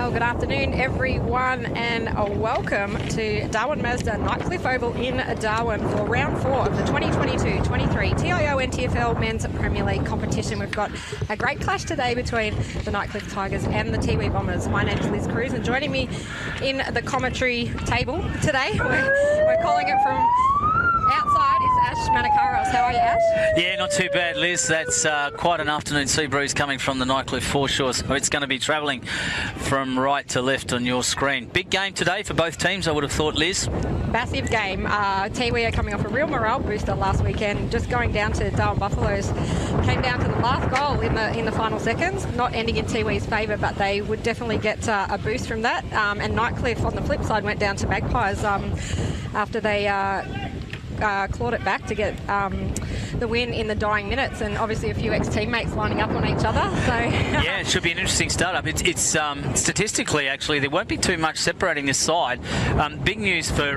Well, good afternoon, everyone, and welcome to Darwin Mazda Nightcliff Oval in Darwin for round 4 of the 2022-23 TIO NTFL Men's Premier League competition. We've got a great clash today between the Nightcliff Tigers and the Tiwi Bombers. My name's Liz Cruz, and joining me in the commentary table today, we're calling it from outside, is Ash Manakaros. How are you, Ash? Yeah, not too bad, Liz. That's quite an afternoon sea breeze coming from the Nightcliff foreshore, so it's going to be travelling from right to left on your screen. Big game today for both teams, I would have thought, Liz. Massive game. Tiwi are coming off a real morale booster last weekend, just going down to Darwin Buffaloes. Came down to the last goal in the final seconds, not ending in Tiwi's favour, but they would definitely get a boost from that. And Nightcliff, on the flip side, went down to Magpies after they clawed it back to get the win in the dying minutes, and obviously a few ex-teammates lining up on each other. So yeah, it should be an interesting start-up. It's statistically, actually, there won't be too much separating this side. Big news for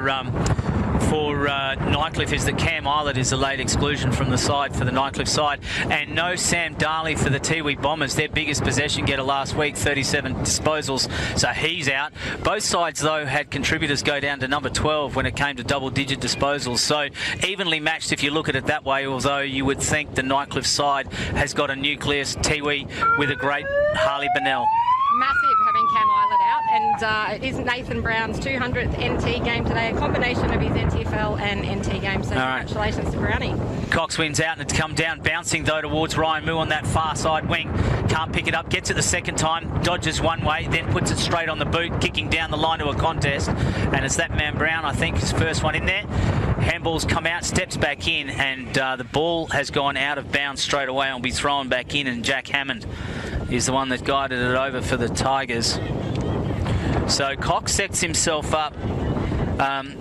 Nightcliff is that Cam Islet is a late exclusion from the side for the Nightcliff side, and no Sam Darley for the Tiwi Bombers, their biggest possession getter last week, 37 disposals, so he's out. Both sides, though, had contributors go down to number 12 when it came to double-digit disposals, so evenly matched if you look at it that way, although you would think the Nightcliff side has got a nucleus. Tiwi with a great Harley Bennell. Massive having Cam Islet out, and it is Nathan Brown's 200th NT game today, a combination of his NTFL and NT game, so congratulations to Brownie. Cox wins out, and it's come down, bouncing though towards Ryan Moo on that far side wing. Can't pick it up, gets it the second time, dodges one way, then puts it straight on the boot, kicking down the line to a contest, and it's that man Brown, I think, his first one in there. Handball's come out, steps back in, and the ball has gone out of bounds straight away and will be thrown back in, and Jack Hammond is the one that guided it over for the Tigers. So Cox sets himself up.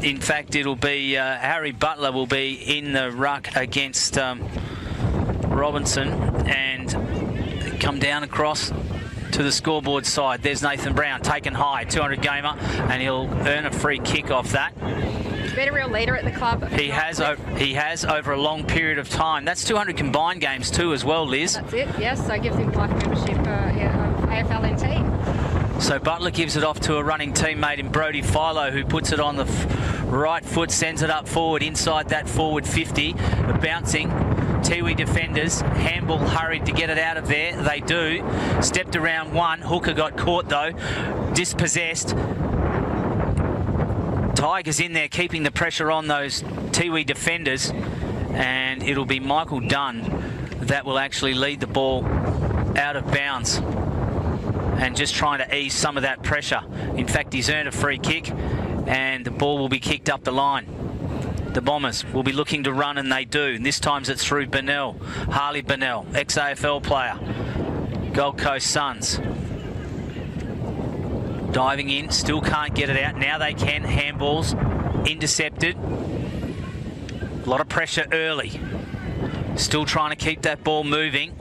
In fact, it'll be Harry Butler will be in the ruck against Robinson, and come down across to the scoreboard side. There's Nathan Brown taken high, 200 gamer, and he'll earn a free kick off that. Been a real leader at the club. He has over a long period of time. That's 200 combined games too as well, Liz. That's it, yes. So it gives him life membership of AFL NT. So Butler gives it off to a running teammate in Brody Philo, who puts it on the right foot, sends it up forward inside that forward 50. Bouncing Tiwi defenders. Handball hurried to get it out of there. They do. Stepped around one. Hooker got caught though. Dispossessed. Tigers in there keeping the pressure on those Tiwi defenders, and it'll be Michael Dunn that will actually lead the ball out of bounds and just trying to ease some of that pressure. In fact, he's earned a free kick, and the ball will be kicked up the line. The Bombers will be looking to run, and they do. And this time it's through Bennell, Harley Bennell, ex-AFL player, Gold Coast Suns. Diving in, still can't get it out. Now they can. Handballs intercepted. A lot of pressure early. Still trying to keep that ball moving.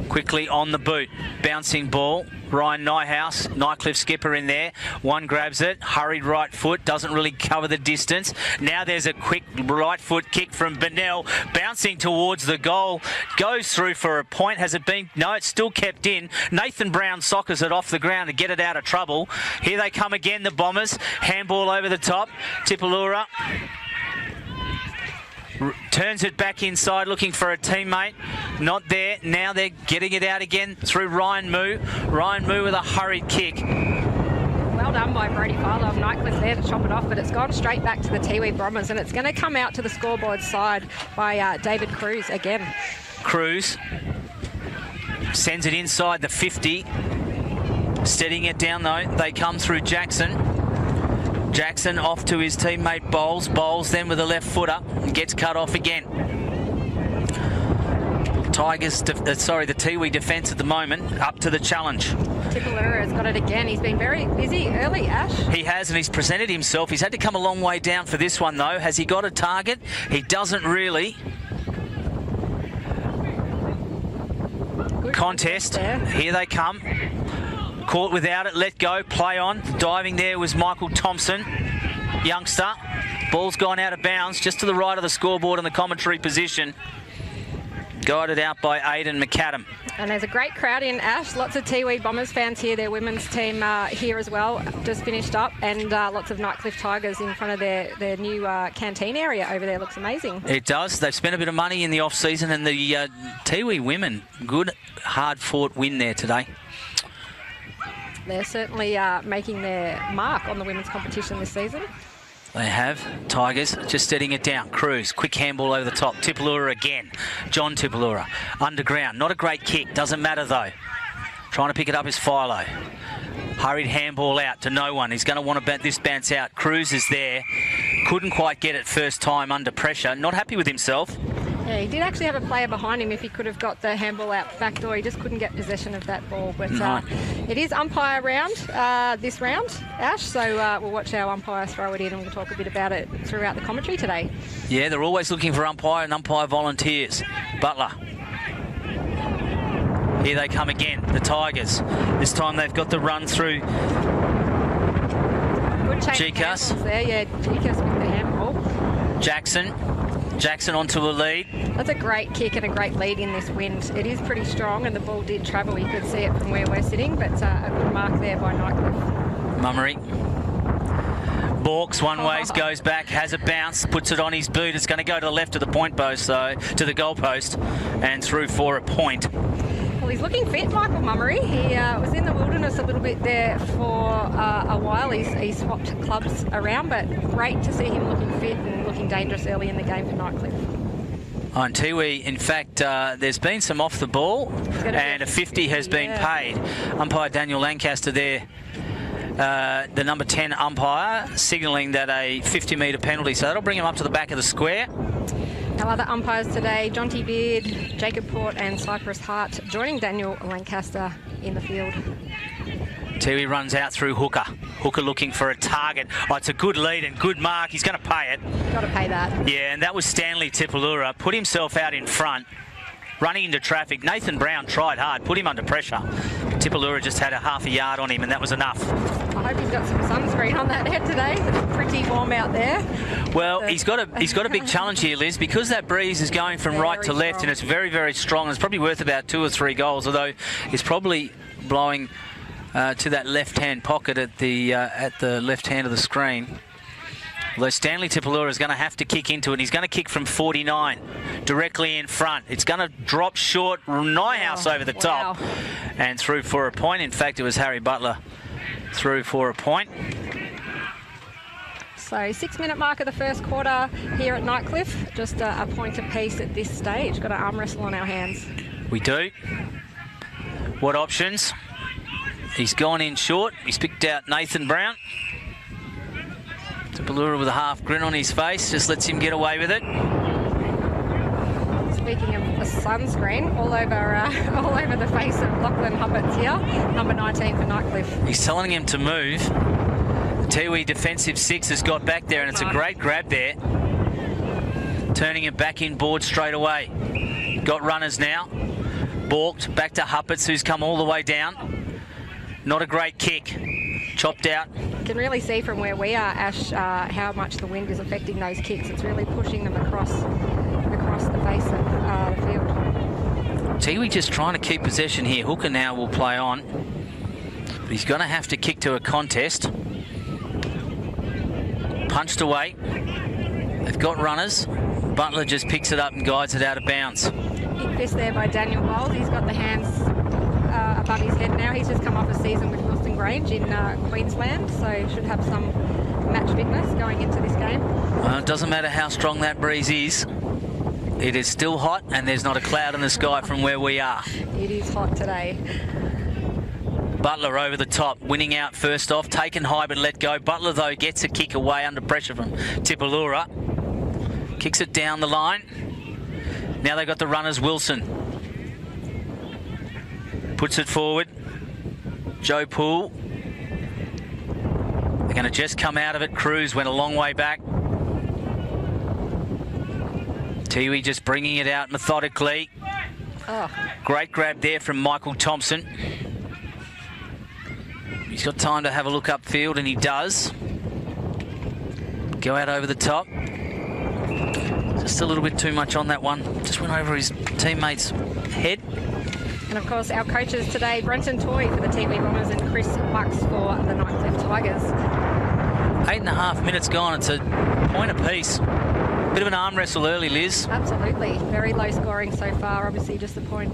Quickly on the boot. Bouncing ball. Ryan Nyhouse, Nightcliff skipper in there. One grabs it, hurried right foot, doesn't really cover the distance. Now there's a quick right foot kick from Bennell, bouncing towards the goal. Goes through for a point. Has it been? No, it's still kept in. Nathan Brown soccers it off the ground to get it out of trouble. Here they come again, the Bombers. Handball over the top. Tipalura turns it back inside, looking for a teammate. Not there. Now they're getting it out again through Ryan Moo. Ryan Moo with a hurried kick. Well done by Brody Philo of Nightcliff there to chop it off, but it's gone straight back to the Tiwi Bombers, and it's going to come out to the scoreboard side by David Cruz again. Cruz sends it inside the 50. Steadying it down though. They come through Jackson. Jackson off to his teammate Bowles. Bowles then with a left footer and gets cut off again. The Tiwi defence at the moment up to the challenge. Tipalura has got it again. He's been very busy early, Ash. He has, and he's presented himself. He's had to come a long way down for this one though. Has he got a target? He doesn't really. Good contest. Here they come. Caught without it, let go, play on. Diving there was Michael Thompson, youngster. Ball's gone out of bounds, just to the right of the scoreboard in the commentary position. Guided out by Aidan McAdam. And there's a great crowd in Ash. Lots of Tiwi Bombers fans here. Their women's team here as well, just finished up. And lots of Nightcliff Tigers in front of their new canteen area over there. Looks amazing. It does. They've spent a bit of money in the off-season, and the Tiwi women, good, hard-fought win there today. They're certainly making their mark on the women's competition this season. They have. Tigers just setting it down. Cruz, quick handball over the top. Tipalura again. John Tipalura. Underground. Not a great kick. Doesn't matter though. Trying to pick it up is Philo. Hurried handball out to no one. He's going to want to bat this bounce out. Cruz is there. Couldn't quite get it first time under pressure. Not happy with himself. Yeah, he did actually have a player behind him if he could have got the handball out back door. He just couldn't get possession of that ball. But it is umpire round this round, Ash, so we'll watch our umpire throw it in and we'll talk a bit about it throughout the commentary today. Yeah, they're always looking for umpire and umpire volunteers. Butler. Here they come again, the Tigers. This time they've got the run through G-Cuss. There, yeah, G-Cuss with the handball. Jackson onto a lead. That's a great kick and a great lead in this wind. It is pretty strong and the ball did travel. You could see it from where we're sitting, but a good mark there by Nightcliff. Mummery. Borks one ways, goes back, has a bounce, puts it on his boot. It's going to go to the left of the point post, though, to the goal post, and through for a point. Well, he's looking fit, Michael Mummery. He was in the wilderness a little bit there for a while. He swapped clubs around, but great to see him looking fit and looking dangerous early in the game for Nightcliff. On Tiwi, in fact, there's been some off the ball, and a 50 has been paid. Umpire Daniel Lancaster there, the number 10 umpire, signalling that a 50-metre penalty. So that'll bring him up to the back of the square. Our other umpires today, Jonty Beard, Jacob Port and Cypress Hart, joining Daniel Lancaster in the field. Tiwi runs out through Hooker. Hooker looking for a target. Oh, it's a good lead and good mark. He's going to pay it. Got to pay that. Yeah, and that was Stanley Tipalura. Put himself out in front, running into traffic. Nathan Brown tried hard, put him under pressure. Tipalura just had a half a yard on him, and that was enough. I hope he's got some sunscreen on that head today. It's pretty warm out there. Well, he's got a big challenge here, Liz, because that breeze is going from right to left, and it's very, very strong. It's probably worth about 2 or 3 goals, although it's probably blowing to that left-hand pocket at the left hand of the screen. Although Stanley Tipalura is going to have to kick into it. He's going to kick from 49, directly in front. It's going to drop short, Nyhouse over the top, and through for a point. In fact, it was Harry Butler through for a point. So 6-minute mark of the first quarter here at Nightcliff. Just a point apiece at this stage. Got an arm wrestle on our hands. We do. What options? He's gone in short. He's picked out Nathan Brown. Tipalura with a half grin on his face, just lets him get away with it. Speaking of a sunscreen, all over the face of Lachlan Hupperts here, number 19 for Nightcliff. He's telling him to move. The Tiwi defensive 6 has got back there, and it's a great grab there. Turning him back in board straight away. Got runners now. Balked, back to Hupperts, who's come all the way down. Not a great kick. Chopped out. You can really see from where we are, Ash, how much the wind is affecting those kicks. It's really pushing them across the face of the field. Tiwi just trying to keep possession here. Hooker now will play on. But he's going to have to kick to a contest. Punched away. They've got runners. Butler just picks it up and guides it out of bounds. Big fist there by Daniel Bowles. He's got the hands above his head now. He's just come off a season with Wilson Grange in Queensland, so should have some match fitness going into this game. Well, it doesn't matter how strong that breeze is. It is still hot, and there's not a cloud in the sky from where we are. It is hot today. Butler over the top, winning out first off, taken high but let go. Butler, though, gets a kick away under pressure from Tipalura. Kicks it down the line. Now they've got the runners, Wilson. Puts it forward. Joe Poole. They're going to just come out of it. Cruz went a long way back. Tiwi just bringing it out methodically. Oh. Great grab there from Michael Thompson. He's got time to have a look upfield, and he does. Go out over the top. Just a little bit too much on that one. Just went over his teammate's head. And of course, our coaches today, Brenton Toy for the Tiwi Bombers and Chris Bucks for the Nightcliff Tigers. 8.5 minutes gone. It's a point apiece. Bit of an arm wrestle early, Liz. Absolutely. Very low scoring so far. Obviously, just a point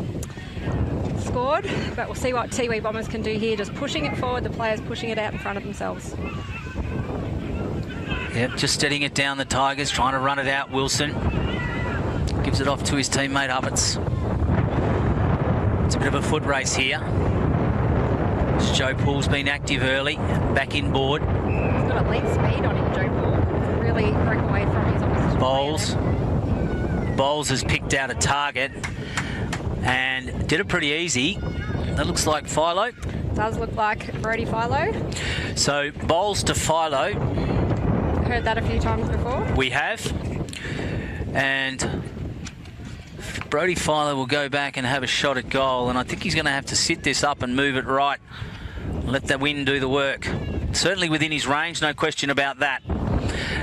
scored. But we'll see what Tiwi Bombers can do here. Just pushing it forward. The players pushing it out in front of themselves. Yep, just steadying it down, the Tigers, trying to run it out. Wilson gives it off to his teammate, Hubbard's. It's a bit of a foot race here. Joe Pool's been active early, back in board. He's got elite speed on him, Joe Pool. Really broke away from his opposition. Bowles has picked out a target and did it pretty easy. That looks like Philo. Does look like Brody Philo. So Bowles to Philo. Heard that a few times before. We have. And Brody Philo will go back and have a shot at goal, and I think he's going to have to sit this up and move it right. Let the wind do the work. Certainly within his range, no question about that.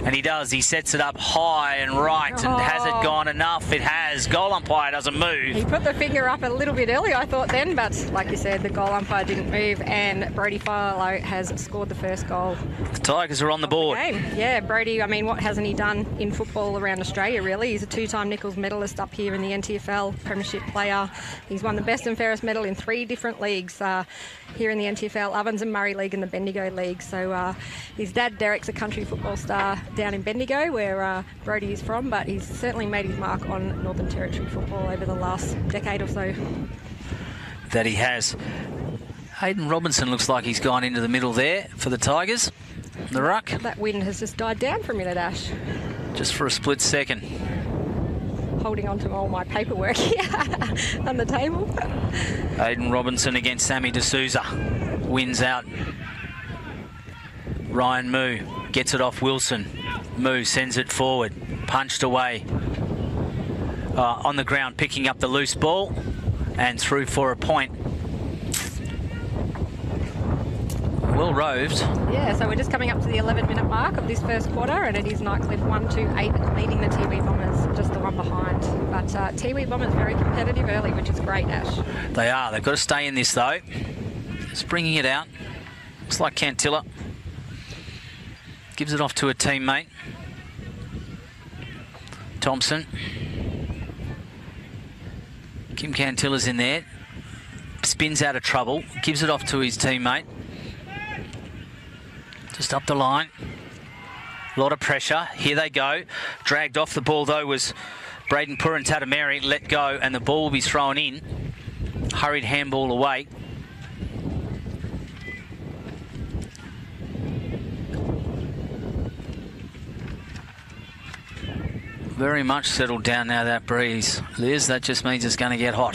And he does. He sets it up high and right. And has it gone enough? It has. Goal umpire doesn't move. He put the finger up a little bit early, I thought then, but like you said, the goal umpire didn't move, and Brody Philo has scored the first goal. The Tigers are on the board. Yeah, Brody, I mean, what hasn't he done in football around Australia, really? He's a two-time Nichols medalist up here in the NTFL, premiership player. He's won the best and fairest medal in 3 different leagues here in the NTFL, Ovens and Murray League and the Bendigo League. So his dad, Derek's a country football star down in Bendigo, where Brody is from, but he's certainly made his mark on Northern Territory football over the last decade or so. That he has. Hayden Robinson looks like he's gone into the middle there for the Tigers. The ruck. That wind has just died down for a minute, Ash. Just for a split second. Holding on to all my paperwork here on the table. Hayden Robinson against Sammy D'Souza. Wins out. Ryan Moo gets it off Wilson. Moo sends it forward. Punched away. On the ground, picking up the loose ball. And through for a point. Well roved. Yeah, so we're just coming up to the 11-minute mark of this first quarter, and it is Nightcliff 1-8 leading the Tiwi Bombers, just the one behind. But Tiwi Bombers very competitive early, which is great, Ash. They are. They've got to stay in this, though. Just bringing it out. Looks like Cantilla. Gives it off to a teammate. Thompson. Kim Cantilla's in there. Spins out of trouble. Gives it off to his teammate. Just up the line. A lot of pressure. Here they go. Dragged off the ball, though, was Braden Purantatameri. Let go, and the ball will be thrown in. Hurried handball away. Very much settled down now, that breeze. Liz, that just means it's going to get hot.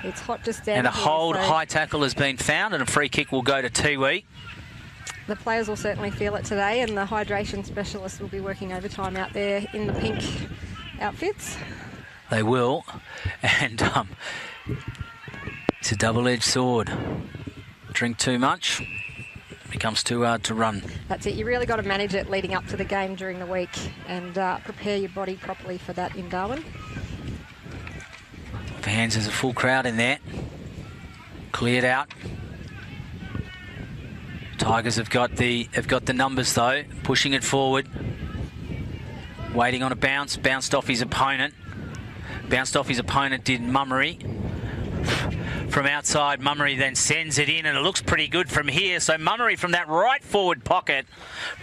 It's hot just down. And a here, hold, so high tackle has been found, and a free kick will go to Tiwi. the players will certainly feel it today, and the hydration specialists will be working overtime out there in the pink outfits. They will. And it's a double-edged sword. Drink too much, becomes too hard to run. That's it. You really got to manage it leading up to the game during the week and prepare your body properly for that in Darwin. Fans, there's a full crowd in there. Cleared out. Tigers have got the numbers though, pushing it forward. Waiting on a bounce, bounced off his opponent. Bounced off his opponent did Mummery. From outside, Mummery then sends it in, and it looks pretty good from here. So Mummery from that right forward pocket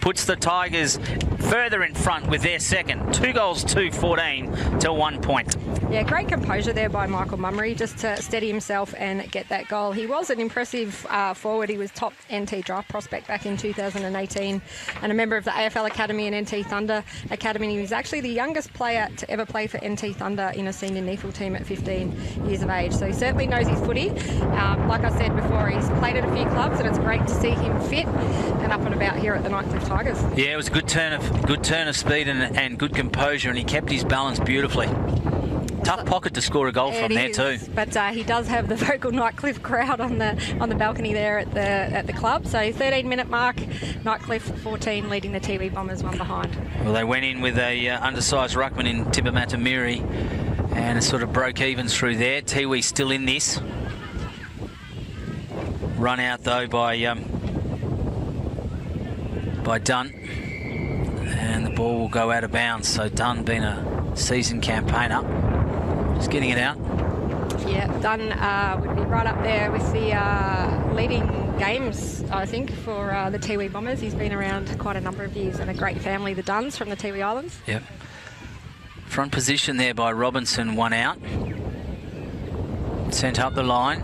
puts the Tigers further in front with their second. 2 goals, 2-14 to 1 point. Yeah, great composure there by Michael Mummery just to steady himself and get that goal. He was an impressive forward. He was top NT draft prospect back in 2018 and a member of the AFL Academy and NT Thunder Academy. He was actually the youngest player to ever play for NT Thunder in a senior NEFL team at 15 years of age. So he certainly knows his footy. Like I said before, he's played at a few clubs, and it's great to see him fit and up and about here at the Nightcliff Tigers. Yeah, it was a good turn of speed and good composure, and he kept his balance beautifully. Tough pocket to score a goal from there too. But he does have the vocal Nightcliff crowd on the balcony there at the club. So 13-minute mark, Nightcliff 14 leading the Tiwi Bombers, one behind. Well, they went in with a undersized ruckman in Tibamatamiri And it sort of broke even through there. Tiwi still in this. Run out though by Dunn. And the ball will go out of bounds. So Dunn, being a seasoned campaigner, just getting it out. Yeah, Dunn would be right up there with the leading games, I think, for the Tiwi Bombers. He's been around quite a number of years, and a great family, the Dunns from the Tiwi Islands. Yep. Front position there by Robinson, one out. Sent up the line.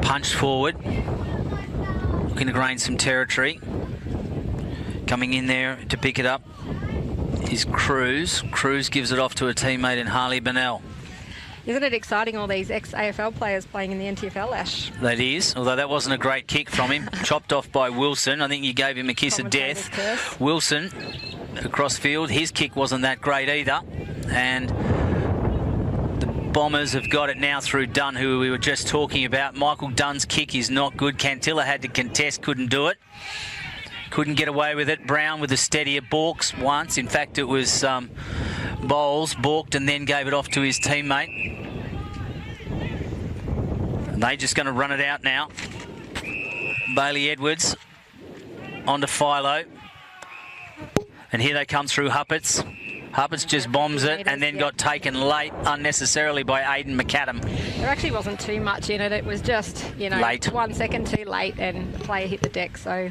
Punched forward. Looking to gain some territory. Coming in there to pick it up is Cruz. Cruz gives it off to a teammate in Harley Bennell. Isn't it exciting, all these ex-AFL players playing in the NTFL, Ash? That is, although that wasn't a great kick from him. Chopped off by Wilson. I think you gave him a kiss of death. Curse. Wilson across field. His kick wasn't that great either. And the Bombers have got it now through Dunn, who we were just talking about. Michael Dunn's kick is not good. Cantilla had to contest, couldn't do it. Couldn't get away with it. Brown with a steadier balks once. In fact, it was Bowles balked and then gave it off to his teammate. And they're just going to run it out now. Bailey Edwards onto Philo. And here they come through Hupperts. Hupperts just bombs it and then got taken late unnecessarily by Aidan McAdam. There actually wasn't too much in it. It was just, late. 1 second too late and the player hit the deck. So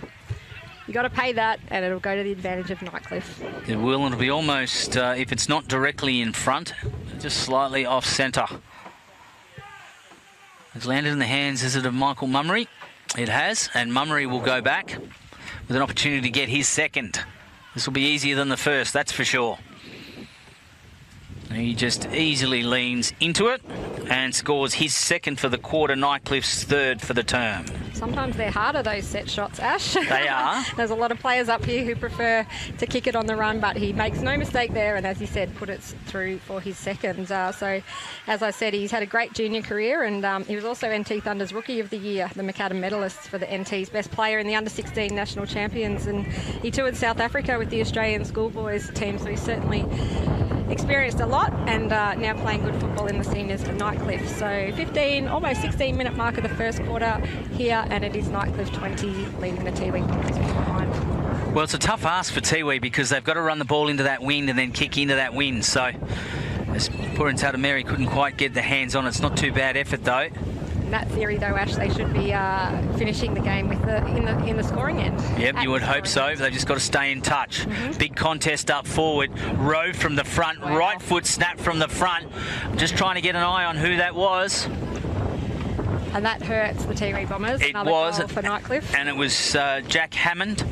you got to pay that, and it'll go to the advantage of Nightcliff. It will, and it'll be almost, if it's not directly in front, just slightly off centre. It's landed in the hands, is it, of Michael Mummery? It has, and Mummery will go back with an opportunity to get his second. This will be easier than the first, that's for sure. He just easily leans into it and scores his second for the quarter, Nightcliff's third for the term. Sometimes they're harder, those set shots, Ash. They are. There's a lot of players up here who prefer to kick it on the run, but he makes no mistake there, and as he said, put it through for his second. So, as I said, he's had a great junior career, and he was also NT Thunder's Rookie of the Year, the McAdam medalist for the NT's best player in the Under-16 National Champions, and he toured South Africa with the Australian schoolboys team, so he's certainly experienced a lot, and now playing good football in the seniors for Nightcliff. So 15, almost 16-minute mark of the first quarter here, and it is Nightcliff 20 leading the Tiwi Bombers behind. Well, it's a tough ask for Tiwi because they've got to run the ball into that wind and then kick into that wind. So as Purintada Mary couldn't quite get the hands on, it's not too bad effort though. In that theory, though, Ash, they should be finishing the game with in the scoring end. Yep, you would hope so. They've just got to stay in touch. Mm-hmm. Big contest up forward. Rove from the front. Wow. Right foot snap from the front. Just trying to get an eye on who that was. And that hurts the Tiwi Bombers. It Another was. Goal for Nightcliff. And it was Jack Hammond.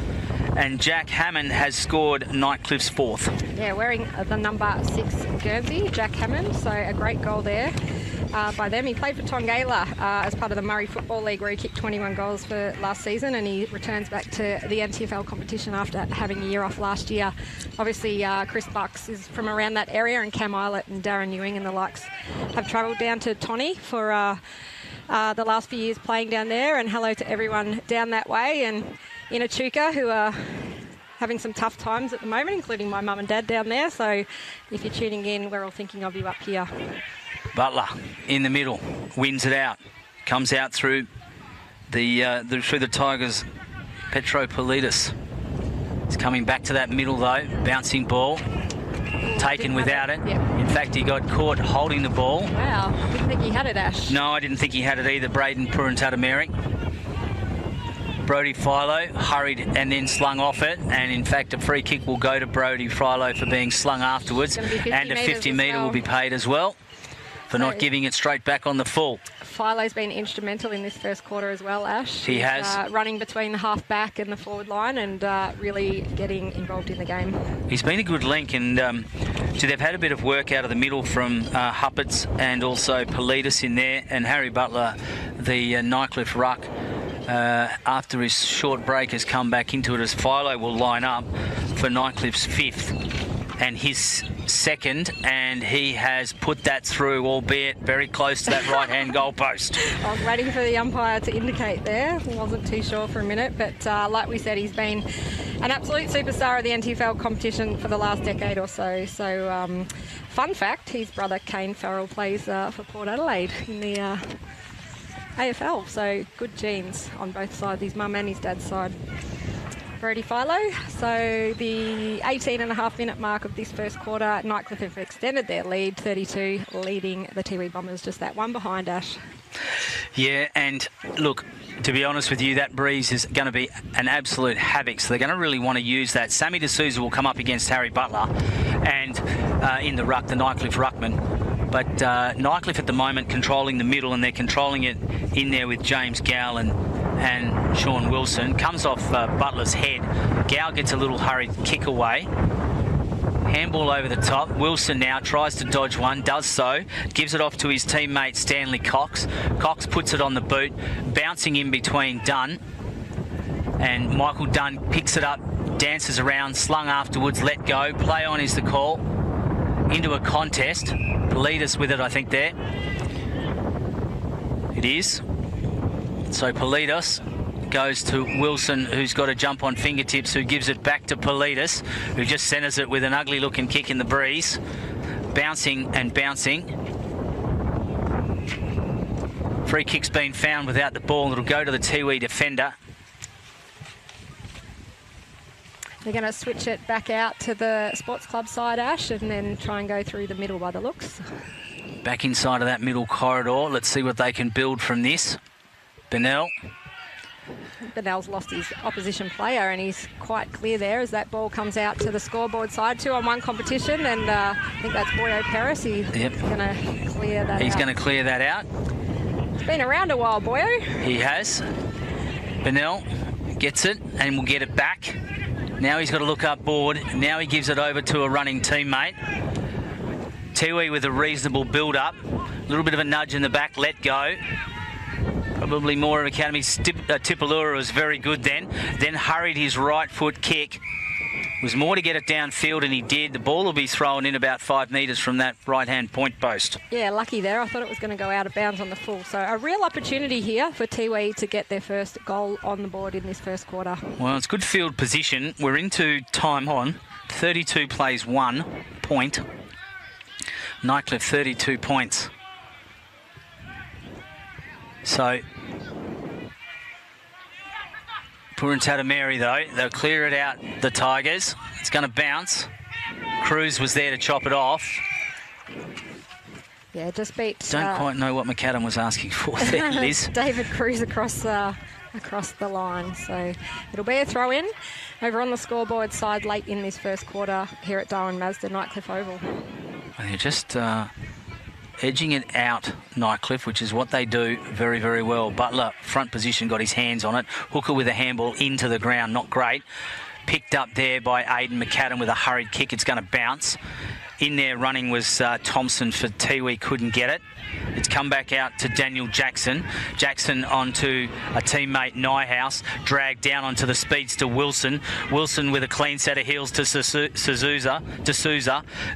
And Jack Hammond has scored Nightcliff's fourth. Yeah, wearing the number 6 Guernsey, Jack Hammond. So a great goal there. By them. He played for Tongala as part of the Murray Football League, where he kicked 21 goals for last season, and he returns back to the NTFL competition after having a year off last year. Obviously, Chris Bucks is from around that area, and Cam Eilert and Darren Ewing and the likes have travelled down to Tawny for the last few years playing down there, and hello to everyone down that way, and in Echuca, who are having some tough times at the moment, including my mum and dad down there. So if you're tuning in, we're all thinking of you up here. Butler in the middle, wins it out, comes out through the Tigers. Petropolitis. He's coming back to that middle though, bouncing ball, taken without it. Yep. In fact, he got caught holding the ball. Wow, didn't think he had it, Ash. No, I didn't think he had it either. Braden Purintada Mary. Brody Philo hurried and then slung off it, and in fact a free kick will go to Brody Philo for being slung afterwards, and a 50 metre will be paid as well for not giving it straight back on the full. Philo's been instrumental in this first quarter as well, Ash. He has. Running between the half-back and the forward line, and really getting involved in the game. He's been a good link, and so they've had a bit of work out of the middle from Hupperts and also Politis in there, and Harry Butler, the Nightcliff ruck, after his short break has come back into it, as Philo will line up for Nightcliff's fifth and his second, and he has put that through, albeit very close to that right-hand goal post. I was waiting for the umpire to indicate there. I wasn't too sure for a minute, but like we said, he's been an absolute superstar of the NTFL competition for the last decade or so. So, fun fact, his brother Kane Farrell plays for Port Adelaide in the AFL. So good genes on both sides, his mum and his dad's side. Brody Philo. So the 18.5-minute mark of this first quarter, Nightcliff have extended their lead, 32, leading the Tiwi Bombers just that one behind, Ash. Yeah, and look, to be honest with you, that breeze is going to be an absolute havoc, so they're going to really want to use that. Sammy D'Souza will come up against Harry Butler and in the ruck, the Nightcliff ruckman. But Nightcliff at the moment controlling the middle, and they're controlling it in there with James Gow and Sean Wilson. Comes off Butler's head. Gow gets a little hurried kick away. Handball over the top. Wilson now tries to dodge one, does so. Gives it off to his teammate Stanley Cox. Cox puts it on the boot, bouncing in between Dunn. And Michael Dunn picks it up, dances around, slung afterwards, let go. Play on is the call. Into a contest. Lead us with it, I think, there. It is. So Politis goes to Wilson, who's got a jump on fingertips, who gives it back to Politis, who just centres it with an ugly looking kick in the breeze. Bouncing and bouncing. Free kick's been found without the ball. It'll go to the Tiwi defender. They're going to switch it back out to the sports club side, Ash, and then try and go through the middle by the looks. Back inside of that middle corridor. Let's see what they can build from this. Bennell. Bennell's lost his opposition player, and he's quite clear there as that ball comes out to the scoreboard side. 2-on-1 competition, and I think that's Boyo Paris. He's going to clear that out. He's going to clear that out. It's been around a while, Boyo. He has. Bennell gets it and will get it back. Now he's got to look up board. Now he gives it over to a running teammate. Tiwi with a reasonable build-up. A little bit of a nudge in the back, let go. Probably more of Academy. Tipalura was very good then. Then hurried his right foot kick. Was more to get it downfield, and he did. The ball will be thrown in about 5 metres from that right-hand point post. Yeah, lucky there. I thought it was going to go out of bounds on the full. So a real opportunity here for Tiwi to get their first goal on the board in this first quarter. Well, it's good field position. We're into time on. 32 plays 1 point. Nightcliff 32 points. So, Purintatta Mary, though, they'll clear it out, the Tigers. It's going to bounce. Cruz was there to chop it off. Yeah, just beat... Don't quite know what McAdam was asking for there, Liz. David Cruz across the line. So it'll be a throw-in over on the scoreboard side late in this first quarter here at Darwin Mazda Nightcliff Oval. And they're just edging it out, Nightcliff, which is what they do very, very well. Butler, front position, got his hands on it. Hooker with a handball into the ground, not great. Picked up there by Aidan McAdam with a hurried kick. It's going to bounce. In there running was Thompson for Tiwi, couldn't get it. It's come back out to Daniel Jackson. Jackson onto a teammate, Nyhouse. Dragged down onto the speedster, Wilson. Wilson with a clean set of heels to D'Souza.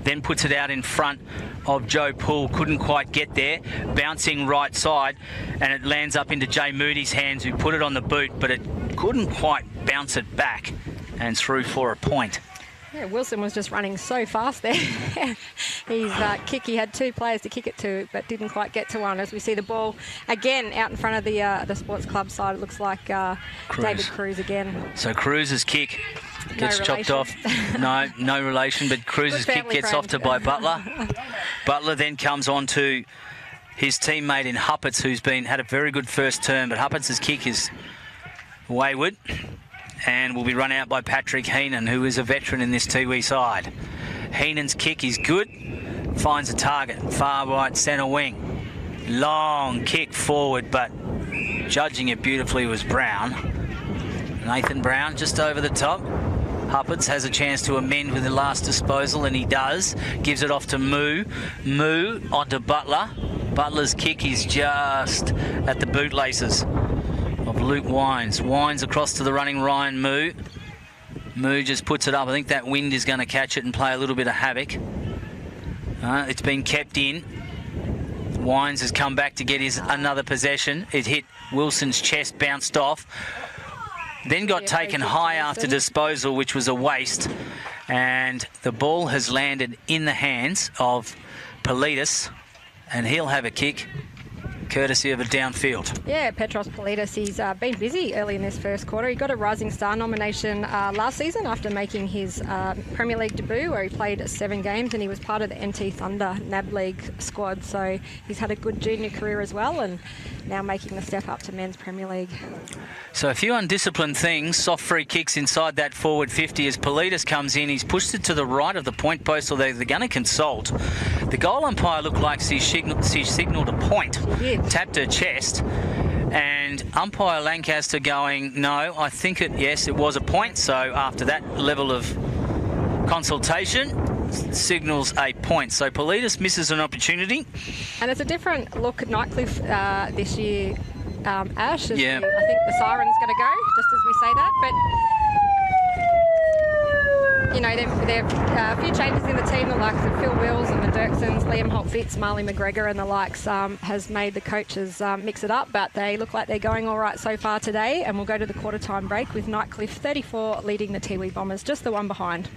Then puts it out in front of Joe Poole. Couldn't quite get there. Bouncing right side. And it lands up into Jay Moody's hands, who put it on the boot, but it couldn't quite bounce it back. And through for a point. Yeah, Wilson was just running so fast there. His kick, he had 2 players to kick it to, but didn't quite get to one. As we see the ball again out in front of the sports club side, it looks like David Cruz again. So Cruz's kick gets chopped off. No relation, but Cruz's kick gets off to by Butler. Butler then comes on to his teammate in Hupperts, who's had a very good first term, but Hupperts' kick is wayward. And will be run out by Patrick Heenan, who is a veteran in this Tiwi side. Heenan's kick is good. Finds a target. Far right centre wing. Long kick forward, but judging it beautifully was Brown. Nathan Brown just over the top. Hupperts has a chance to amend with the last disposal, and he does. Gives it off to Moo. Moo onto Butler. Butler's kick is just at the bootlaces of Luke Wines. Wines across to the running Ryan Moo. Moo just puts it up. I think that wind is going to catch it and play a little bit of havoc. It's been kept in. Wines has come back to get his another possession. It hit Wilson's chest, bounced off. Then got taken high after disposal, which was a waste. And the ball has landed in the hands of Politis, and he'll have a kick, courtesy of a downfield. Yeah, Petros Politis, he's been busy early in this first quarter. He got a Rising Star nomination last season after making his Premier League debut, where he played 7 games, and he was part of the NT Thunder NAB League squad. So he's had a good junior career as well, and now making the step up to Men's Premier League. So a few undisciplined things, soft free kicks inside that forward 50 as Politis comes in. He's pushed it to the right of the point post, although they're going to consult. The goal umpire looked like she signalled a point. She did. Tapped her chest, and umpire Lancaster going, no, I think yes, it was a point. So after that level of consultation, signals a point. So Politis misses an opportunity. And it's a different look at Nightcliff this year, Ash. Yeah. I think the siren's going to go, just as we say that. But you know, there are a few changes in the team, the likes of Phil Wills and the Dirksons, Liam Holt-Fitz, Marley McGregor and the likes has made the coaches mix it up, but they look like they're going all right so far today, and we'll go to the quarter-time break with Nightcliff 34 leading the Tiwi Bombers, just the one behind.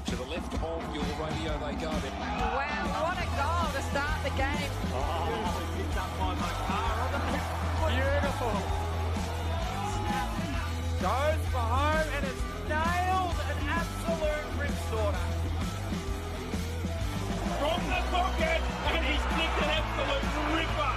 To the left of your radio they go. Wow, what a goal to start the game. Picked up by beautiful. Goes for home and it's nailed an absolute ripsorter. From the pocket and he's kicked an absolute ripper.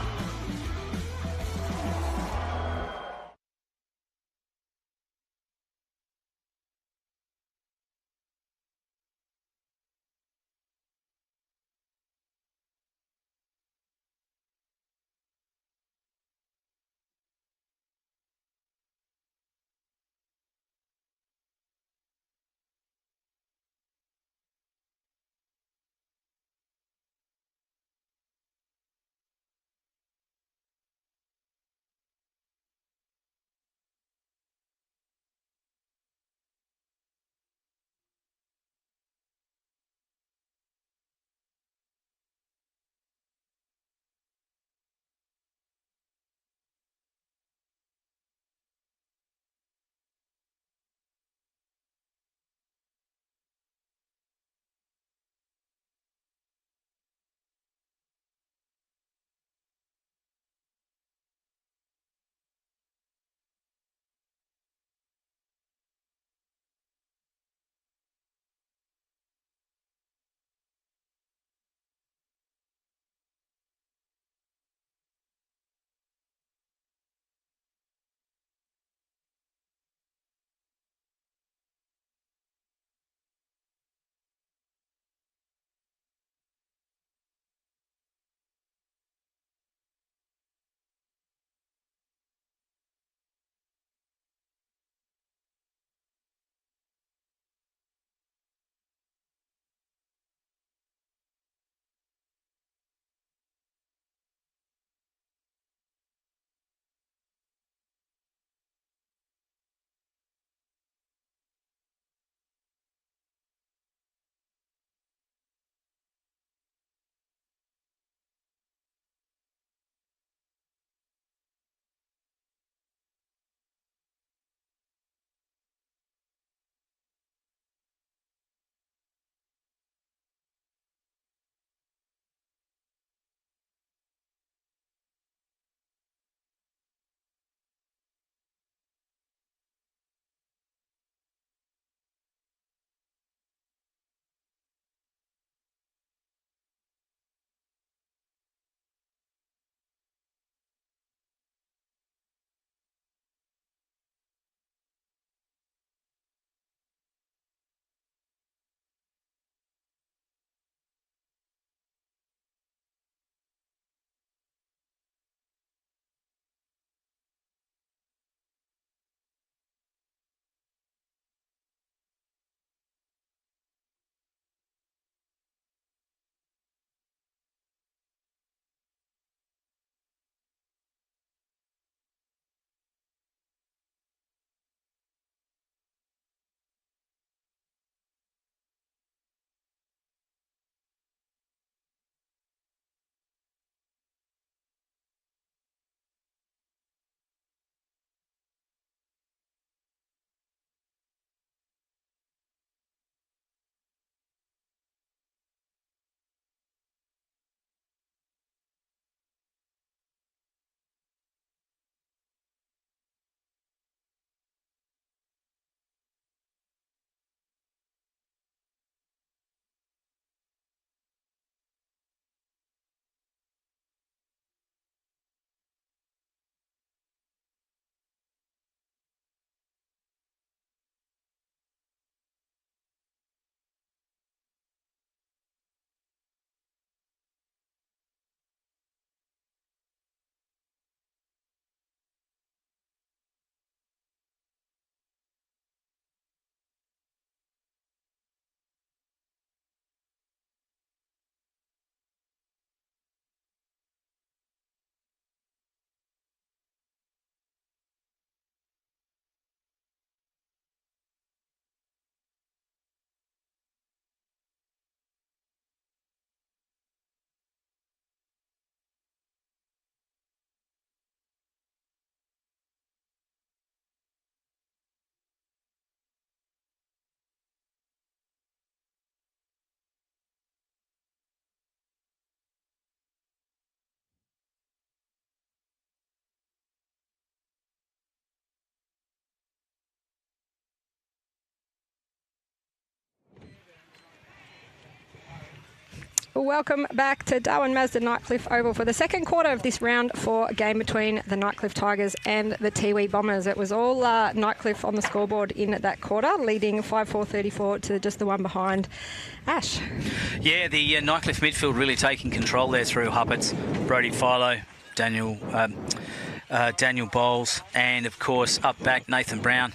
welcome back to Darwin Mazda Nightcliff Oval for the second quarter of this round 4 game between the Nightcliff Tigers and the Tiwi Bombers. It was all Nightcliff on the scoreboard in that quarter, leading 5-4-34 to just the one behind. Ash. Yeah, the Nightcliff midfield really taking control there through Hupperts, Brody Philo, Daniel Bowles, and of course up back Nathan Brown.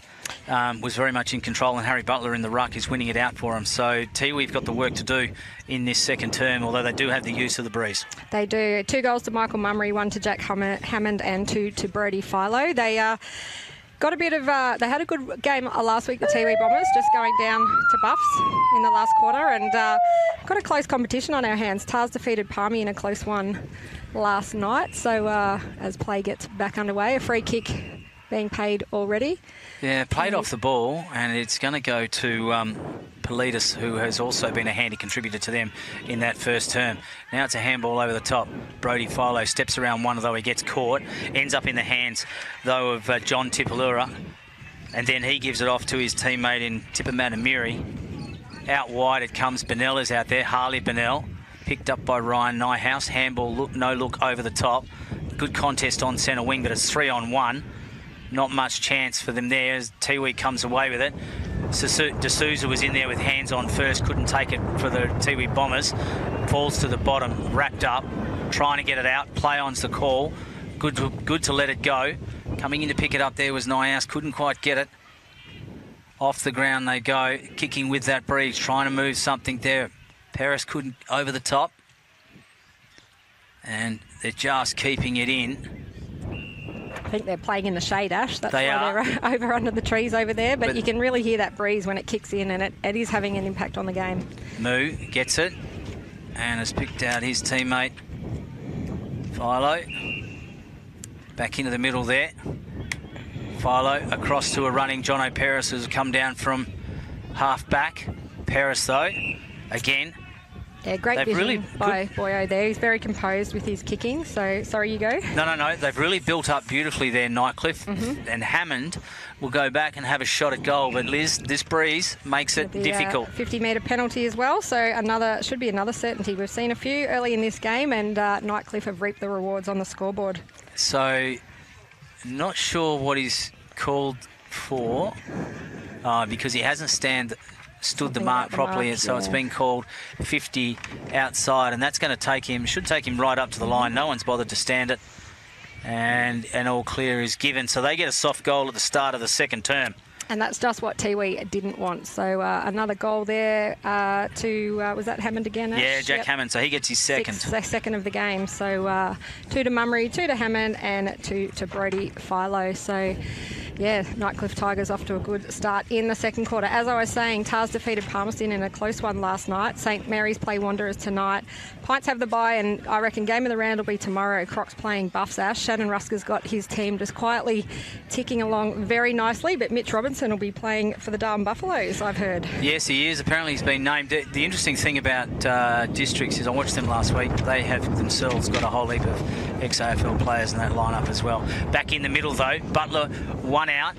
Was very much in control, and Harry Butler in the ruck is winning it out for him. So Tiwi've got the work to do in this second term, although they do have the use of the breeze. They do. 2 goals to Michael Mummery, 1 to Jack Hammond, and 2 to Brody Philo. They got a bit of. They had a good game last week, the Tiwi Bombers, just going down to Buffs in the last quarter, and got a close competition on our hands. Tars defeated Palmy in a close one last night. So as play gets back underway, a free kick being paid already. Yeah, played off the ball, and it's going to go to Politis, who has also been a handy contributor to them in that first term. Now it's a handball over the top. Brody Philo steps around one, although he gets caught. Ends up in the hands, though, of John Tipalura. And then he gives it off to his teammate in Tippermanamiri. Out wide it comes. Bennell is out there. Harley Bennell, picked up by Ryan Nyhouse. Handball, no look over the top. Good contest on centre wing, but it's 3-on-1. Not much chance for them there as Tiwi comes away with it. D'Souza was in there with hands on first, couldn't take it for the Tiwi Bombers. Falls to the bottom, wrapped up, trying to get it out. Play on's the call. Good to let it go. Coming in to pick it up there was Nyhouse, couldn't quite get it. Off the ground they go, kicking with that breeze, trying to move something there. Paris couldn't over the top. And they're just keeping it in. I think they're playing in the shade, Ash. That's they why are. They're over under the trees over there. But you can really hear that breeze when it kicks in, and it is having an impact on the game. Moo gets it and has picked out his teammate, Philo. Back into the middle there. Philo across to a running Jono Paris, who's come down from half back. Paris, though, again. Yeah, great vision by Boyo there. He's very composed with his kicking. So, sorry, you go. No. They've really built up beautifully there, Nightcliff. And Hammond will go back and have a shot at goal. But, Liz, this breeze makes it difficult. 50-metre penalty as well. So, should be another certainty. We've seen a few early in this game, and Nightcliff have reaped the rewards on the scoreboard. So, not sure what he's called for because he hasn't stood the mark properly, and so it's been called 50 outside, and that's going to should take him right up to the line. No one's bothered to stand it, and all clear is given. So they get a soft goal at the start of the second term. And that's just what Tiwi didn't want. So another goal there was that Hammond again, Ash? Yeah, Jack Hammond. So he gets his second. Second of the game. So 2 to Mummery, 2 to Hammond, and 2 to Brody Philo. So, yeah, Nightcliff Tigers off to a good start in the second quarter. As I was saying, Tars defeated Palmerston in a close one last night. St Mary's play Wanderers tonight. Pints have the bye, and I reckon game of the round will be tomorrow. Croc's playing Buffs, Ash. Shannon Rusker's got his team just quietly ticking along very nicely, but Mitch Robinson will be playing for the Darwin Buffaloes, I've heard. Yes, he is. Apparently he's been named. The interesting thing about Districts is I watched them last week. They have themselves got a whole heap of ex-AFL players in that lineup as well. Back in the middle, though. Butler, one out.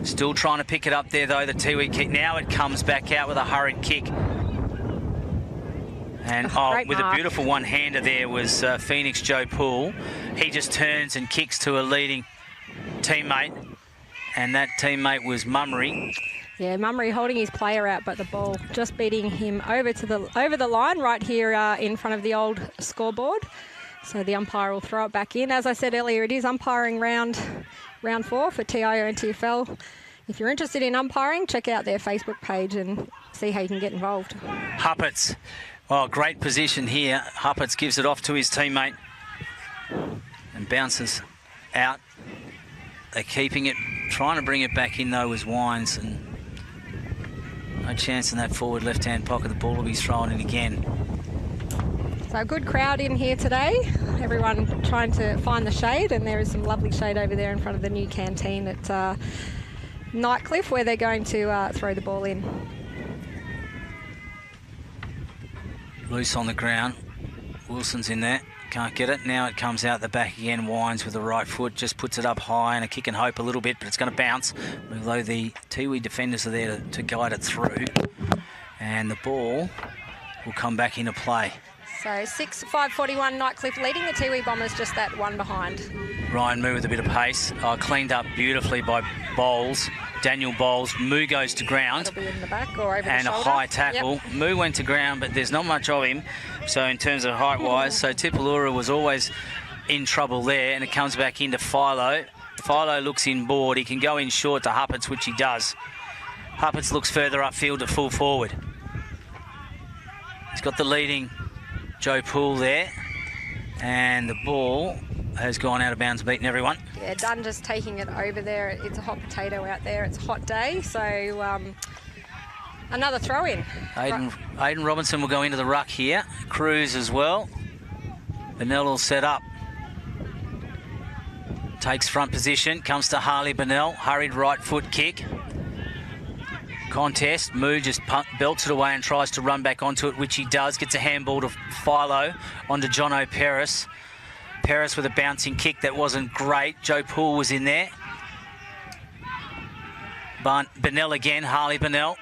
Still trying to pick it up there, though, the Tiwi kick. Now it comes back out with a hurried kick. And with a beautiful one-hander there was Phoenix Joe Poole. He just turns and kicks to a leading teammate, and that teammate was Mummery. Yeah, Mummery holding his player out, but the ball just beating him over the line right here in front of the old scoreboard. So the umpire will throw it back in. As I said earlier, it is umpiring round 4 for TIO NTFL. If you're interested in umpiring, check out their Facebook page and see how you can get involved. Hupperts. Oh, great position here. Hupperts gives it off to his teammate and bounces out. They're keeping it, trying to bring it back in, though, was Wines, and no chance in that forward left-hand pocket. The ball will be thrown in again. So a good crowd in here today. Everyone trying to find the shade, and there is some lovely shade over there in front of the new canteen at Nightcliff, where they're going to throw the ball in. Loose on the ground. Wilson's in there. Can't get it. Now it comes out the back again. Wines with the right foot. Just puts it up high, and a kick and hope a little bit, but it's going to bounce. Although the Tiwi defenders are there to guide it through. And the ball will come back into play. So 6:5:41, Nightcliff leading the Tiwi Bombers, just that one behind. Ryan Moo with a bit of pace. Cleaned up beautifully by Bowles. Daniel Bowles. Moo goes to ground. That'll be in the back or over and the shoulder. A high tackle. Yep. Moo went to ground, but there's not much of him. So in terms of height-wise, so Tipalura was always in trouble there, and it comes back into Philo. Philo looks inboard. He can go in short to Huppets, which he does. Huppets looks further upfield to full forward. He's got the leading Joe Poole there, and the ball has gone out of bounds, beating everyone. Yeah, Dunn just taking it over there. It's a hot potato out there. It's a hot day, so another throw in. Aiden Robinson will go into the ruck here. Cruz as well. Bennell will set up. Takes front position, comes to Harley Bennell. Hurried right foot kick. Contest. Moo just belts it away and tries to run back onto it, which he does. Gets a handball to Philo onto Jono Peris. Peris with a bouncing kick that wasn't great. Joe Poole was in there. Bennell again, Harley Bennell.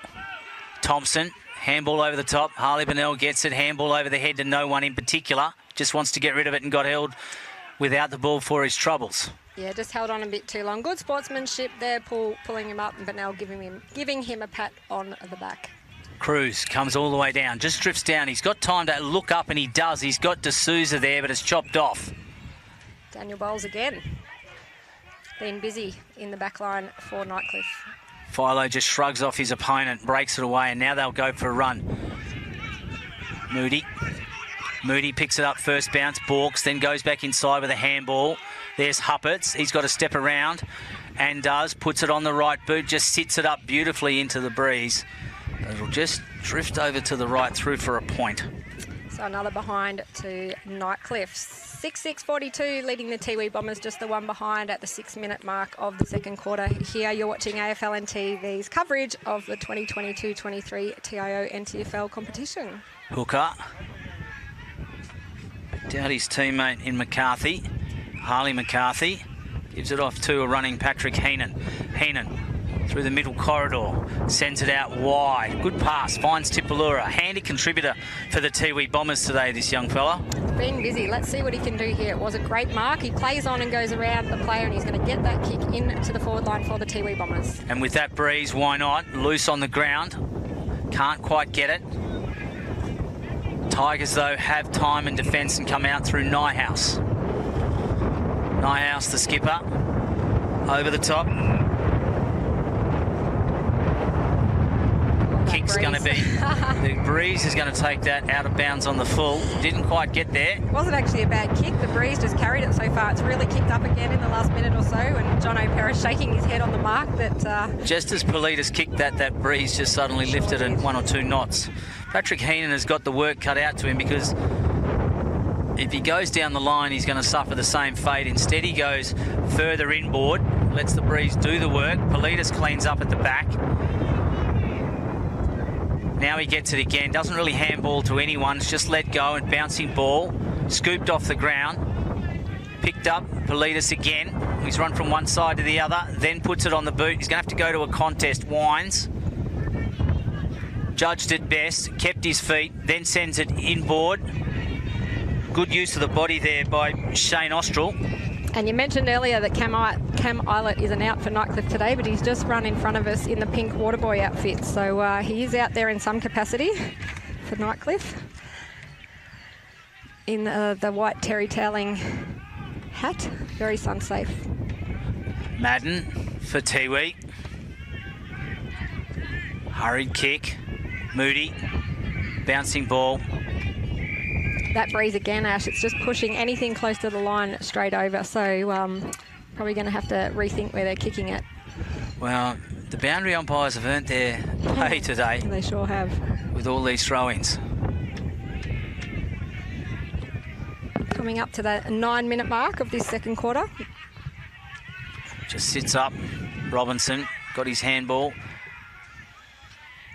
Thompson, handball over the top. Harley Bennell gets it, handball over the head to no one in particular. Just wants to get rid of it and got held without the ball for his troubles. Yeah, just held on a bit too long. Good sportsmanship there, pulling him up, and Bennell giving him a pat on the back. Cruz comes all the way down, just drifts down. He's got time to look up, and he does. He's got D'Souza there, but it's chopped off. Daniel Bowles again. Been busy in the back line for Nightcliff. Philo just shrugs off his opponent, breaks it away, and now they'll go for a run. Moody picks it up, first bounce, balks, then goes back inside with a handball. There's Huppets. He's got to step around and does. Puts it on the right boot, just sits it up beautifully into the breeze. It'll just drift over to the right through for a point. So another behind to Nightcliff. 6:42 leading the Tiwi Bombers, just the one behind at the 6-minute mark of the second quarter. Here you're watching AFL and TV's coverage of the 2022-23 TIO NTFL competition. Hooker. Picked out his teammate in McCarthy. Harley McCarthy gives it off to a running Patrick Heenan. Heenan through the middle corridor, sends it out wide. Good pass, finds Tipalura. Handy contributor for the Tiwi Bombers today, this young fella. Been busy. Let's see what he can do here. It was a great mark. He plays on and goes around the player, and he's going to get that kick into the forward line for the Tiwi Bombers. And with that breeze, why not? Loose on the ground. Can't quite get it. Tigers, though, have time and defence and come out through Nyhouse. Nyhouse, the skipper, over the top. Kick's going to be, the breeze is going to take that out of bounds on the full. Didn't quite get there. It wasn't actually a bad kick. The breeze just carried it so far. It's really kicked up again in the last minute or so, and John O'Para shaking his head on the mark. That just as Politis kicked that breeze just suddenly lifted in 1 or 2 knots. Patrick Heenan has got the work cut out to him, because if he goes down the line, he's going to suffer the same fate. Instead, he goes further inboard, lets the breeze do the work. Politis cleans up at the back. Now he gets it again. Doesn't really handball to anyone. It's just let go and bouncing ball. Scooped off the ground. Picked up. Politis again. He's run from one side to the other. Then puts it on the boot. He's going to have to go to a contest. Winds. Judged it best. Kept his feet. Then sends it inboard. Good use of the body there by Shane Austral. And you mentioned earlier that Cam Eilert isn't out for Nightcliff today, but he's just run in front of us in the pink Waterboy outfit. So he is out there in some capacity for Nightcliff in the white terry toweling hat. Very sun safe. Madden for Tiwi. Hurried kick. Moody. Bouncing ball. That breeze again, Ash, it's just pushing anything close to the line straight over. So probably going to have to rethink where they're kicking it. Well, the boundary umpires have earned their pay today. They sure have. With all these throw-ins. Coming up to the 9-minute mark of this second quarter. Just sits up. Robinson got his handball.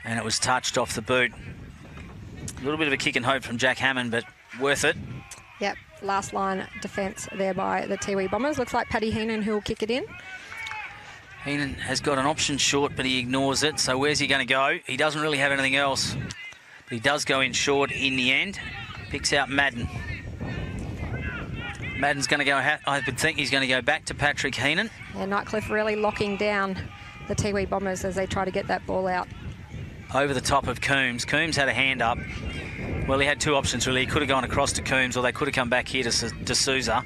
And it was touched off the boot. A little bit of a kick and hope from Jack Hammond, but worth it. Yep, last line defence there by the Tiwi Bombers. Looks like Paddy Heenan who will kick it in. Heenan has got an option short, but he ignores it. So where's he going to go? He doesn't really have anything else. But he does go in short in the end. Picks out Madden. Madden's going to go, I would think he's going to go back to Patrick Heenan. Yeah, Nightcliff really locking down the Tiwi Bombers as they try to get that ball out. Over the top of Coombs. Coombs had a hand up. Well, he had two options, really. He could have gone across to Coombs, or they could have come back here to D'Souza.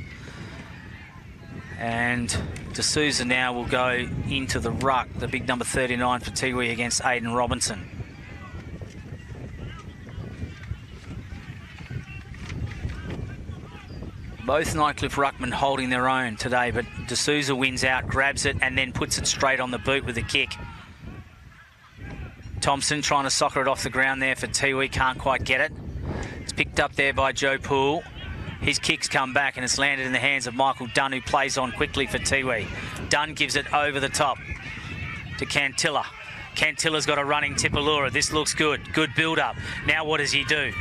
And D'Souza now will go into the ruck, the big number 39 for Tiwi against Aidan Robinson. Both Nightcliff ruckmen holding their own today, but D'Souza wins out, grabs it, and then puts it straight on the boot with a kick. Thompson trying to soccer it off the ground there for Tiwi, can't quite get it. It's picked up there by Joe Poole. His kick's come back and it's landed in the hands of Michael Dunn, who plays on quickly for Tiwi. Dunn gives it over the top to Cantilla. Cantilla's got a running Tipalura. This looks good. Good build-up. Now what does he do?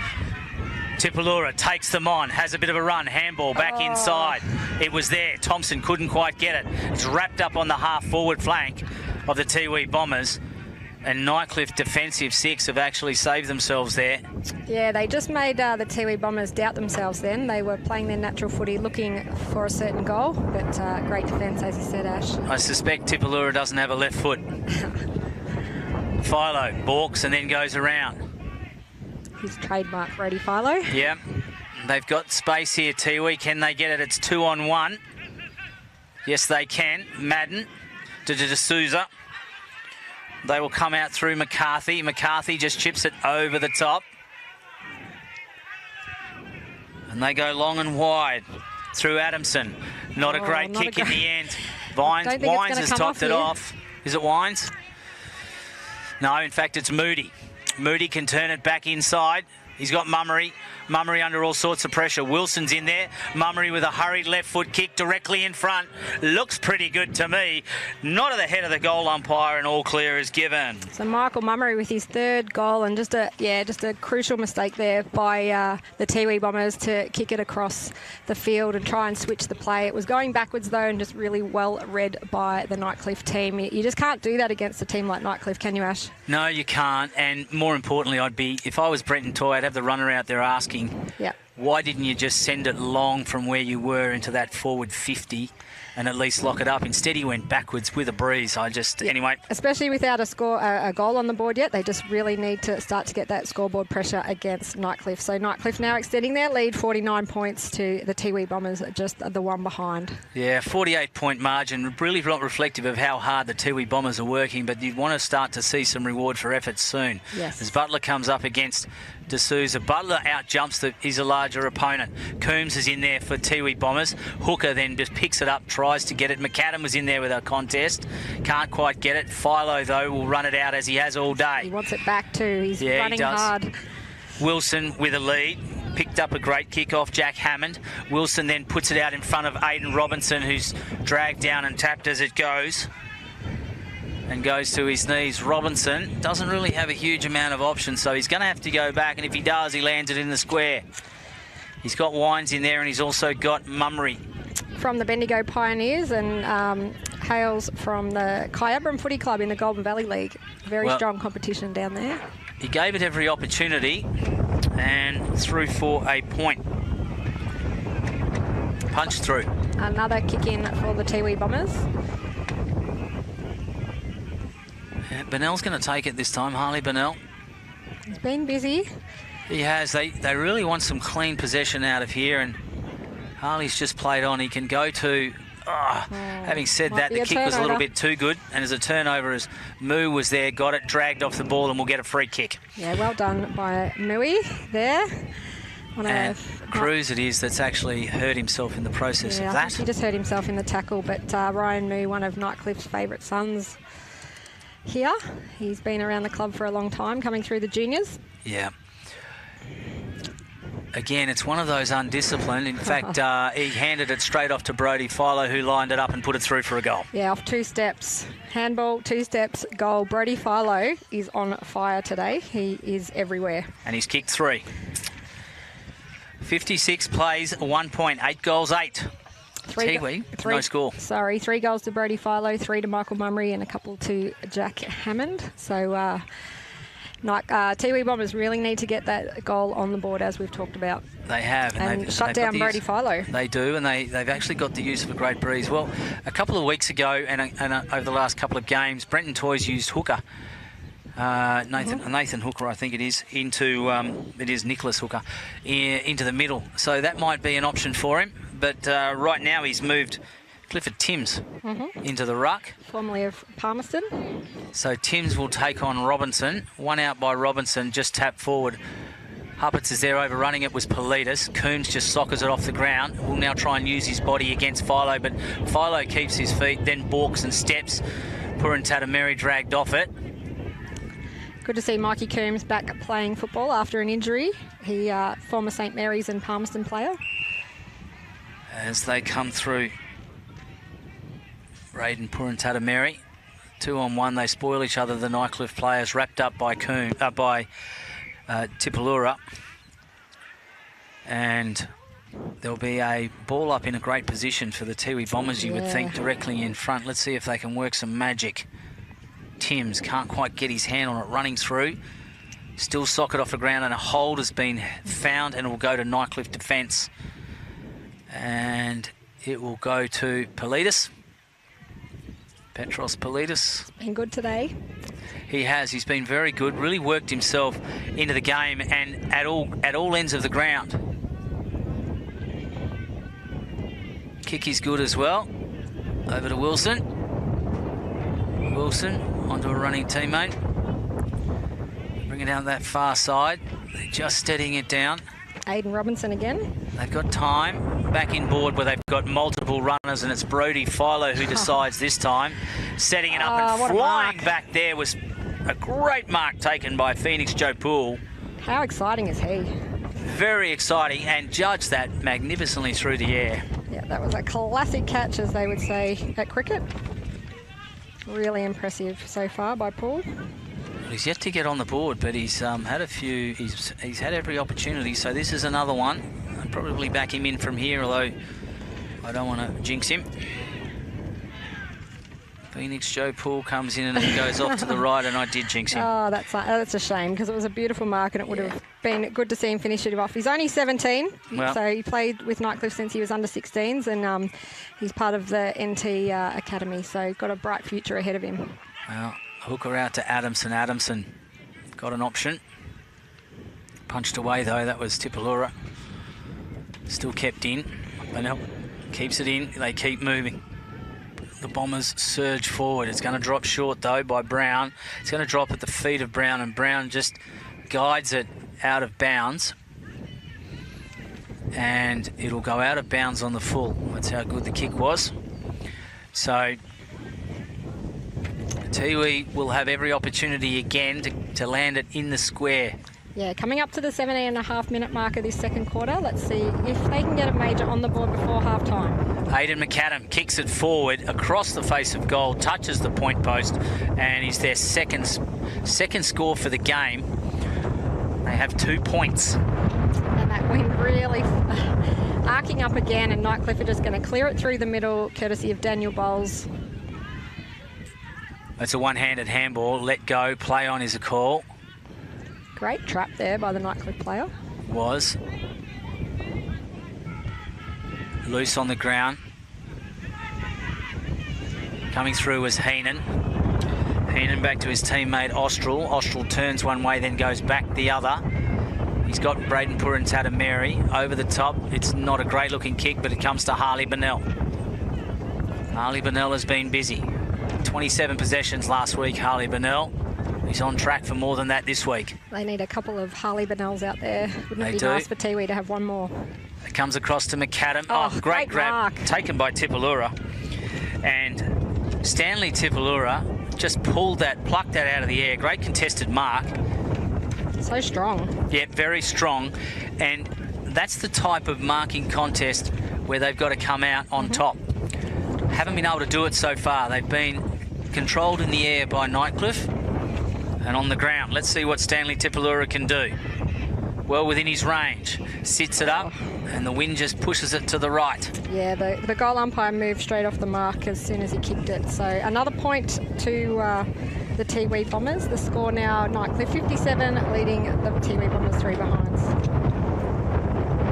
Tipalura takes them on, has a bit of a run, handball back inside. It was there. Thompson couldn't quite get it. It's wrapped up on the half-forward flank of the Tiwi Bombers. And Nightcliff defensive six have actually saved themselves there. Yeah, they just made the Tiwi Bombers doubt themselves then. They were playing their natural footy, looking for a certain goal, but great defence, as you said, Ash. I suspect Tipalura doesn't have a left foot. Philo balks and then goes around. His trademark, Brody Philo. Yeah, they've got space here, Tiwi. Can they get it? It's 2-on-1. Yes, they can. Madden to D'Souza. They will come out through McCarthy. McCarthy just chips it over the top. And they go long and wide through Adamson. Not a great kick in the end. Wines has topped it off. Is it Wines? No, in fact, it's Moody. Moody can turn it back inside. He's got Mummery. Mummery under all sorts of pressure. Wilson's in there. Mummery with a hurried left foot kick directly in front. Looks pretty good to me. Not at the head of the goal umpire, and all clear is given. So Michael Mummery with his third goal, and just a crucial mistake there by the Tiwi Bombers to kick it across the field and try and switch the play. It was going backwards though, and just really well read by the Nightcliff team. You just can't do that against a team like Nightcliff, can you, Ash? No, you can't. And more importantly, if I was Brenton Toy, I'd have the runner out there asking, why didn't you just send it long from where you were into that forward 50 and at least lock it up? Instead, he went backwards with a breeze. Anyway. Especially without a goal on the board yet, they just really need to start to get that scoreboard pressure against Nightcliff. So Nightcliff now extending their lead, 49 points to the Tiwi Bombers, just the one behind. Yeah, 48-point margin, really not reflective of how hard the Tiwi Bombers are working, but you'd want to start to see some reward for effort soon. Yes. As Butler comes up against D'Souza. Butler out-jumps his larger opponent. Coombs is in there for Tiwi Bombers. Hooker then just picks it up, tries to get it. McAdam was in there with a contest. Can't quite get it. Philo, though, will run it out as he has all day. He wants it back too. He's running hard. Wilson with a lead. Picked up a great kick off Jack Hammond. Wilson then puts it out in front of Aidan Robinson, who's dragged down and tapped as it goes. And goes to his knees. Robinson doesn't really have a huge amount of options, so he's going to have to go back, and if he does, he lands it in the square. He's got Wines in there, and he's also got Mummery. From the Bendigo Pioneers, and hails from the Kyabram Footy Club in the Golden Valley League. Very strong competition down there. He gave it every opportunity and threw for a point. Punched through. Another kick in for the Tiwi Bombers. Bennell's going to take it this time, Harley Bennell. He's been busy. He has. They really want some clean possession out of here, and Harley's just played on. He can go to... having said that, the kick was a little bit too good, and as a turnover, as Moo was there, got it, dragged off the ball, and will get a free kick. Yeah, well done by Mooey there. And Cruz it is that's actually hurt himself in the process of that. I think he just hurt himself in the tackle, but Ryan Moo, one of Nightcliff's favourite sons here. He's been around the club for a long time, coming through the juniors. Yeah. Again, it's one of those undisciplined. In fact, he handed it straight off to Brody Philo, who lined it up and put it through for a goal. Yeah, off 2 steps. Handball, 2 steps, goal. Brody Philo is on fire today. He is everywhere. And he's kicked 3. 56 plays, 1 point, 8 goals, 8. Tiwi, no score. Sorry, 3 goals to Brody Philo, 3 to Michael Mummery, and a couple to Jack Hammond. So Tiwi Bombers really need to get that goal on the board, as we've talked about. They have. And shut down Brody Philo. They do, and they've actually got the use of a great breeze. Well, a couple of weeks ago and over the last couple of games, Brenton Toys used hooker. Nathan Hooker, I think it is, it is Nicholas Hooker, into the middle. So that might be an option for him. But right now he's moved Clifford Timms into the ruck. Formerly of Palmerston. So Timms will take on Robinson. One out by Robinson, just tap forward. Huppets is there overrunning it, was Politis. Coombs just sockers it off the ground. Will now try and use his body against Philo, but Philo keeps his feet, then balks and steps. Purintatameri dragged off it. Good to see Mikey Coombs back playing football after an injury. He former St Mary's and Palmerston player. As they come through, Braden Purintatameri, 2-on-1, they spoil each other, the Nightcliff players, wrapped up by Tipalura. And there'll be a ball up in a great position for the Tiwi Bombers, you would think, directly in front. Let's see if they can work some magic. Timms can't quite get his hand on it, running through. Still socket off the ground, and a hold has been found, and it will go to Nightcliff defence. And it will go to Politis. Petros Politis. Been good today. He has. He's been very good. Really worked himself into the game and at all ends of the ground. Kick is good as well. Over to Wilson. Wilson onto a running teammate. Bring it down that far side. They're just steadying it down. Aidan Robinson again. They've got time. Back in board where they've got multiple runners, and it's Brody Philo who decides this time. Setting it up and flying back there was a great mark taken by Phoenix Joe Poole. How exciting is he? Very exciting, and judged that magnificently through the air. Yeah, that was a classic catch, as they would say at cricket. Really impressive so far by Poole. He's yet to get on the board, but he's had a few. He's had every opportunity. So this is another one. I'd probably back him in from here, although I don't want to jinx him. Phoenix Joe Poole comes in and he goes off to the right, and I did jinx him. Oh, that's a shame, because it was a beautiful mark, and it would have been good to see him finish it off. He's only 17, so he played with Nightcliff since he was under 16s, and he's part of the NT Academy, so got a bright future ahead of him. Well, hooker out to Adamson. Adamson got an option. Punched away, though. That was Tipalura. Still kept in. Benell keeps it in. They keep moving. The Bombers surge forward. It's going to drop short, though, by Brown. It's going to drop at the feet of Brown, and Brown just guides it out of bounds. And it'll go out of bounds on the full. That's how good the kick was. So Tiwi will have every opportunity again to land it in the square. Yeah, coming up to the 17.5-minute mark of this second quarter. Let's see if they can get a major on the board before half-time. Aidan McAdam kicks it forward across the face of goal, touches the point post, and is their second score for the game. They have 2 points. And that wind really arcing up again, and Nightcliff are just going to clear it through the middle, courtesy of Daniel Bowles. It's a one-handed handball. Let go. Play on is a call. Great trap there by the Nightcliff player. Was. Loose on the ground. Coming through was Heenan. Heenan back to his teammate Austral. Austral turns one way, then goes back the other. He's got Braden Purintatameri over the top. It's not a great looking kick, but it comes to Harley Burnell. Harley Burnell has been busy. 27 possessions last week, Harley Burnell. He's on track for more than that this week. They need a couple of Harley Burnells out there. Wouldn't it be nice for Tiwi to have one more? It comes across to McAdam. Oh, great grab mark. Taken by Tipalura. And Stanley Tipalura just plucked that out of the air. Great contested mark. So strong. Yeah, very strong. And that's the type of marking contest where they've got to come out on top. Haven't been able to do it so far. They've been controlled in the air by Nightcliff and on the ground. Let's see what Stanley Tipalura can do. Well within his range. Sits it up, and the wind just pushes it to the right. Yeah, the goal umpire moved straight off the mark as soon as he kicked it. So another point to the Tiwi Bombers. The score now, Nightcliff 57, leading the Tiwi Bombers 3 behinds.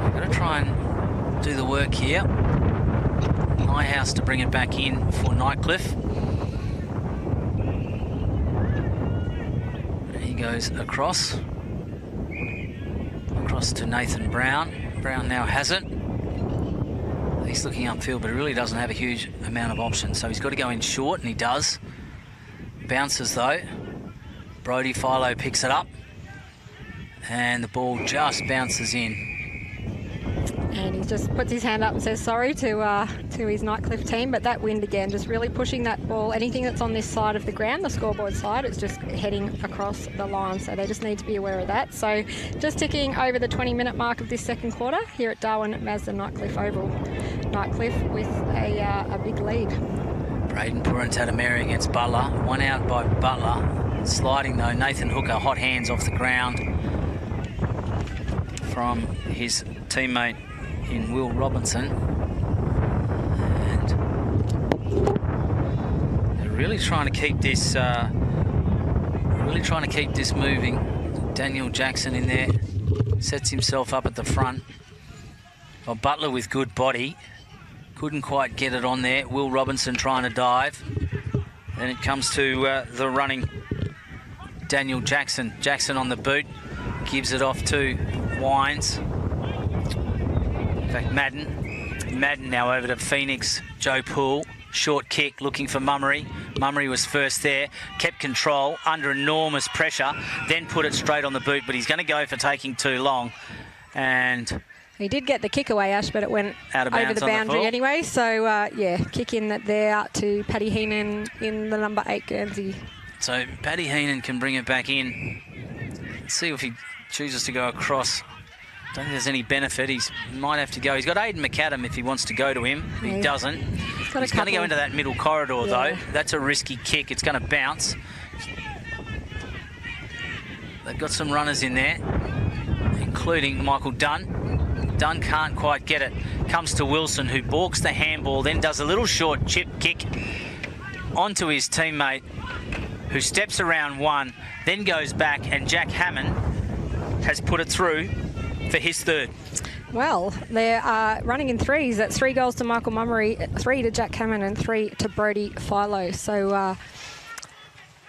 We're going to try and do the work here. Highhouse to bring it back in for Nightcliff. He goes across to Nathan Brown. Brown now has it. He's looking upfield, but he really doesn't have a huge amount of options, so he's got to go in short, and he does. Bounces though. Brody Philo picks it up, and the ball just bounces in. And he just puts his hand up and says sorry to his Nightcliff team, but that wind again, just really pushing that ball. Anything that's on this side of the ground, the scoreboard side, it's just heading across the line, so they just need to be aware of that. So just ticking over the 20-minute mark of this second quarter here at Darwin Mazda Nightcliff Oval. Nightcliff with a big lead. Braden Purran's had a Mary against Butler. One out by Butler. Sliding though, Nathan Hooker, hot hands off the ground from his teammate in Will Robinson. And they're really trying to keep this moving. Daniel Jackson in there sets himself up at the front. Well, Butler with good body. Couldn't quite get it on there. Will Robinson trying to dive. Then it comes to the running Daniel Jackson. Jackson on the boot. Gives it off to Wines. In fact, Madden now over to Phoenix. Joe Poole. Short kick looking for Mummery. Mummery was first there. Kept control under enormous pressure. Then put it straight on the boot. But he's going to go for taking too long. And he did get the kick away, Ash, but it went out of bounds over the boundary anyway. So, yeah, kick in there to Paddy Heenan in the number 8 Guernsey. So Paddy Heenan can bring it back in. Let's see if he chooses to go across. Don't think there's any benefit. He might have to go. He's got Aidan McAdam if he wants to go to him. He doesn't. He's going to go into that middle corridor, though. That's a risky kick. It's going to bounce. They've got some runners in there, including Michael Dunn. Dunn can't quite get it. Comes to Wilson, who balks the handball, then does a little short chip kick onto his teammate, who steps around one, then goes back, and Jack Hammond has put it through for his third. Well, they're running in threes. That's 3 goals to Michael Mummery, 3 to Jack Hammond, and 3 to Brody Philo. So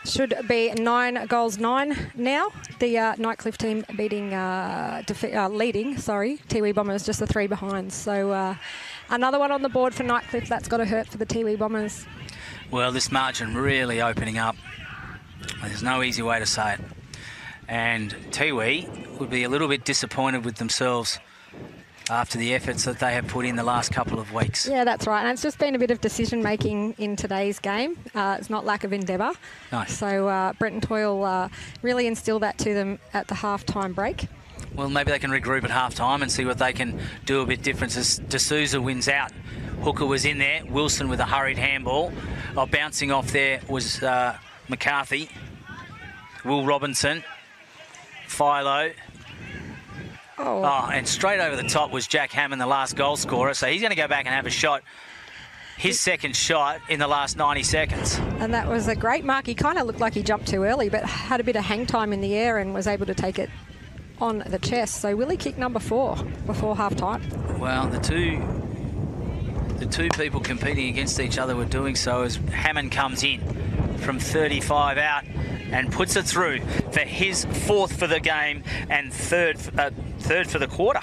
should be 9 goals, 9 now. The Nightcliff team leading, Tiwi Bombers, just the 3 behind. So another one on the board for Nightcliff. That's got to hurt for the Tiwi Bombers. Well, this margin really opening up. There's no easy way to say it. And Tiwi would be a little bit disappointed with themselves after the efforts that they have put in the last couple of weeks. Yeah, that's right. And it's just been a bit of decision-making in today's game. It's not lack of endeavour. No. So Brenton Toyle really instilled that to them at the half-time break. Well, maybe they can regroup at half-time and see what they can do a bit different as D'Souza wins out. Hooker was in there. Wilson with a hurried handball. Bouncing off there was McCarthy. Will Robinson. Philo. And straight over the top was Jack Hammond, the last goal scorer. So he's going to go back and have a shot. His second shot in the last 90 seconds. And that was a great mark. He kind of looked like he jumped too early, but had a bit of hang time in the air and was able to take it on the chest. So Willie kicked number 4 before half-time. Well, the two people competing against each other were doing so as Hammond comes in from 35 out and puts it through for his 4th for the game and third for the quarter.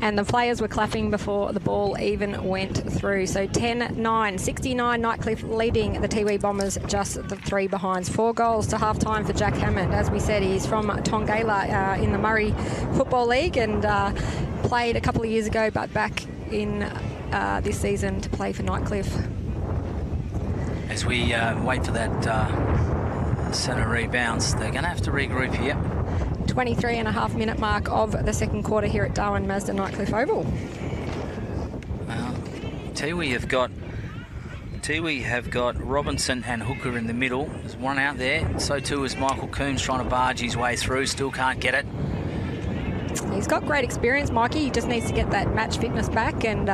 And the players were clapping before the ball even went through. So 10-9, 69 Nightcliff leading the Tiwi Bombers, just the 3 behinds. 4 goals to half-time for Jack Hammond. As we said, he's from Tongala in the Murray Football League and played a couple of years ago, but back in this season to play for Nightcliff. As we wait for that centre rebounds, they're going to have to regroup here. 23.5 minute mark of the second quarter here at Darwin Mazda Nightcliff Oval. Well, Tiwi have got Robinson and Hooker in the middle. There's one out there. So too is Michael Coombs trying to barge his way through. Still can't get it. He's got great experience, Mikey. He just needs to get that match fitness back, and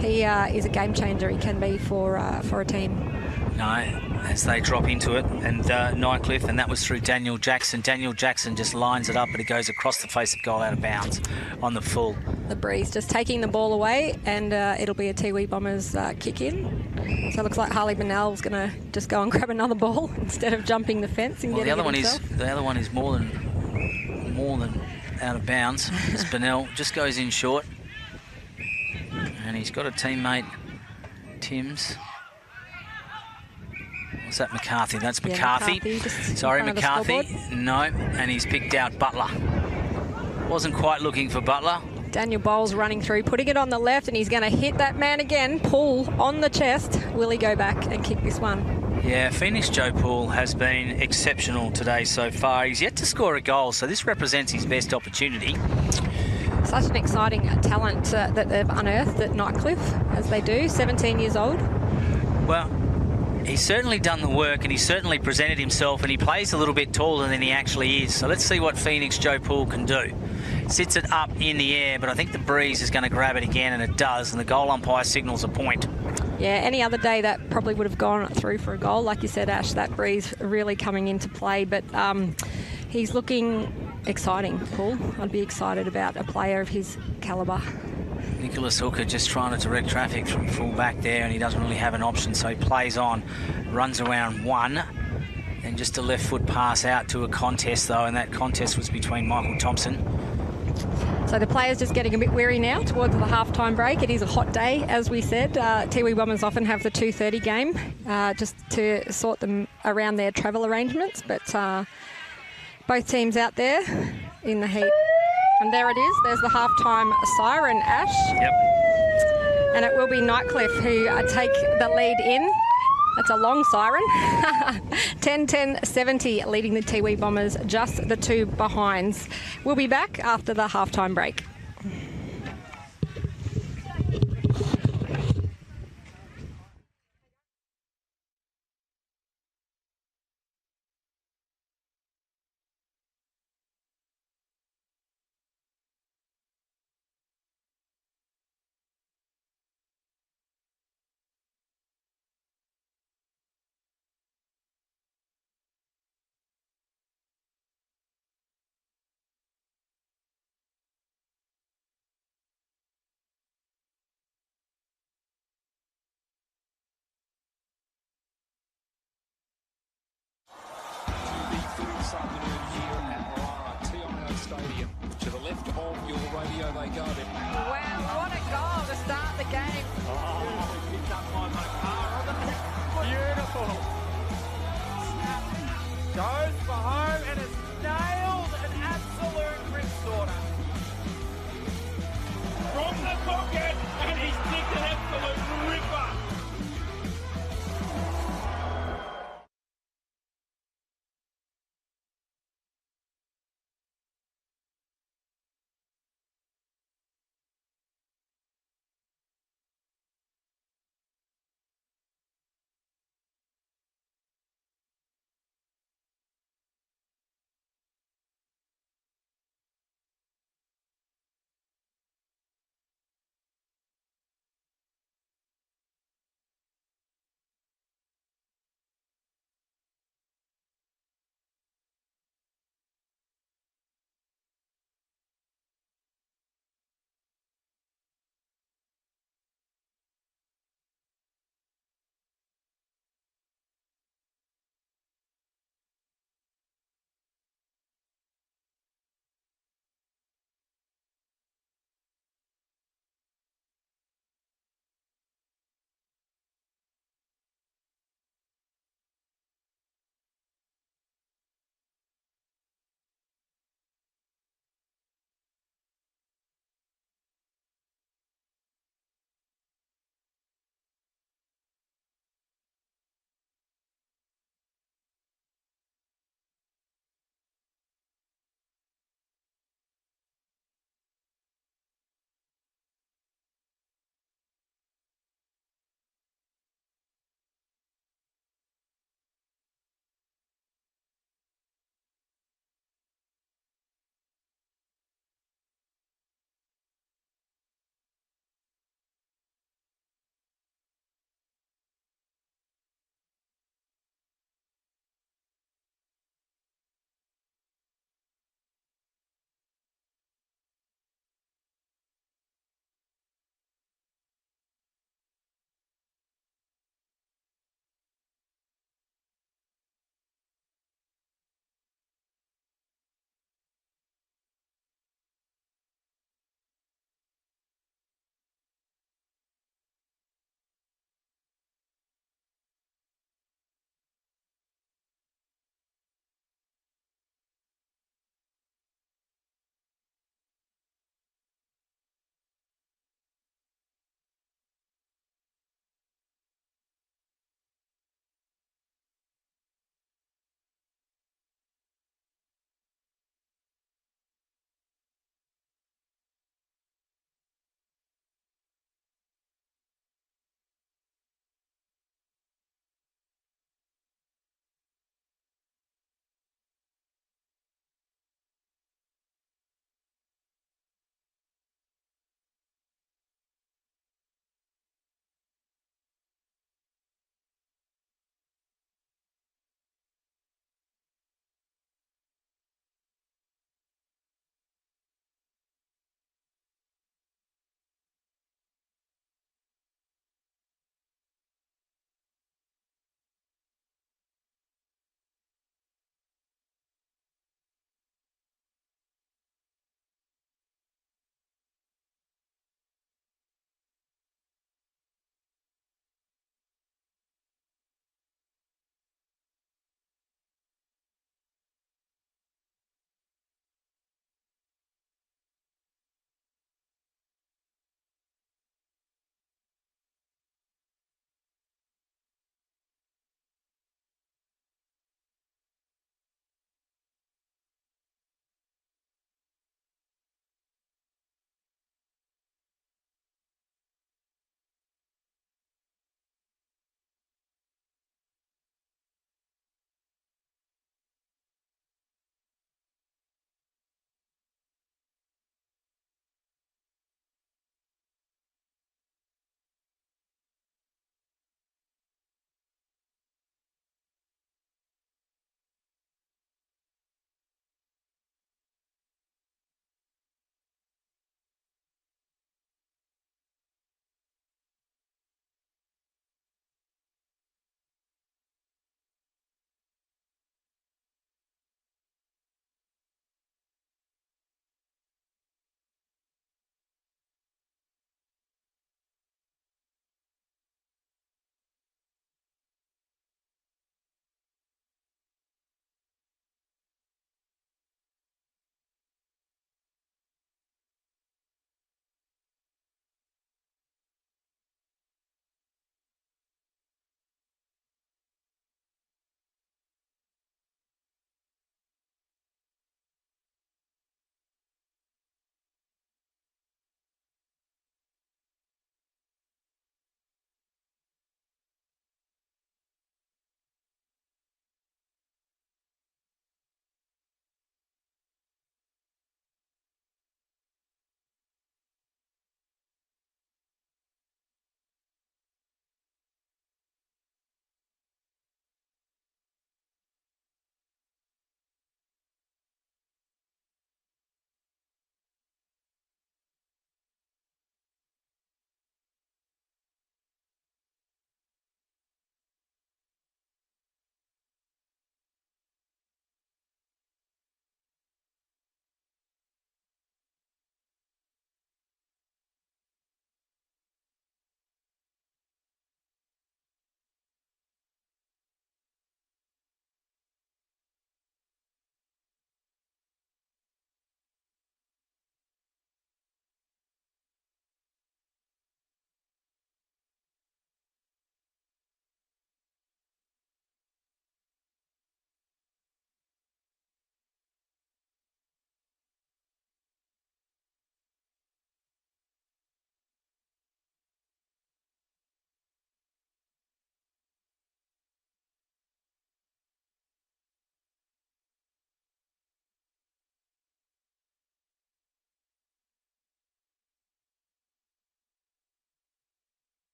he is a game changer. He can be for a team. No, as they drop into it, and Nightcliff, and that was through Daniel Jackson. Daniel Jackson just lines it up, but it goes across the face of goal out of bounds on the full. The Breeze just taking the ball away, and it'll be a Tiwi Bombers kick in. So it looks like Harley Bennell's going to just go and grab another ball instead of jumping the fence and Well, getting the other one is more than out of bounds. As Bennell just goes in short, and he's got a teammate, Timms. Was that McCarthy? That's McCarthy. Sorry, McCarthy. No, and he's picked out Butler. Wasn't quite looking for Butler. Daniel Bowles running through, putting it on the left, and he's going to hit that man again. Pull on the chest. Will he go back and kick this one? Yeah, Phoenix Joe Poole has been exceptional today so far. He's yet to score a goal, so this represents his best opportunity. Such an exciting talent that they've unearthed at Nightcliff, as they do, 17 years old. Well, he's certainly done the work, and he's certainly presented himself, and he plays a little bit taller than he actually is. So let's see what Phoenix Joe Poole can do. Sits it up in the air, but I think the Breeze is going to grab it again, and it does, and the goal umpire signals a point. Yeah, any other day that probably would have gone through for a goal. Like you said, Ash, that Breeze really coming into play, but he's looking exciting, Paul. I'd be excited about a player of his calibre. Nicholas Hooker just trying to direct traffic from full back there, and he doesn't really have an option, so he plays on, runs around one, and just a left foot pass out to a contest, though, and that contest was between Michael Thompson. So the players just getting a bit weary now towards the half-time break. It is a hot day, as we said. Tiwi Bombers often have the 2:30 game just to sort them around their travel arrangements, but both teams out there in the heat. And there it is. There's the half-time siren, Ash. Yep. And it will be Nightcliff who take the lead in. That's a long siren. 10-10-70 leading the Tiwi Bombers, just the two behinds. We'll be back after the half-time break. Stadium. To the left of your radio they go. Wow, what a goal to start the game. Oh, picked up by my car, wasn't it? Beautiful. Goes for home and it's nailed an absolute wrist order. From the pocket, and he's kicked an absolute ripper.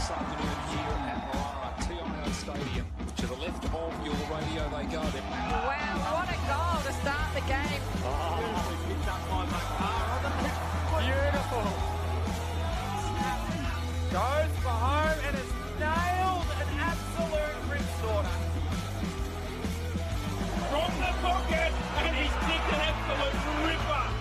this afternoon here at TIO Stadium. To the left of your radio they go. Wow, what a goal to start the game. Beautiful. Goes for home and has nailed an absolute ripsaw. From the pocket, and he's kicked an absolute ripper.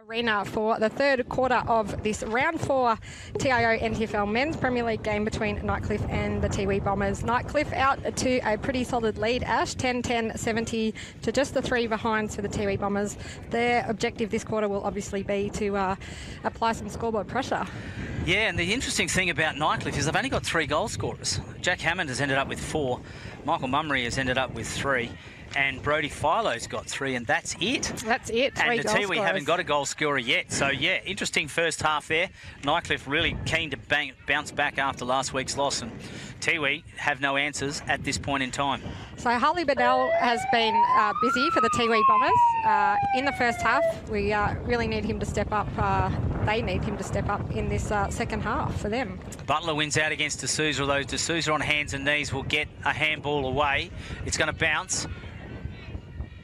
Arena for the third quarter of this round 4 TIO NTFL Men's Premier League game between Nightcliff and the Tiwi Bombers. Nightcliff out to a pretty solid lead, Ash, 10-10, 70 to just the 3 behinds for the Tiwi Bombers. Their objective this quarter will obviously be to apply some scoreboard pressure. Yeah, and the interesting thing about Nightcliff is they've only got 3 goal scorers. Jack Hammond has ended up with 4, Michael Mummery has ended up with 3, and Brodie Filo's got 3, and that's it. That's it. 3 and the goal Tiwi scorers. haven't got a goal scorer yet. So, yeah, interesting first half there. Nightcliff really keen to bounce back after last week's loss, and Tiwi have no answers at this point in time. So Harley Bennell has been busy for the Tiwi Bombers in the first half. We really need him to step up. They need him to step up in this second half for them. Butler wins out against D'Souza, although D'Souza on hands and knees will get a handball away. It's going to bounce.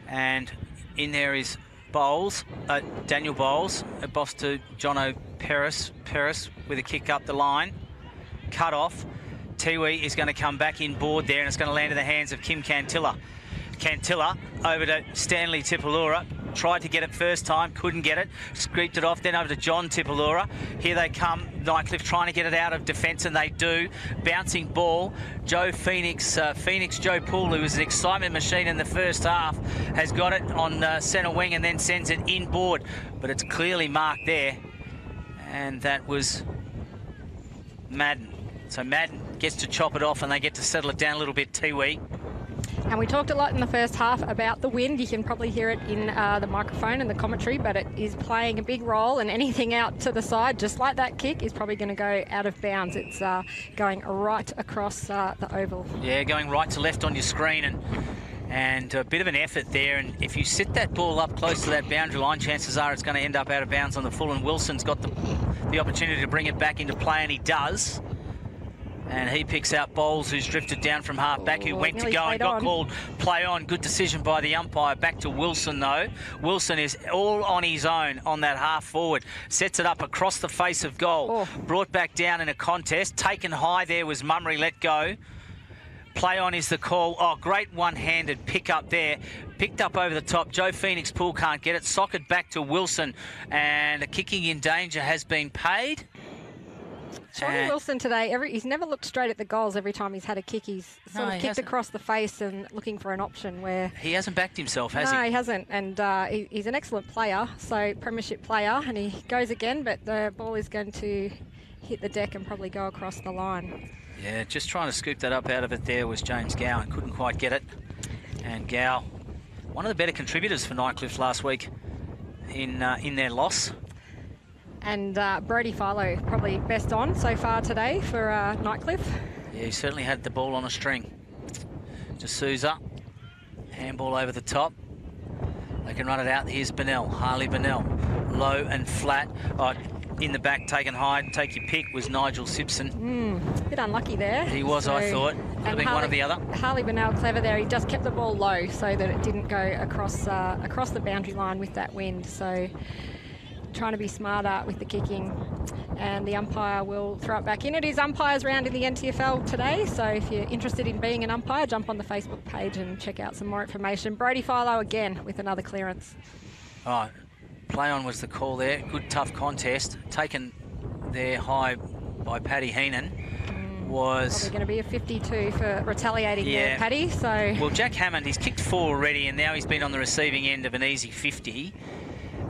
And in there is Bowles, Daniel Bowles, a boss to Jono Peris with a kick up the line. Cut off. Tiwi is going to come back in board there, and it's going to land in the hands of Kim Cantilla. Cantilla over to Stanley Tipalura. Tried to get it first time, couldn't get it. Screeped it off, then over to John Tipalura. Here they come, Nightcliff trying to get it out of defence, and they do. Bouncing ball. Joe Phoenix, Joe Poole, who was an excitement machine in the first half, has got it on centre wing and then sends it inboard. But it's clearly marked there. And that was Madden. So Madden gets to chop it off, and they get to settle it down a little bit, Tiwi. And we talked a lot in the first half about the wind. You can probably hear it in the microphone and the commentary, but it is playing a big role, and anything out to the side, just like that kick, is probably going to go out of bounds. It's going right across the oval. Yeah, going right to left on your screen, and a bit of an effort there. And if you sit that ball up close to that boundary line, chances are it's going to end up out of bounds on the full, and Wilson's got the opportunity to bring it back into play, and he does. And he picks out Bowles, who's drifted down from half-back, who went to go and got called play on. Good decision by the umpire. Back to Wilson, though. Wilson is all on his own on that half-forward. Sets it up across the face of goal. Brought back down in a contest. Taken high there was Mummery, let go. Play on is the call. Oh, great one-handed pick up there. Picked up over the top. Joe Phoenix Poole can't get it. Socket back to Wilson. And a kicking in danger has been paid. Johnny Wilson today, he's never looked straight at the goals every time he's had a kick. He's sort of kicked across the face and looking for an option where... He hasn't backed himself, has he? No, he hasn't. And he's an excellent player, so premiership player, and he goes again, but the ball is going to hit the deck and probably go across the line. Yeah, just trying to scoop that up out of it there was James Gow, and couldn't quite get it. And Gow, one of the better contributors for Nightcliff last week in their loss. And Brodie Filo probably best on so far today for Nightcliff. Yeah, he certainly had the ball on a string. D'Souza, handball over the top. They can run it out. Here's Bennell, Harley Bennell. Low and flat. In the back, taken high, take your pick, was Nigel Simpson. A bit unlucky there. He was, I thought. Could have been one or the other. Harley Bennell, clever there. He just kept the ball low so that it didn't go across the boundary line with that wind. So... trying to be smarter with the kicking, and the umpire will throw it back in. It is umpires round in the NTFL today, so if you're interested in being an umpire, jump on the Facebook page and check out some more information. Brodie Filo again with another clearance. Oh, play on was the call there. Good tough contest. Taken there high by Paddy Heenan. Was probably going to be a 52 for retaliating there, Paddy. So well, Jack Hammond, he's kicked 4 already, and now he's been on the receiving end of an easy 50.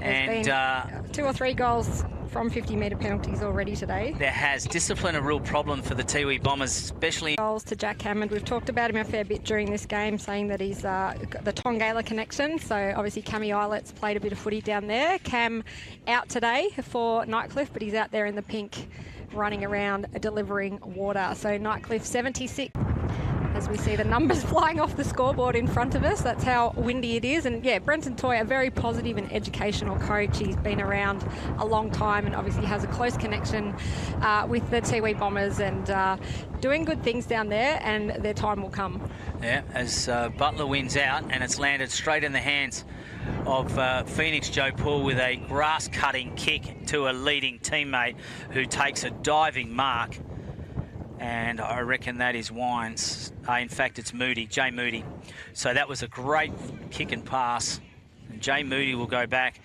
There's been 2 or 3 goals from 50-metre penalties already today. There has. Discipline a real problem for the Tiwi Bombers, especially... Goals to Jack Hammond. We've talked about him a fair bit during this game, saying that he's got the Tongala connection. So obviously Cammy Eilett's played a bit of footy down there. Cam out today for Nightcliff, but he's out there in the pink running around delivering water. So Nightcliff 76. As we see the numbers flying off the scoreboard in front of us. That's how windy it is. And yeah, Brenton Toy, a very positive and educational coach. He's been around a long time and obviously has a close connection with the Tiwi Bombers, and doing good things down there, and their time will come. Yeah, as Butler wins out, and it's landed straight in the hands of Phoenix Joe Poole with a grass-cutting kick to a leading teammate who takes a diving mark. And I reckon that is Wines. In fact, it's Moody, Jay Moody. So that was a great kick and pass. And Jay Moody will go back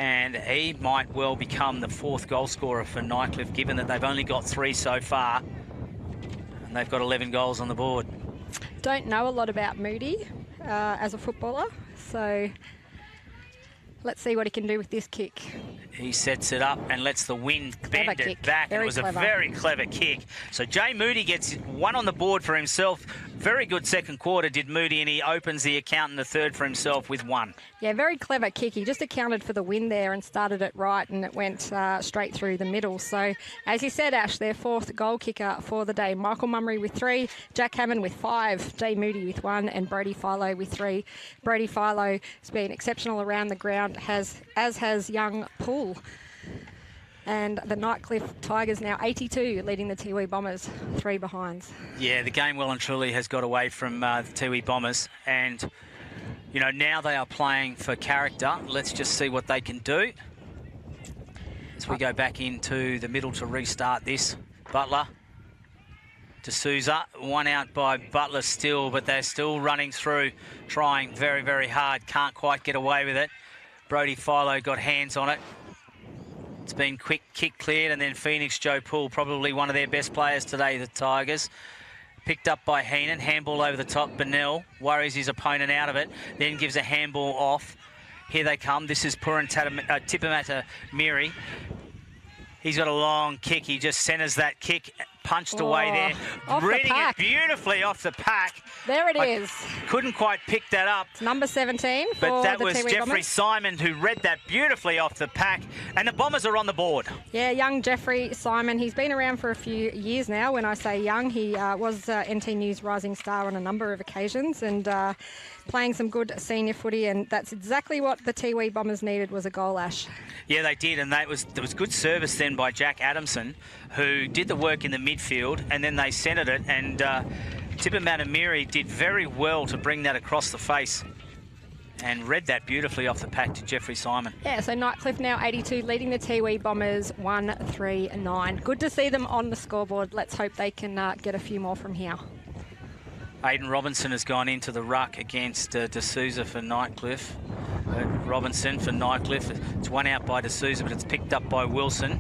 and he might well become the 4th goal scorer for Nightcliff, given that they've only got 3 so far, and they've got 11 goals on the board. Don't know a lot about Moody as a footballer, so let's see what he can do with this kick. He sets it up and lets the wind bend Clever it kick. back. Very It was clever. a very clever kick. So Jay Moody gets 1 on the board for himself. Very good second quarter did Moody, and he opens the account in the 3rd for himself with 1. Yeah, very clever kick. He just accounted for the wind there and started it right, and it went straight through the middle. So, as you said, Ash, their 4th goal kicker for the day. Michael Mummery with 3, Jack Hammond with 5, Jay Moody with 1, and Brody Philo with 3. Brody Philo has been exceptional around the ground, as has young Poole. And the Nightcliff Tigers now 82, leading the Tiwi Bombers 3 behinds. Yeah, the game well and truly has got away from the Tiwi Bombers, and you know, now they are playing for character. Let's just see what they can do as we go back into the middle to restart this. Butler to Souza, 1 out by Butler still, but they're still running through, trying very, very hard. Can't quite get away with it. Brody Philo got hands on it. It's been quick kick cleared, and then Phoenix Joe Poole, probably one of their best players today, the Tigers. Picked up by Heenan, handball over the top. Bennell worries his opponent out of it, then gives a handball off. Here they come. This is Tipamata Miri. He's got a long kick. He just centres that kick, punched away there. Off the Reading pack. it beautifully off the pack. There it is. Couldn't quite pick that up. It's number 17 for But that the was Tiwi Jeffrey Bombers. Simon who read that beautifully off the pack. And the Bombers are on the board. Yeah, young Jeffrey Simon. He's been around for a few years now. When I say young, he was NT News Rising Star on a number of occasions, and playing some good senior footy, and that's exactly what the Tiwi Bombers needed, was a goal, Ash. Yeah, they did, and there was good service then by Jack Adamson, who did the work in the midfield, and then they centred it, and Tipamata Miri did very well to bring that across the face and read that beautifully off the pack to Jeffrey Simon. Yeah, so Nightcliff now 82, leading the Tiwi Bombers 1-3-9. Good to see them on the scoreboard. Let's hope they can get a few more from here. Aidan Robinson has gone into the ruck against D'Souza for Nightcliff. Robinson for Nightcliff. It's 1 out by D'Souza, but it's picked up by Wilson.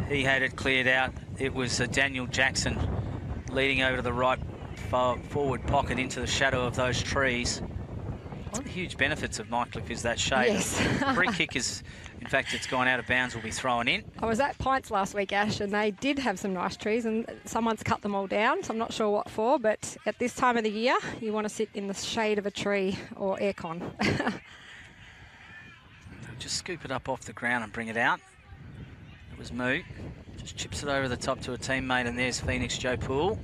He had it cleared out. It was Daniel Jackson leading over to the right forward pocket into the shadow of those trees. One of the huge benefits of Nightcliff is that shade. Yes. Free kick is, in fact, it's gone out of bounds, will be thrown in. I was at Pints last week, Ash, and they did have some nice trees, and someone's cut them all down, so I'm not sure what for, but at this time of the year, you want to sit in the shade of a tree or aircon. Just scoop it up off the ground and bring it out. It was Moo. Just chips it over the top to a teammate, and there's Phoenix Joe Poole.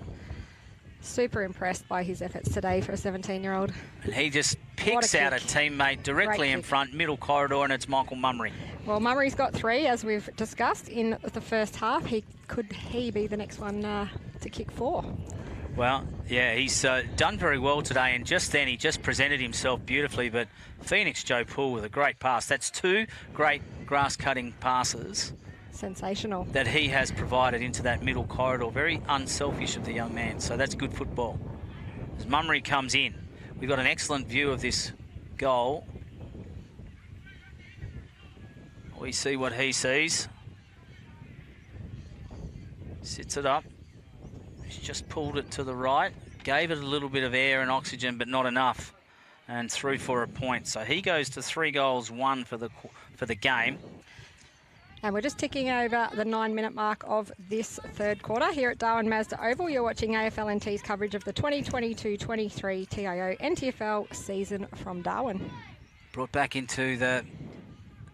Super impressed by his efforts today for a 17-year-old. And he just picks out a teammate directly in front, middle corridor, and it's Michael Mummery. Well, Mummery's got 3, as we've discussed, in the first half. Could he be the next one to kick 4? Well, yeah, he's done very well today, and just then he just presented himself beautifully, but Phoenix Joe Poole with a great pass. That's 2 great grass-cutting passes. Sensational. That he has provided into that middle corridor. Very unselfish of the young man, so that's good football. As Mummery comes in, we've got an excellent view of this goal. We see what he sees. Sits it up. He's just pulled it to the right. Gave it a little bit of air and oxygen, but not enough. And through for a point. So he goes to 3 goals, 1 for the game. And we're just ticking over the 9-minute mark of this third quarter here at Darwin Mazda Oval. You're watching AFL&T's coverage of the 2022-23 TIO NTFL season from Darwin. Brought back into the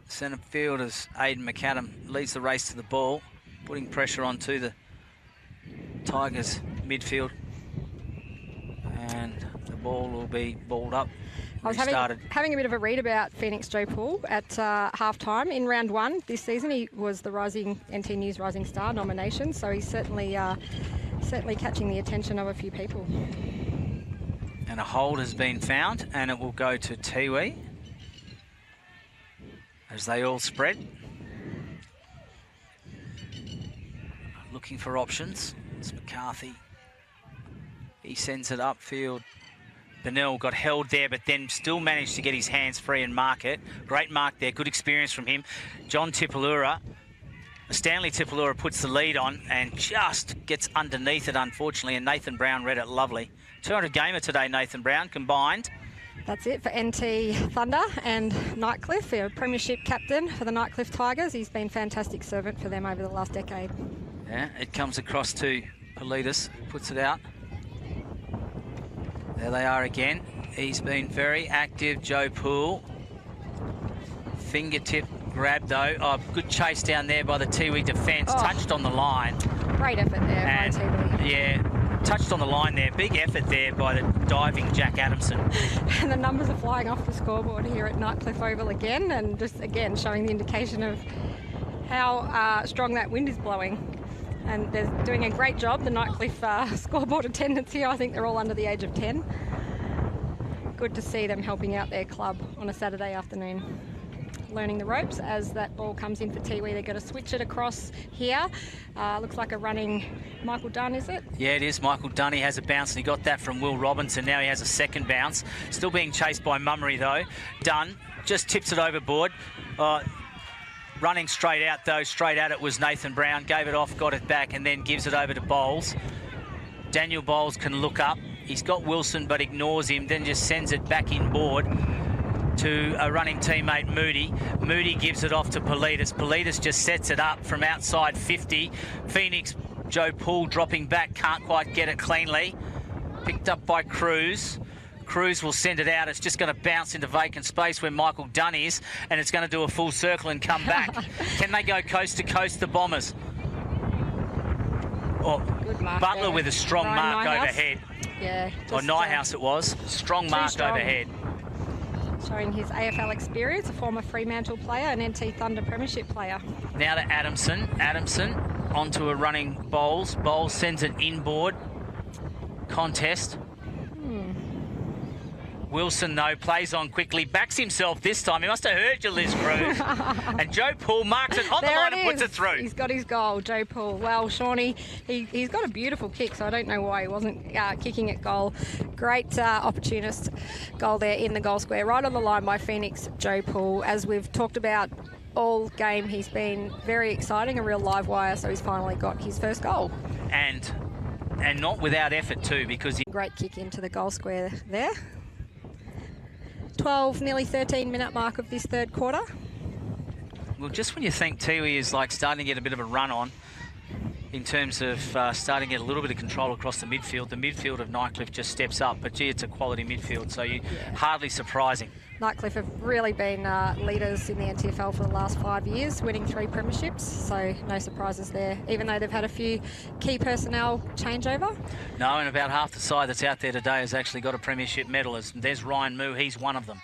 centre field as Aidan McAdam leads the race to the ball, putting pressure onto the Tigers midfield. And the ball will be balled up. I was having a bit of a read about Phoenix Joe Poole at half-time. In round 1 this season, he was the NT News Rising Star nomination, so he's certainly catching the attention of a few people. And a hold has been found, and it will go to Tiwi as they all spread. Looking for options. It's McCarthy. He sends it upfield Benell got held there, but then still managed to get his hands free and mark it. Great mark there, good experience from him. John Tipalura, Stanley Tipalura puts the lead on and just gets underneath it, unfortunately, and Nathan Brown read it lovely. 200 gamer today, Nathan Brown, combined. That's it for NT Thunder and Nightcliff, a premiership captain for the Nightcliff Tigers. He's been a fantastic servant for them over the last decade. Yeah, it comes across to Politis, puts it out. There they are again. He's been very active, Joe Poole. Fingertip grab though. Oh, good chase down there by the Tiwi defence. Touched on the line. Great effort there by Tiwi. Yeah, touched on the line there. Big effort there by the diving Jack Adamson. And the numbers are flying off the scoreboard here at Nightcliff Oval again, and just again showing the indication of how strong that wind is blowing. And they're doing a great job, the Nightcliff scoreboard attendance here. I think they're all under the age of 10. Good to see them helping out their club on a Saturday afternoon. Learning the ropes as that ball comes in for Tiwi. They're going to switch it across here. Looks like a running Michael Dunn, is it? Yeah, it is. Michael Dunn, he has a bounce and he got that from Will Robinson. Now he has a second bounce. Still being chased by Mummery though. Dunn just tips it overboard. Running straight out though, straight at it was Nathan Brown. Gave it off, got it back, and then gives it over to Bowles. Daniel Bowles can look up. He's got Wilson but ignores him, then just sends it back inboard to a running teammate, Moody. Moody gives it off to Politis. Politis just sets it up from outside 50. Phoenix, Joe Poole dropping back, can't quite get it cleanly. Picked up by Cruz. Cruz will send it out. It's just going to bounce into vacant space where Michael Dunn is, and it's going to do a full circle and come back. Can they go coast to coast, the Bombers? Good mark Butler there. with a strong Ryan mark Nyhouse. overhead. Yeah. Nyhouse it was. Strong mark strong. overhead. Showing his AFL experience, a former Fremantle player, an NT Thunder premiership player. Now to Adamson. Adamson onto a running Bowles. Bowles sends it inboard. Contest. Wilson, though, plays on quickly, backs himself this time. He must have heard you, Liz Cruz. And Joe Poole marks it on the line and puts it through. He's got his goal, Joe Poole. Well, Shawnee, he's got a beautiful kick, so I don't know why he wasn't kicking at goal. Great opportunist goal there in the goal square. Right on the line by Phoenix, Joe Poole. As we've talked about all game, he's been very exciting, a real live wire, so he's finally got his first goal. And not without effort, too, because he... Great kick into the goal square there. 12, nearly 13-minute mark of this third quarter. Well, just when you think Tiwi is like starting to get a bit of a run on in terms of starting to get a little bit of control across the midfield of Nightcliff just steps up. But, gee, it's a quality midfield, so hardly surprising. Nightcliff have really been leaders in the NTFL for the last 5 years, winning 3 premierships, so no surprises there, even though they've had a few key personnel changeover. No, and about half the side that's out there today has actually got a premiership medal. There's Ryan Moo, he's one of them.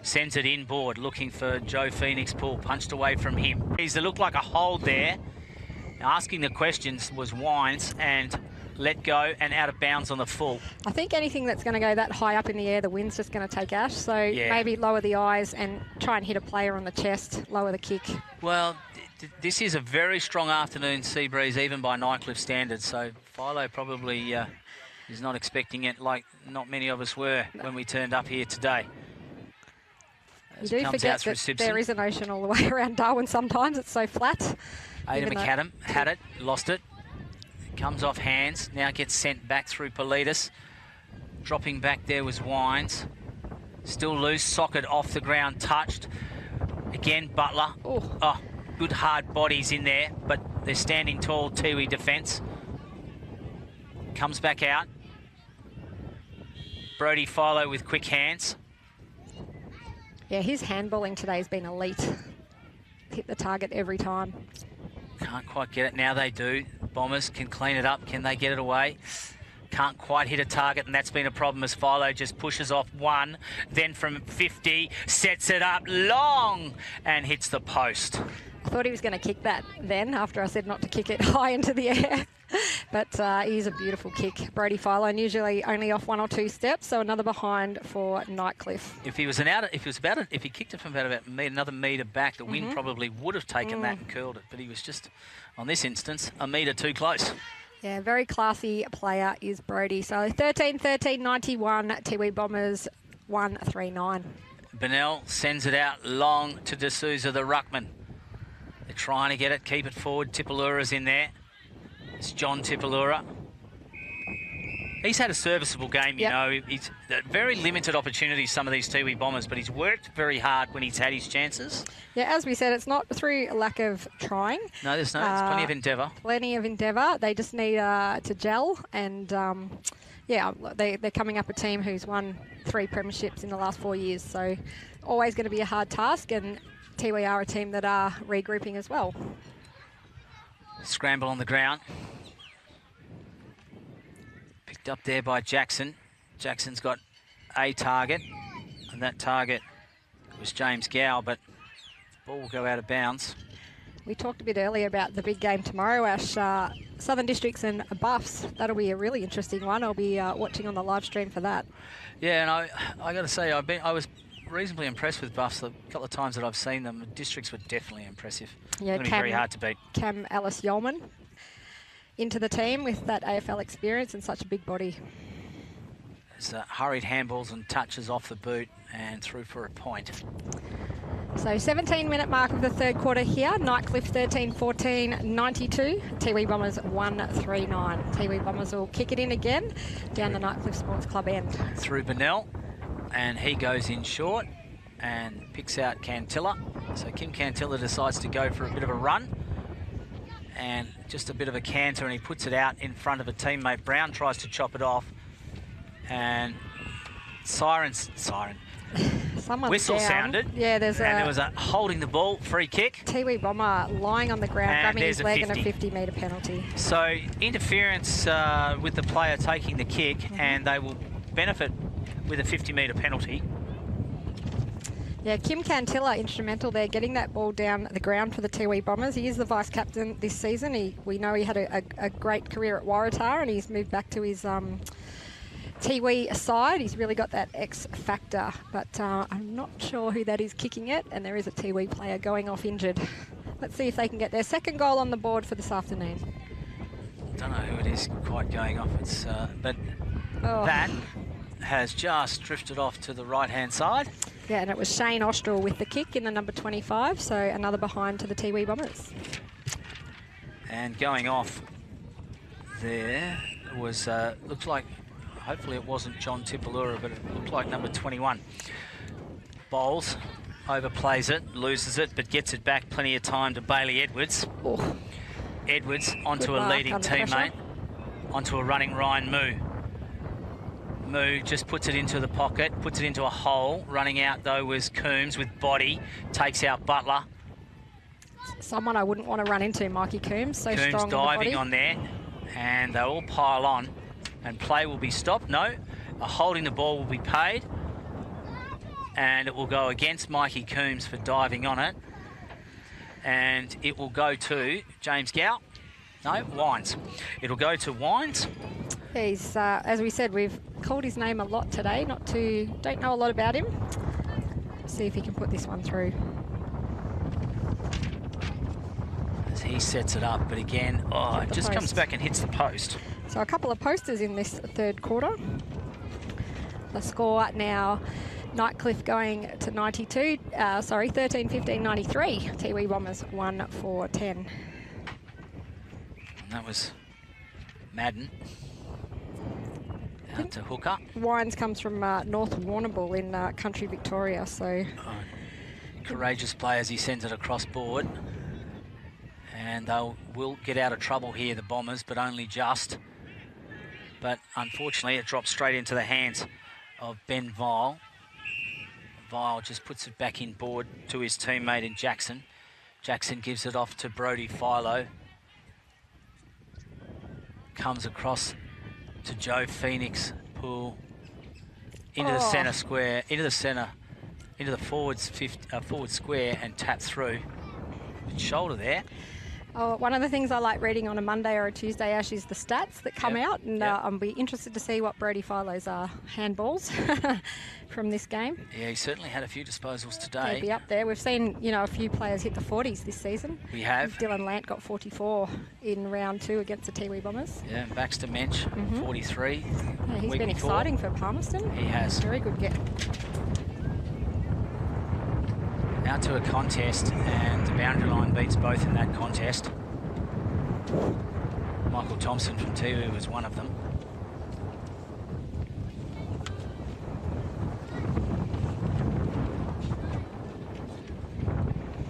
Sends it inboard, looking for Joe Phoenix. Poole punched away from him. It looked like a hold there. Asking the questions was Wines, and let go and out of bounds on the full. I think anything that's going to go that high up in the air, the wind's just going to take Ash. So maybe lower the eyes and try and hit a player on the chest, lower the kick. Well, this is a very strong afternoon sea breeze, even by Nightcliff standards. So Philo probably is not expecting it like not many of us were when we turned up here today. You do forget that there is an ocean all the way around Darwin sometimes. It's so flat. Ada McAdam had it, lost it. Comes off hands, now gets sent back through Politis. Dropping back there was Wines. Still loose, socket off the ground, touched. Again, Butler. Oh, good hard bodies in there, but they're standing tall, Tiwi defence. Comes back out. Brody Philo with quick hands. Yeah, his handballing today has been elite. Hit the target every time. Can't quite get it. Now they do. Bombers can clean it up. Can they get it away? Can't quite hit a target, and that's been a problem as Philo just pushes off one. Then from 50, sets it up long and hits the post. I thought he was going to kick that then after I said not to kick it high into the air. But it is a beautiful kick. Brody Philo, and usually only off 1 or 2 steps, so another behind for Nightcliff. If he kicked it from about another metre back, the wind probably would have taken that and curled it. But he was just, on this instance, a metre too close. Yeah, very classy player is Brody. So 13-13-91, Tiwi Bombers 139. Bennell sends it out long to D'Souza, the ruckman. They're trying to get it, keep it forward. Tipalura's in there. It's John Tipalura. He's had a serviceable game, you know. He's very limited opportunities, some of these Tiwi Bombers, but he's worked very hard when he's had his chances. Yeah, as we said, it's not through a lack of trying. No, there's plenty of endeavour. Plenty of endeavour. They just need to gel, and yeah, they're coming up a team who's won 3 premierships in the last 4 years, so always going to be a hard task, and Tiwi are a team that are regrouping as well. Scramble on the ground. Picked up there by Jackson. Jackson's got a target, and that target was James Gow, but the ball will go out of bounds. We talked a bit earlier about the big game tomorrow, Ash. Southern Districts and Buffs. That'll be a really interesting one. I'll be watching on the live stream for that. Yeah, and I got to say, I was reasonably impressed with Buffs the couple of times that I've seen them. The Districts were definitely impressive. Yeah, it's going to be very hard to beat. Cam Ellis-Yeoman into the team with that AFL experience and such a big body. There's hurried handballs and touches off the boot and through for a point. So 17-minute mark of the third quarter here. Nightcliff 13-14-92. Tiwi Bombers 139. Tiwi Bombers will kick it in again down the Nightcliff Sports Club end. Through Bennell, and he goes in short and picks out Cantilla. So Kim Cantilla decides to go for a bit of a run and just a bit of a canter, and he puts it out in front of a teammate. Brown tries to chop it off, and whistle down. Sounded. Yeah, there was a holding the ball, free kick. Tiwi Bomber lying on the ground, and grabbing his leg, 50. and a 50-metre penalty. So interference with the player taking the kick, and they will benefit with a 50-metre penalty. Yeah, Kim Cantilla instrumental there, getting that ball down the ground for the Tiwi Bombers. He is the vice captain this season. We know he had a great career at Waratah, and he's moved back to his Tiwi side. He's really got that X factor, but I'm not sure who that is kicking it, and there is a Tiwi player going off injured. Let's see if they can get their second goal on the board for this afternoon. Don't know who it is quite going off. It's but that has just drifted off to the right-hand side. Yeah, and it was Shane Ostrel with the kick in the number 25, so another behind to the Tiwi Bombers. And going off there was, looks like, hopefully it wasn't John Tipalura, but it looked like number 21. Bowles, overplays it, loses it, but gets it back plenty of time to Bailey Edwards. Oh. Edwards onto a leading teammate, onto a running Ryan Moo. Moo just puts it into the pocket, puts it into a hole. Running out, though, was Coombs with body, takes out Butler. Someone I wouldn't want to run into, Mikey Coombs, so strong in the body. Coombs diving on there, and they all pile on, and play will be stopped. No, holding the ball will be paid, and it will go against Mikey Coombs for diving on it, and it will go to James Gow. No, Wines. It'll go to Wines. He's, as we said, we've called his name a lot today. Don't know a lot about him. See if he can put this one through. As he sets it up, but again, it just comes back and hits the post. So a couple of posters in this third quarter. The score now, Nightcliff going to 92. 13-15-93. Tiwi Bombers 1-4-10. And that was Madden. Out to Hooker. Wines comes from North Warrnambool in country Victoria, so... Courageous play as he sends it across board. And they will get out of trouble here, the Bombers, but only just. But unfortunately, it drops straight into the hands of Ben Vile. Vile just puts it back in board to his teammate in Jackson. Jackson gives it off to Brody Philo. Comes across to Joe Phoenix. Pull into the centre square, into the forward square, and tap through. Shoulder there. Oh, one of the things I like reading on a Monday or a Tuesday, Ash, is the stats that come out, and I'll be interested to see what Brody Filo's handballs from this game. Yeah, he certainly had a few disposals today. He'll be up there. We've seen, a few players hit the 40s this season. We have. Dylan Lant got 44 in round 2 against the Tiwi Bombers. Yeah, Baxter Mensch, 43. Yeah, he's been exciting for Palmerston. He has. Very good get. Out to a contest, and the boundary line beats both in that contest. Michael Thompson from Tiwi was one of them.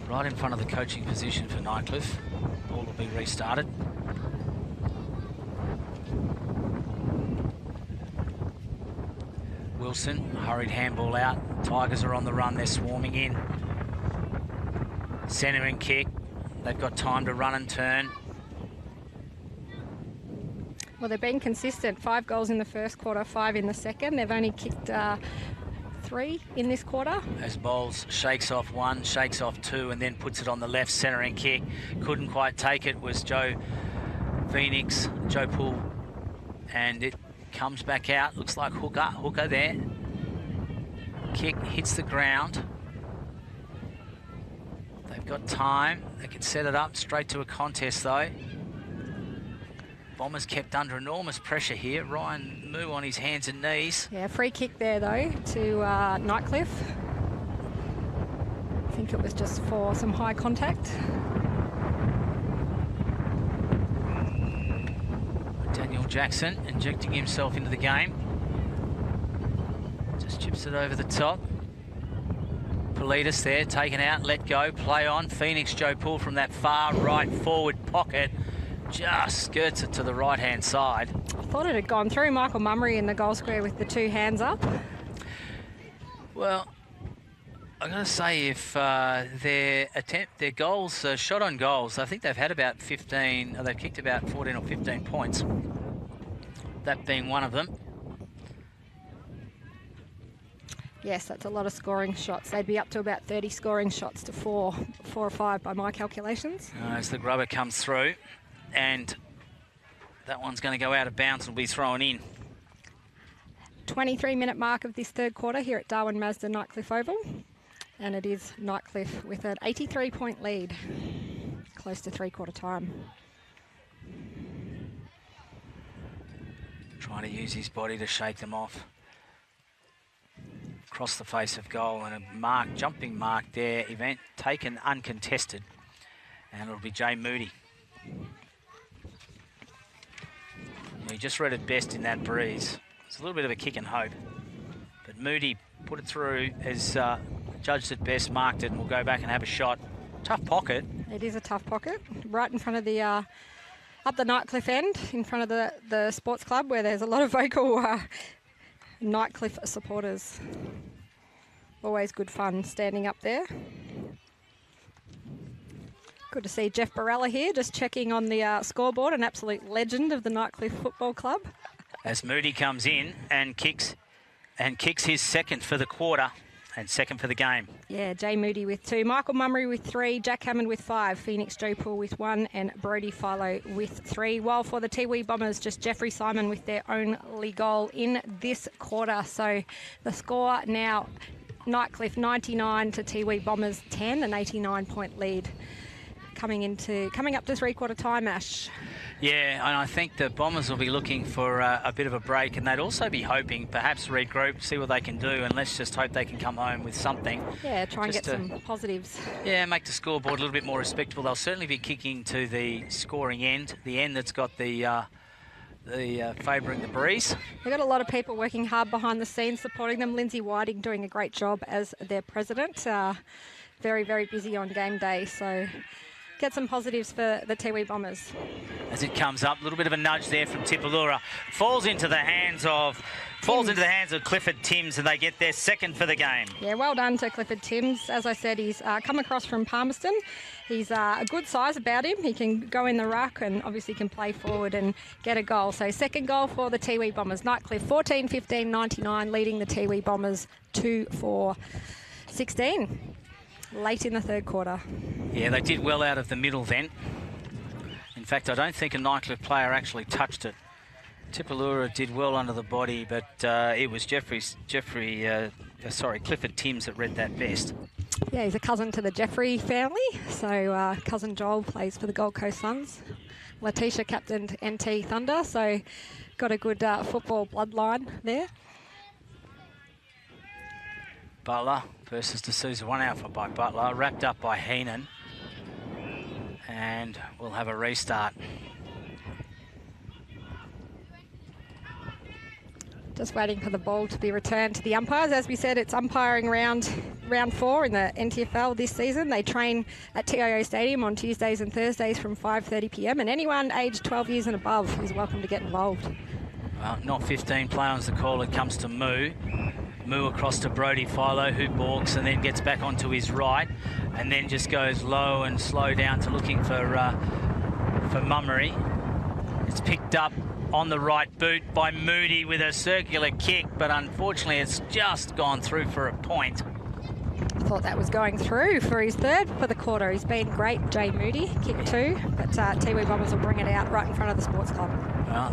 Right in front of the coaching position for Nightcliff. Ball will be restarted. Wilson, hurried handball out. Tigers are on the run, they're swarming in. Centering kick. They've got time to run and turn. Well, they've been consistent. 5 goals in the first quarter, 5 in the second. They've only kicked 3 in this quarter. As Bowles shakes off 1, shakes off 2, and then puts it on the left centering kick. Couldn't quite take it, was Joe Poole. And it comes back out. Looks like hooker there. Kick hits the ground. They've got time. They can set it up straight to a contest though. Bombers kept under enormous pressure here. Ryan Moo on his hands and knees. Yeah, free kick there though to Nightcliff. I think it was just for some high contact. Daniel Jackson injecting himself into the game. Just chips it over the top. Politis there, taken out, let go, play on. Phoenix Joe Poole from that far right forward pocket. Just skirts it to the right-hand side. I thought it had gone through. Michael Mummery in the goal square with the 2 hands up. Well, I've got to say, if their goals, shot on goals, I think they've had about 15, they've kicked about 14 or 15 points. That being one of them. Yes, that's a lot of scoring shots. They'd be up to about 30 scoring shots to 4 or 5 by my calculations. As the grubber comes through, and that one's going to go out of bounds and will be thrown in. 23-minute mark of this third quarter here at Darwin Mazda Nightcliff Oval. And it is Nightcliff with an 83-point lead, close to 3-quarter time. Trying to use his body to shake them off. Across the face of goal, and a jumping mark there, event taken uncontested, and it'll be Jay Moody. He just read it best in that breeze. It's a little bit of a kick and hope, but Moody put it through, as judged it best, marked it, and will go back and have a shot. Tough pocket. It is a tough pocket, right in front of the up the Nightcliff end, in front of the sports club, where there's a lot of vocal Nightcliff supporters. Always good fun standing up there. Good to see Jeff Barella here, just checking on the scoreboard, an absolute legend of the Nightcliff Football Club. As Moody comes in and kicks his second for the quarter and second for the game. Yeah, Jay Moody with 2, Michael Mummery with 3, Jack Hammond with 5, Phoenix Joe Poole with 1, and Brody Filo with 3. While for the Tiwi Bombers, just Jeffrey Simon with their only goal in this quarter. So the score now, Nightcliff 99 to Tiwi Bombers 10, an 89-point lead. Coming up to 3-quarter time, Ash. Yeah, and I think the Bombers will be looking for a bit of a break, and they'd also be hoping perhaps regroup, see what they can do, and let's just hope they can come home with something. Yeah, try and get some positives. Yeah, make the scoreboard a little bit more respectable. They'll certainly be kicking to the scoring end, the end that's got the favouring the breeze. They've got a lot of people working hard behind the scenes supporting them. Lindsay Whiting doing a great job as their president. Very, very busy on game day, so get some positives for the Tiwi Bombers. As it comes up, a little bit of a nudge there from Tipalura. Falls into the hands of Clifford Timms, and they get their second for the game. Yeah, well done to Clifford Timms. As I said, he's come across from Palmerston. He's a good size about him. He can go in the ruck and obviously can play forward and get a goal. So second goal for the Tiwi Bombers. Nightcliff 14-15-99, leading the Tiwi Bombers 2-4-16. Late in the third quarter. Yeah, they did well out of the middle then. In fact, I don't think a Nightcliff player actually touched it. Tipalura did well under the body, but it was Clifford Timms that read that best. Yeah, he's a cousin to the Jeffrey family. So cousin Joel plays for the Gold Coast Suns. Letitia captained NT Thunder, so got a good football bloodline there. Butler versus D'Souza. 1 out by Butler, wrapped up by Heenan. And we'll have a restart. Just waiting for the ball to be returned to the umpires. As we said, it's umpiring round 4 in the NTFL this season. They train at TIO Stadium on Tuesdays and Thursdays from 5:30 p.m. and anyone aged 12 years and above is welcome to get involved. Well, not 15, play on's the call. It comes to Moo. Moo across to Brody Philo, who balks and then gets back onto his right and then just goes low and slow down to looking for Mummery. It's picked up on the right boot by Moody with a circular kick, but unfortunately it's just gone through for a point. I thought that was going through for his third for the quarter. He's been great, Jay Moody, kick 2, but Tiwi Bombers will bring it out right in front of the sports club. Well,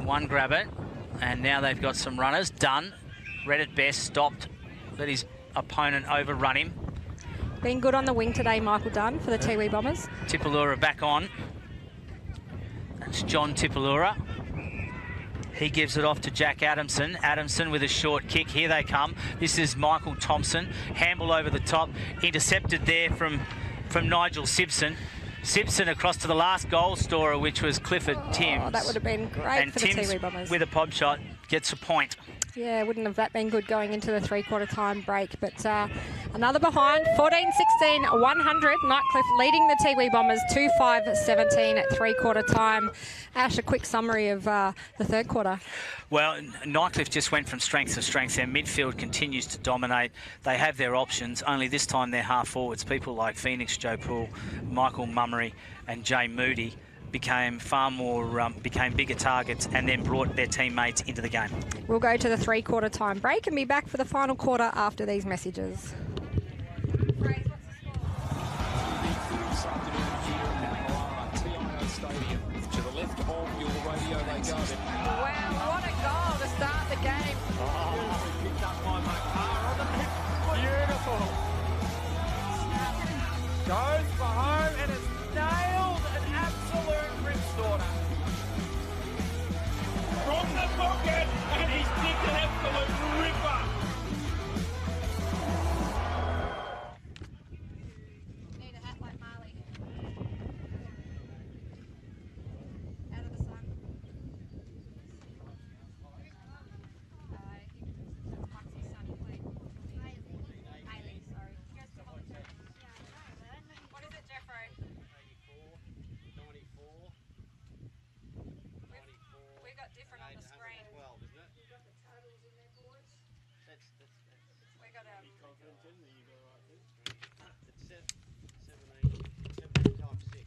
one grab it, and now they've got some runners. Dunn, read it best, stopped, let his opponent overrun him. Been good on the wing today, Michael Dunn, for the Tiwi Bombers. Tipalura back on. That's John Tipalura. He gives it off to Jack Adamson. Adamson with a short kick. Here they come. This is Michael Thompson. Hamble over the top. Intercepted there from Nigel Simpson. Simpson across to the last goal scorer, which was Clifford Timms. Oh, that would have been great and for Timms, the Tiwi Bombers. with a pop shot, gets a point. Yeah, wouldn't have that been good going into the 3/4 time break. But another behind, 14-16, 100. Nightcliff leading the Tiwi Bombers 2-5-17 at 3/4 time. Ash, a quick summary of the third quarter. Well, Nightcliff just went from strength to strength. Their midfield continues to dominate. They have their options, only this time they're half forwards. People like Phoenix Joe Poole, Michael Mummery and Jay Moody became bigger targets and then brought their teammates into the game. We'll go to the 3/4 time break and be back for the final quarter after these messages. To the left of your radio they go. Wow, what a goal to start the game. Picked up by Makar on the mid. Beautiful. Goes for home and it's nailed an absolute ripstorter. From the pocket and he's picked an absolute ripper. Need a hat like Marley. Out of the sun. What is it, Jeffrey? 94, 94. We've got different on the screen. 12, isn't it? We've got the totals in there, boys. That's We got it's 17 times 6.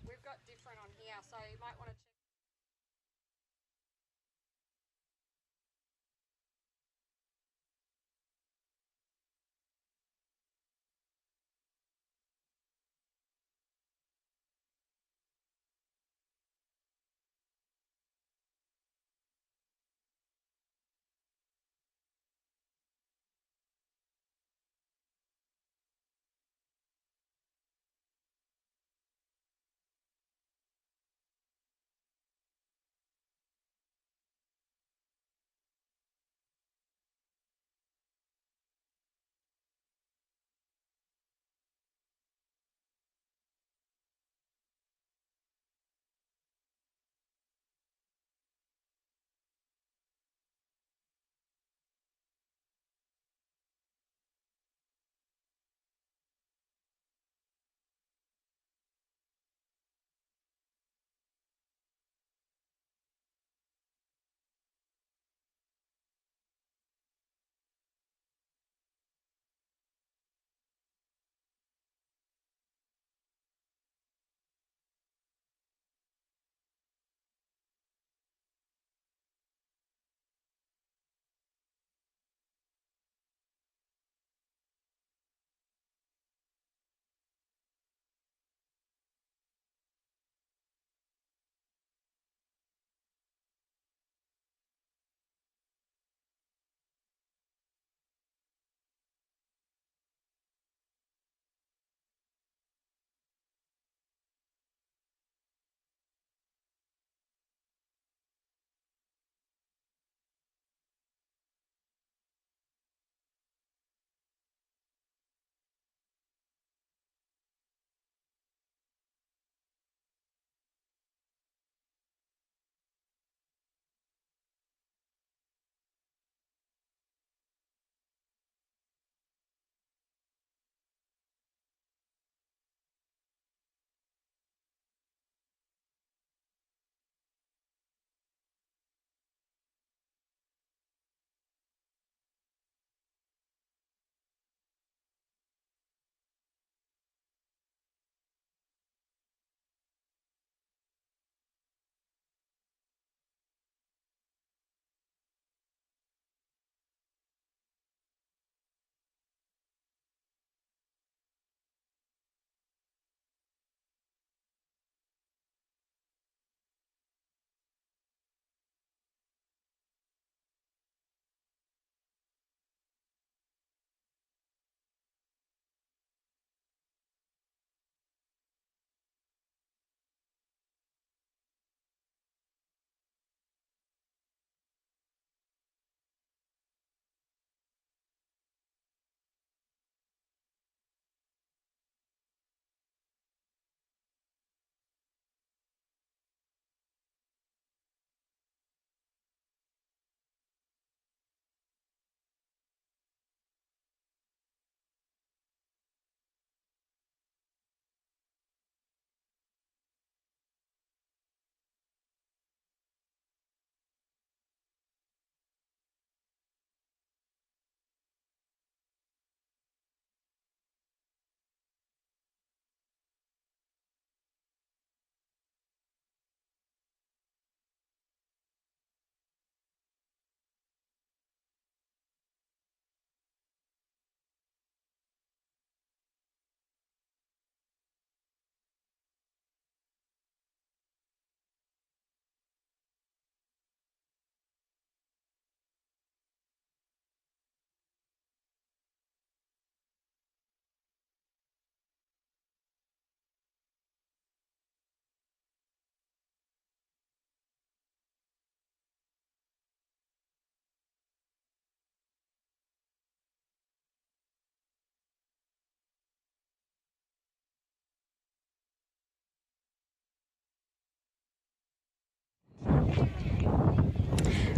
we've got different on here, so you might want to check.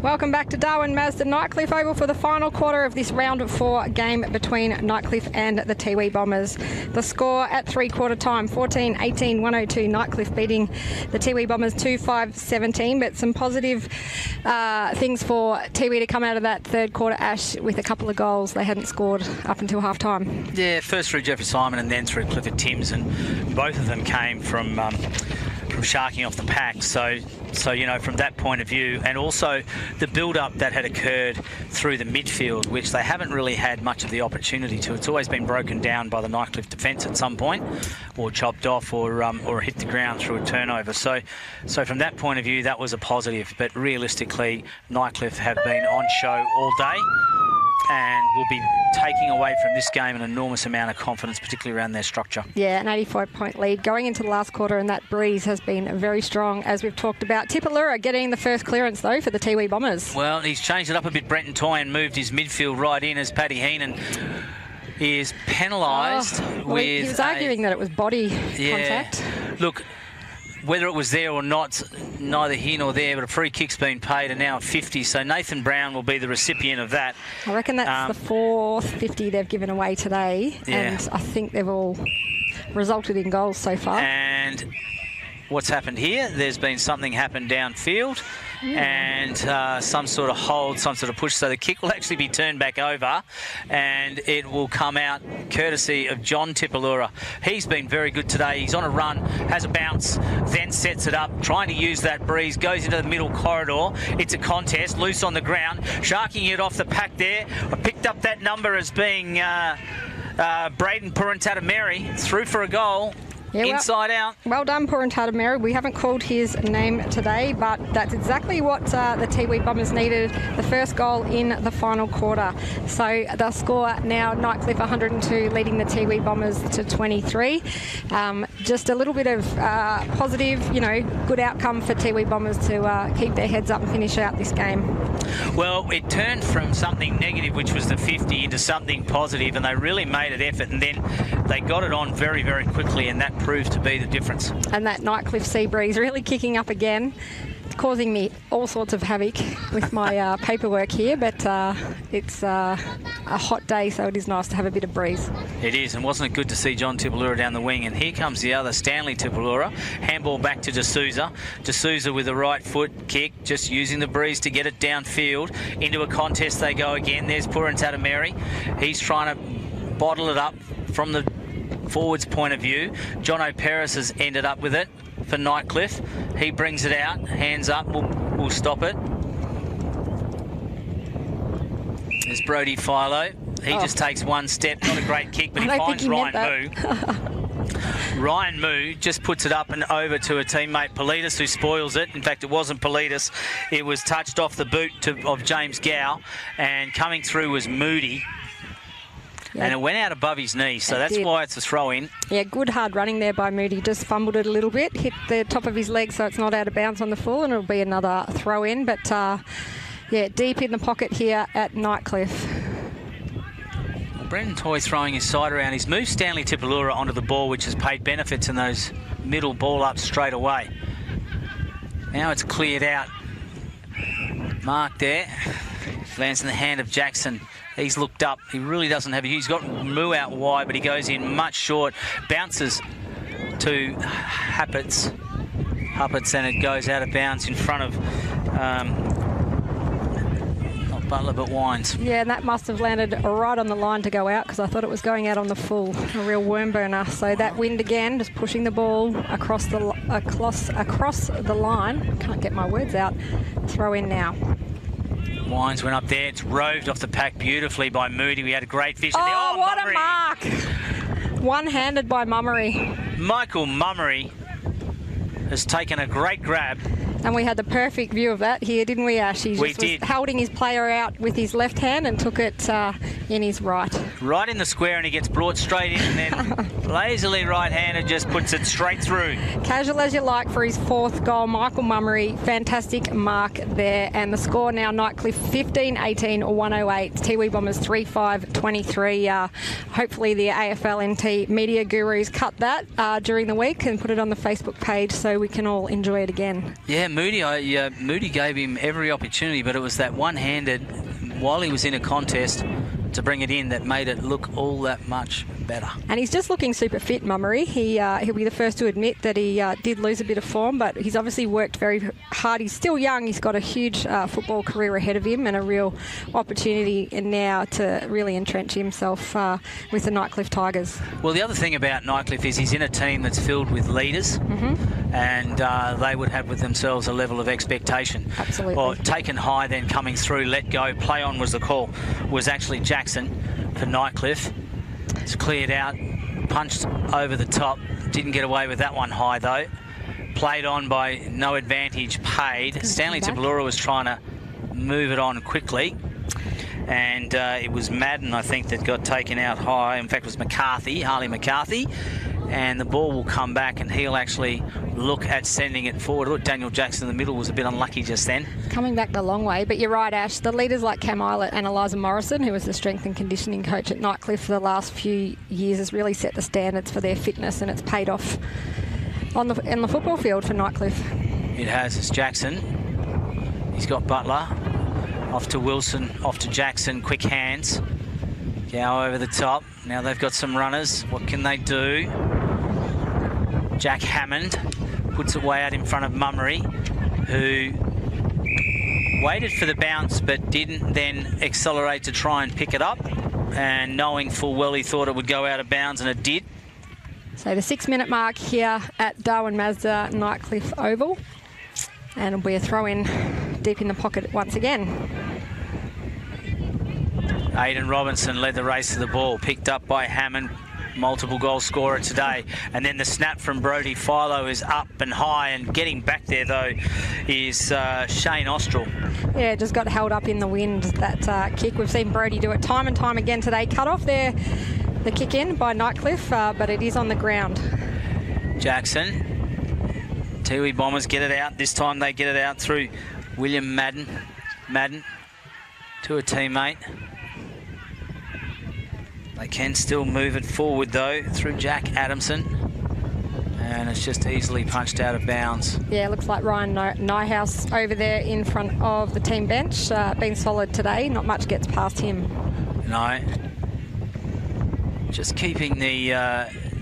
Welcome back to Darwin Mazda Nightcliff Oval for the final quarter of this round 4 game between Nightcliff and the Tiwi Bombers. The score at three-quarter time, 14-18, 102. Nightcliff beating the Tiwi Bombers 2-5-17, but some positive things for Tiwi to come out of that third quarter, Ash, with a couple of goals. They hadn't scored up until half-time. Yeah, first through Jeffrey Simon and then through Clifford Timms, and both of them came from sharking off the pack. So you know, from that point of view, and also the build-up that had occurred through the midfield, which they haven't really had much of the opportunity to. It's always been broken down by the Nightcliff defence at some point, or chopped off, or hit the ground through a turnover. So from that point of view, that was a positive. But realistically, Nightcliff have been on show all day, and will be taking away from this game an enormous amount of confidence, particularly around their structure. Yeah, an 85-point lead going into the last quarter, and that breeze has been very strong, as we've talked about. Tipalura getting the first clearance, though, for the Tiwi Bombers. Well, he's changed it up a bit. Brenton Toyan moved his midfield right in as Paddy Heenan is penalised with... He was arguing that it was body contact. Look, whether it was there or not, neither here nor there, but a free kick's been paid and now 50. So Nathan Brown will be the recipient of that. I reckon that's the fourth 50 they've given away today. Yeah. And I think they've all resulted in goals so far. And what's happened here? There's been something happen downfield. And some sort of hold, some sort of push. So the kick will actually be turned back over, and it will come out courtesy of John Tipalura. He's been very good today. He's on a run, has a bounce, then sets it up, trying to use that breeze, goes into the middle corridor. It's a contest, loose on the ground, sharking it off the pack there. I picked up that number as being Braden Purantata-Mary, through for a goal. Yeah, inside out. Well done, Purantata-Mary. We haven't called his name today, but that's exactly what the Tiwi Bombers needed. The first goal in the final quarter. So the score now, Nightcliff 102, leading the Tiwi Bombers to 23. Just a little bit of positive, good outcome for Tiwi Bombers to keep their heads up and finish out this game. Well, it turned from something negative, which was the 50, into something positive, and they really made an effort, and then they got it on very, very quickly, and that proved to be the difference. And that Nightcliff sea breeze really kicking up again. It's causing me all sorts of havoc with my paperwork here, but it's a hot day, so it is nice to have a bit of breeze. It is, and wasn't it good to see John Tipalura down the wing? And here comes the other, Stanley Tipalura. Handball back to D'Souza. D'Souza with a right foot kick, just using the breeze to get it downfield. Into a contest they go again. There's Purantata-Mary. He's trying to bottle it up from the forwards point of view. John O'Peris has ended up with it for Nightcliff. He brings it out, hands up, we'll stop it. There's Brody Philo. He just takes one step, not a great kick, but he finds Ryan Moo. Ryan Moo just puts it up and over to a teammate, Politis, who spoils it. In fact, it wasn't Politis. It was touched off the boot of James Gow, and coming through was Moody. Yeah. And it went out above his knee, so that's why it's a throw-in. Yeah, good hard running there by Moody. Just fumbled it a little bit, hit the top of his leg so it's not out of bounds on the full, and it'll be another throw-in. But, yeah, deep in the pocket here at Nightcliff. Brendan Toy throwing his side around. He's moved Stanley Tipalura onto the ball, which has paid benefits in those middle ball-ups straight away. Now it's cleared out. Mark there. Lands in the hand of Jackson. He's looked up. He really doesn't have... He's got Moo out wide, but he goes in much short. Bounces to Happets, and it goes out of bounds in front of... not Butler, but Wines. Yeah, and that must have landed right on the line to go out, because I thought it was going out on the full. A real worm burner. So that wind again, just pushing the ball across the line. Can't get my words out. Throw in now. Wines went up there. It's roved off the pack beautifully by Moody. We had a great vision there. Oh, what Mummery. A mark! One-handed by Mummery. Michael Mummery has taken a great grab. And we had the perfect view of that here, didn't we, Ash? He just was holding his player out with his left hand and took it in his right. Right in the square, and he gets brought straight in, and then lazily right-handed just puts it straight through. Casual as you like for his fourth goal. Michael Mummery, fantastic mark there. And the score now, Nightcliff 15-18, 108. Tiwi Bombers 3-5-23. Hopefully the AFL-NT media gurus cut that during the week and put it on the Facebook page so we can all enjoy it again. Yeah, Moody gave him every opportunity, but it was that one-handed, while he was in a contest, to bring it in that made it look all that much better. And he's just looking super fit, Mummery. He'll be the first to admit that he did lose a bit of form, but he's obviously worked very hard. He's still young. He's got a huge football career ahead of him and a real opportunity now to really entrench himself with the Nightcliff Tigers. Well, the other thing about Nightcliff is he's in a team that's filled with leaders, and they would have with themselves a level of expectation. Absolutely. Well, taken high, then coming through, let go, play on was the call, was actually Jackson for Nightcliff. It's cleared out, punched over the top, didn't get away with that one high though. Played on by no advantage paid. Stanley Tabulura was trying to move it on quickly, and it was Madden, I think, that got taken out high. In fact, it was McCarthy, Harley McCarthy, and the ball will come back and he'll actually look at sending it forward. Look, Daniel Jackson in the middle was a bit unlucky just then. Coming back the long way, but you're right, Ash. The leaders like Cam Eilert and Eliza Morrison, who was the strength and conditioning coach at Nightcliff for the last few years, has really set the standards for their fitness, and it's paid off in the football field for Nightcliff. It has. It's Jackson. He's got Butler. Off to Wilson, off to Jackson, quick hands. Gow over the top. Now they've got some runners. What can they do? Jack Hammond puts it way out in front of Mummery, who waited for the bounce but didn't then accelerate to try and pick it up, and knowing full well he thought it would go out of bounds, and it did. So the 6-minute mark here at Darwin Mazda Nightcliff Oval, and it'll be a throw-in deep in the pocket once again. Aidan Robinson led the race to the ball, picked up by Hammond, multiple goal scorer today, and then the snap from Brodie Philo is up and high, and getting back there though is Shane Ostrell. Yeah, just got held up in the wind, that kick. We've seen Brodie do it time and time again today. Cut off there, the kick in by Nightcliff, but it is on the ground. Jackson, Tiwi Bombers get it out. This time they get it out through William Madden to a teammate. They can still move it forward though through Jack Adamson, and it's just easily punched out of bounds. Yeah, looks like Ryan Nyhouse over there in front of the team bench, been solid today. Not much gets past him. No, just keeping the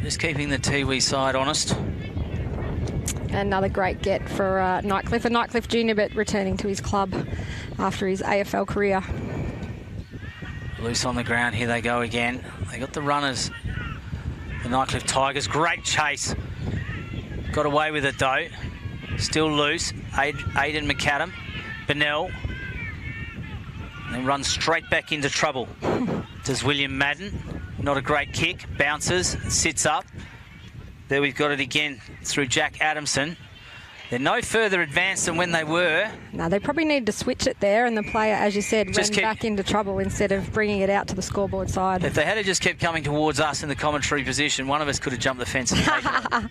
Tiwi side honest. Another great get for Nightcliff, a Nightcliff junior, but returning to his club after his AFL career. Loose on the ground, here they go again. They got the runners, the Nightcliff Tigers. Great chase. Got away with it though. Still loose. Aidan McAdam, Bennell. And then runs straight back into trouble. Does William Madden. Not a great kick. Bounces, sits up. There we've got it again through Jack Adamson. They're no further advanced than when they were. No, they probably needed to switch it there, and the player, as you said, ran back into trouble instead of bringing it out to the scoreboard side. If they had just kept coming towards us in the commentary position, one of us could have jumped the fence and taken it.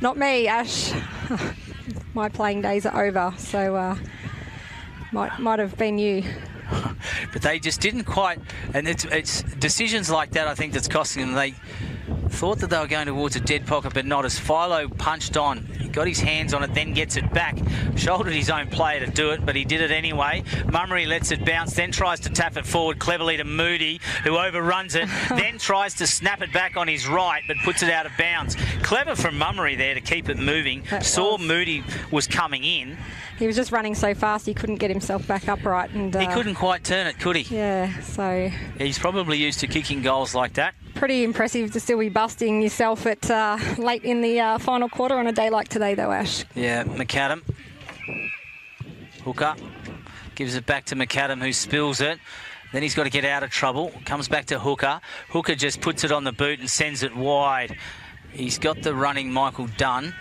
Not me, Ash. My playing days are over, so might have been you. But they just didn't quite, and it's decisions like that, I think, that's costing them. They thought that they were going towards a dead pocket, but not. As Philo punched on, he got his hands on it, then gets it back, shouldered his own player to do it, but he did it anyway. Mummery lets it bounce, then tries to tap it forward cleverly to Moody, who overruns it, then tries to snap it back on his right, but puts it out of bounds. Clever from Mummery there to keep it moving. Saw Moody was coming in. He was just running so fast he couldn't get himself back upright, and he couldn't quite turn it, could he? Yeah, so he's probably used to kicking goals like that. Pretty impressive to still be busting yourself at late in the final quarter on a day like today, though, Ash. Yeah, McAdam. Hooker gives it back to McAdam, who spills it. Then he's got to get out of trouble. Comes back to Hooker. Hooker just puts it on the boot and sends it wide. He's got the running Michael Dunn.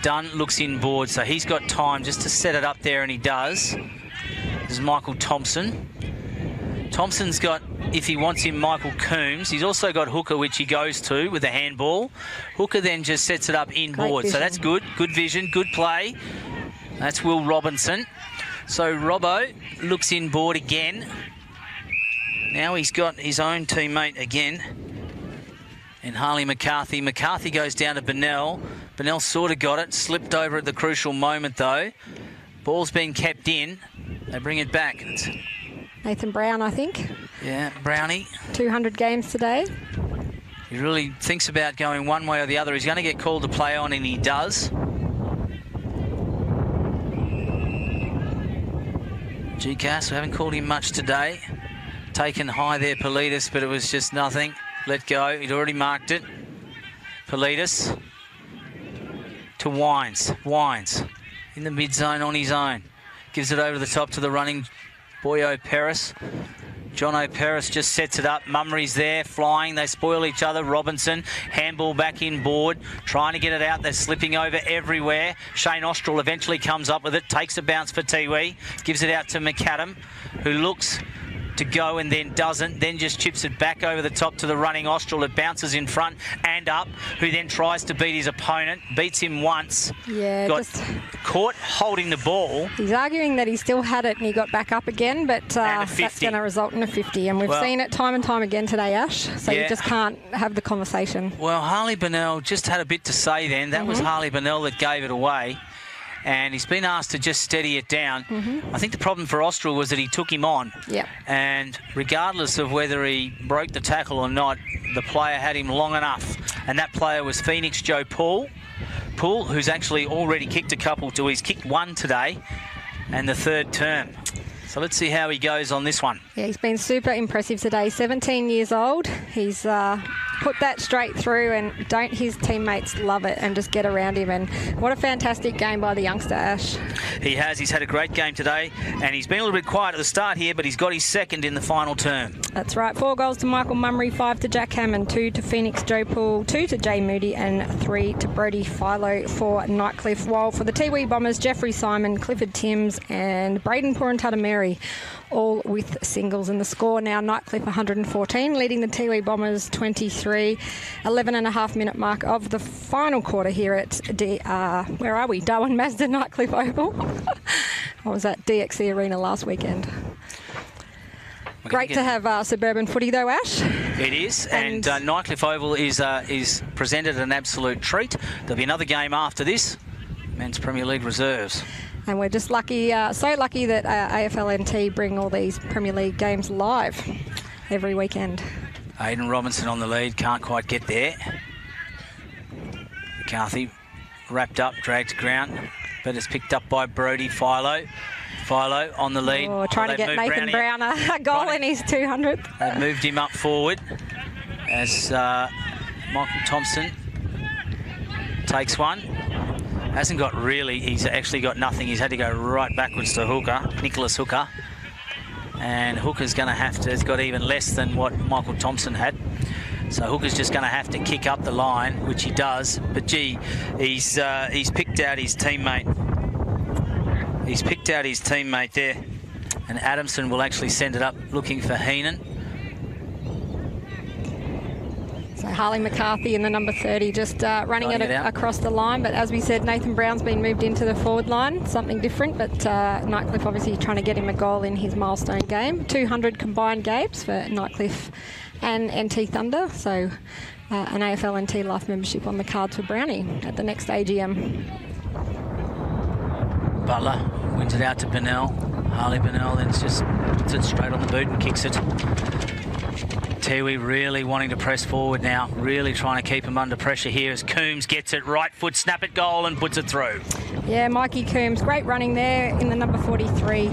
Dunn looks inboard, so he's got time just to set it up there, and he does. This is Michael Thompson. Thompson's got, if he wants him, Michael Coombs. He's also got Hooker, which he goes to with a handball. Hooker then just sets it up inboard, so that's good. Good vision, good play. That's Will Robinson. So Robbo looks inboard again. Now he's got his own teammate again. And Harley McCarthy. McCarthy goes down to Bennell. Bennell sort of got it, slipped over at the crucial moment though. Ball's been kept in. They bring it back. It's Nathan Brown, I think. Yeah, Brownie. 200 games today. He really thinks about going one way or the other. He's going to get called to play on, and he does. GCAS, we haven't called him much today. Taken high there, Politis, but it was just nothing. Let go. He'd already marked it. Politis to Wines. Wines in the mid-zone on his own. Gives it over the top to the running boy O'Peris. John O'Peris just sets it up. Mummery's there, flying. They spoil each other. Robinson, handball back in board, trying to get it out. They're slipping over everywhere. Shane Austral eventually comes up with it, takes a bounce for Tiwi, gives it out to McAdam, who looks to go and then doesn't, then just chips it back over the top to the running Austral. It bounces in front and up, who then tries to beat his opponent, beats him once. Yeah, got caught holding the ball. He's arguing that he still had it and he got back up again, but that's going to result in a 50. And we've seen it time and time again today, Ash, so you just can't have the conversation. Well, Harley Bennell just had a bit to say then. That was Harley Bennell that gave it away. And he's been asked to just steady it down. I think the problem for Austral was that he took him on. Yep. And regardless of whether he broke the tackle or not, the player had him long enough. And that player was Phoenix Joe Poole, who's actually already kicked a couple to he's kicked one today and the third term. So let's see how he goes on this one. Yeah, he's been super impressive today. 17 years old. He's put that straight through, and don't his teammates love it and just get around him. And what a fantastic game by the youngster, Ash. He has. He's had a great game today, and he's been a little bit quiet at the start here, but he's got his second in the final term. That's right. 4 goals to Michael Mummery, 5 to Jack Hammond, 2 to Phoenix Joe Poole, 2 to Jay Moody, and 3 to Brody Philo for Nightcliff. While for the Tiwi Bombers, Jeffrey Simon, Clifford Timms, and Braden Purantata-Mary, all with singles in the score. Now Nightcliff 114, leading the Tiwi Bombers 23. 11.5 minute mark of the final quarter here at where are we? Darwin Mazda Nightcliff Oval. What was that? DXC Arena last weekend. Great to have suburban footy though, Ash. It is, and Nightcliff Oval is presented an absolute treat. There'll be another game after this, Men's Premier League Reserves. And we're just lucky, so lucky that AFL NT bring all these Premier League games live every weekend. Aidan Robinson on the lead, can't quite get there. McCarthy wrapped up, dragged to ground, but it's picked up by Brody Philo. Philo on the lead. Oh, trying to get Nathan Brown a goal in his 200th. They've moved him up forward as Michael Thompson takes one. Hasn't got really, he's actually got nothing. He's had to go right backwards to Hooker, Nicholas Hooker. And Hooker's going to have to, it's got even less than what Michael Thompson had. So Hooker's just going to have to kick up the line, which he does. But gee, he's picked out his teammate. He's picked out his teammate there. And Adamson will actually send it up looking for Heenan. So Harley McCarthy in the number 30 just running it across the line. But as we said, Nathan Brown's been moved into the forward line, something different. But Nightcliff obviously trying to get him a goal in his milestone game. 200 combined games for Nightcliff and NT Thunder. So an AFL NT Life membership on the cards for Brownie at the next AGM. Butler wins it out to Bennell. Harley Bennell then just puts it straight on the boot and kicks it. Tiwi really wanting to press forward now, really trying to keep him under pressure here as Coombs gets it, right foot, snap it goal and puts it through. Yeah, Mikey Coombs, great running there in the number 43.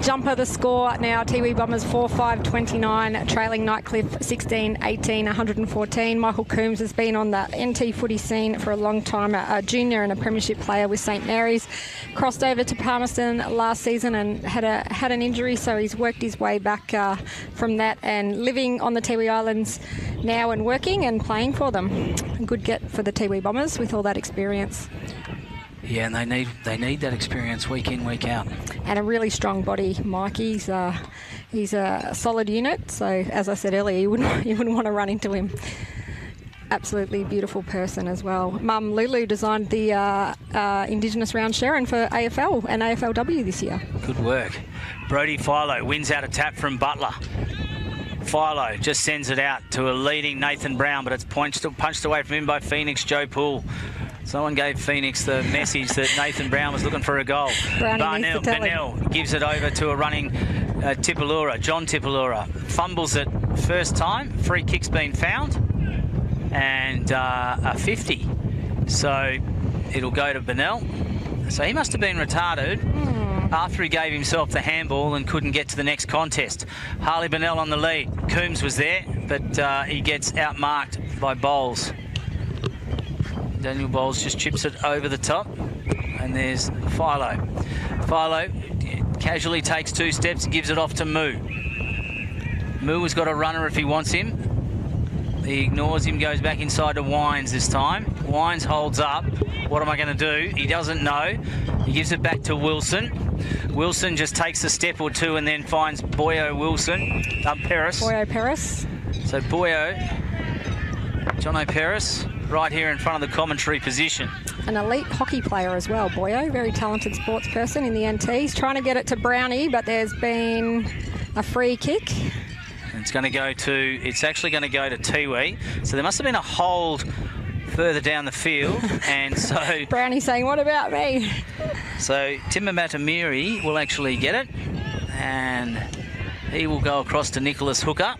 Jumper the score now, Tiwi Bombers 4-5-29, trailing Nightcliff 16-18, 114. Michael Coombs has been on the NT footy scene for a long time, a junior and a premiership player with St Mary's. Crossed over to Palmerston last season and had an injury, so he's worked his way back from that and living on the Tiwi Islands now and working and playing for them. A good get for the Tiwi Bombers with all that experience. Yeah, and they need that experience week in, week out. And a really strong body, Mikey's. He's a solid unit. So as I said earlier, you wouldn't want to run into him. Absolutely beautiful person as well. Mum Lulu designed the Indigenous round Sharon for AFL and AFLW this year. Good work. Brody Philo wins out a tap from Butler. Philo just sends it out to a leading Nathan Brown, but it's punched away from him by Phoenix Joe Poole. Someone gave Phoenix the message that Nathan Brown was looking for a goal. Burnell gives it over to a running Tipalura, John Tipalura. Fumbles it first time. Free kick's been found. And a 50. So it'll go to Burnell. So he must have been retarded after he gave himself the handball and couldn't get to the next contest. Harley Burnell on the lead. Coombs was there, but he gets outmarked by Bowles. Daniel Bowles just chips it over the top, and there's Philo. Philo casually takes 2 steps and gives it off to Moo. Moo has got a runner if he wants him. He ignores him, goes back inside to Wines this time. Wines holds up. What am I going to do? He doesn't know. He gives it back to Wilson. Wilson just takes a step or two and then finds Boyo Paris. Boyo Paris. So Boyo, Jono Paris, right here in front of the commentary position. An elite hockey player as well, Boyo. Very talented sports person in the NT. He's trying to get it to Brownie, but there's been a free kick. It's actually going to go to Tiwi. So there must have been a hold further down the field, and so Brownie saying, "What about me?" So Timmer Matamiri will actually get it, and he will go across to Nicholas Hooker.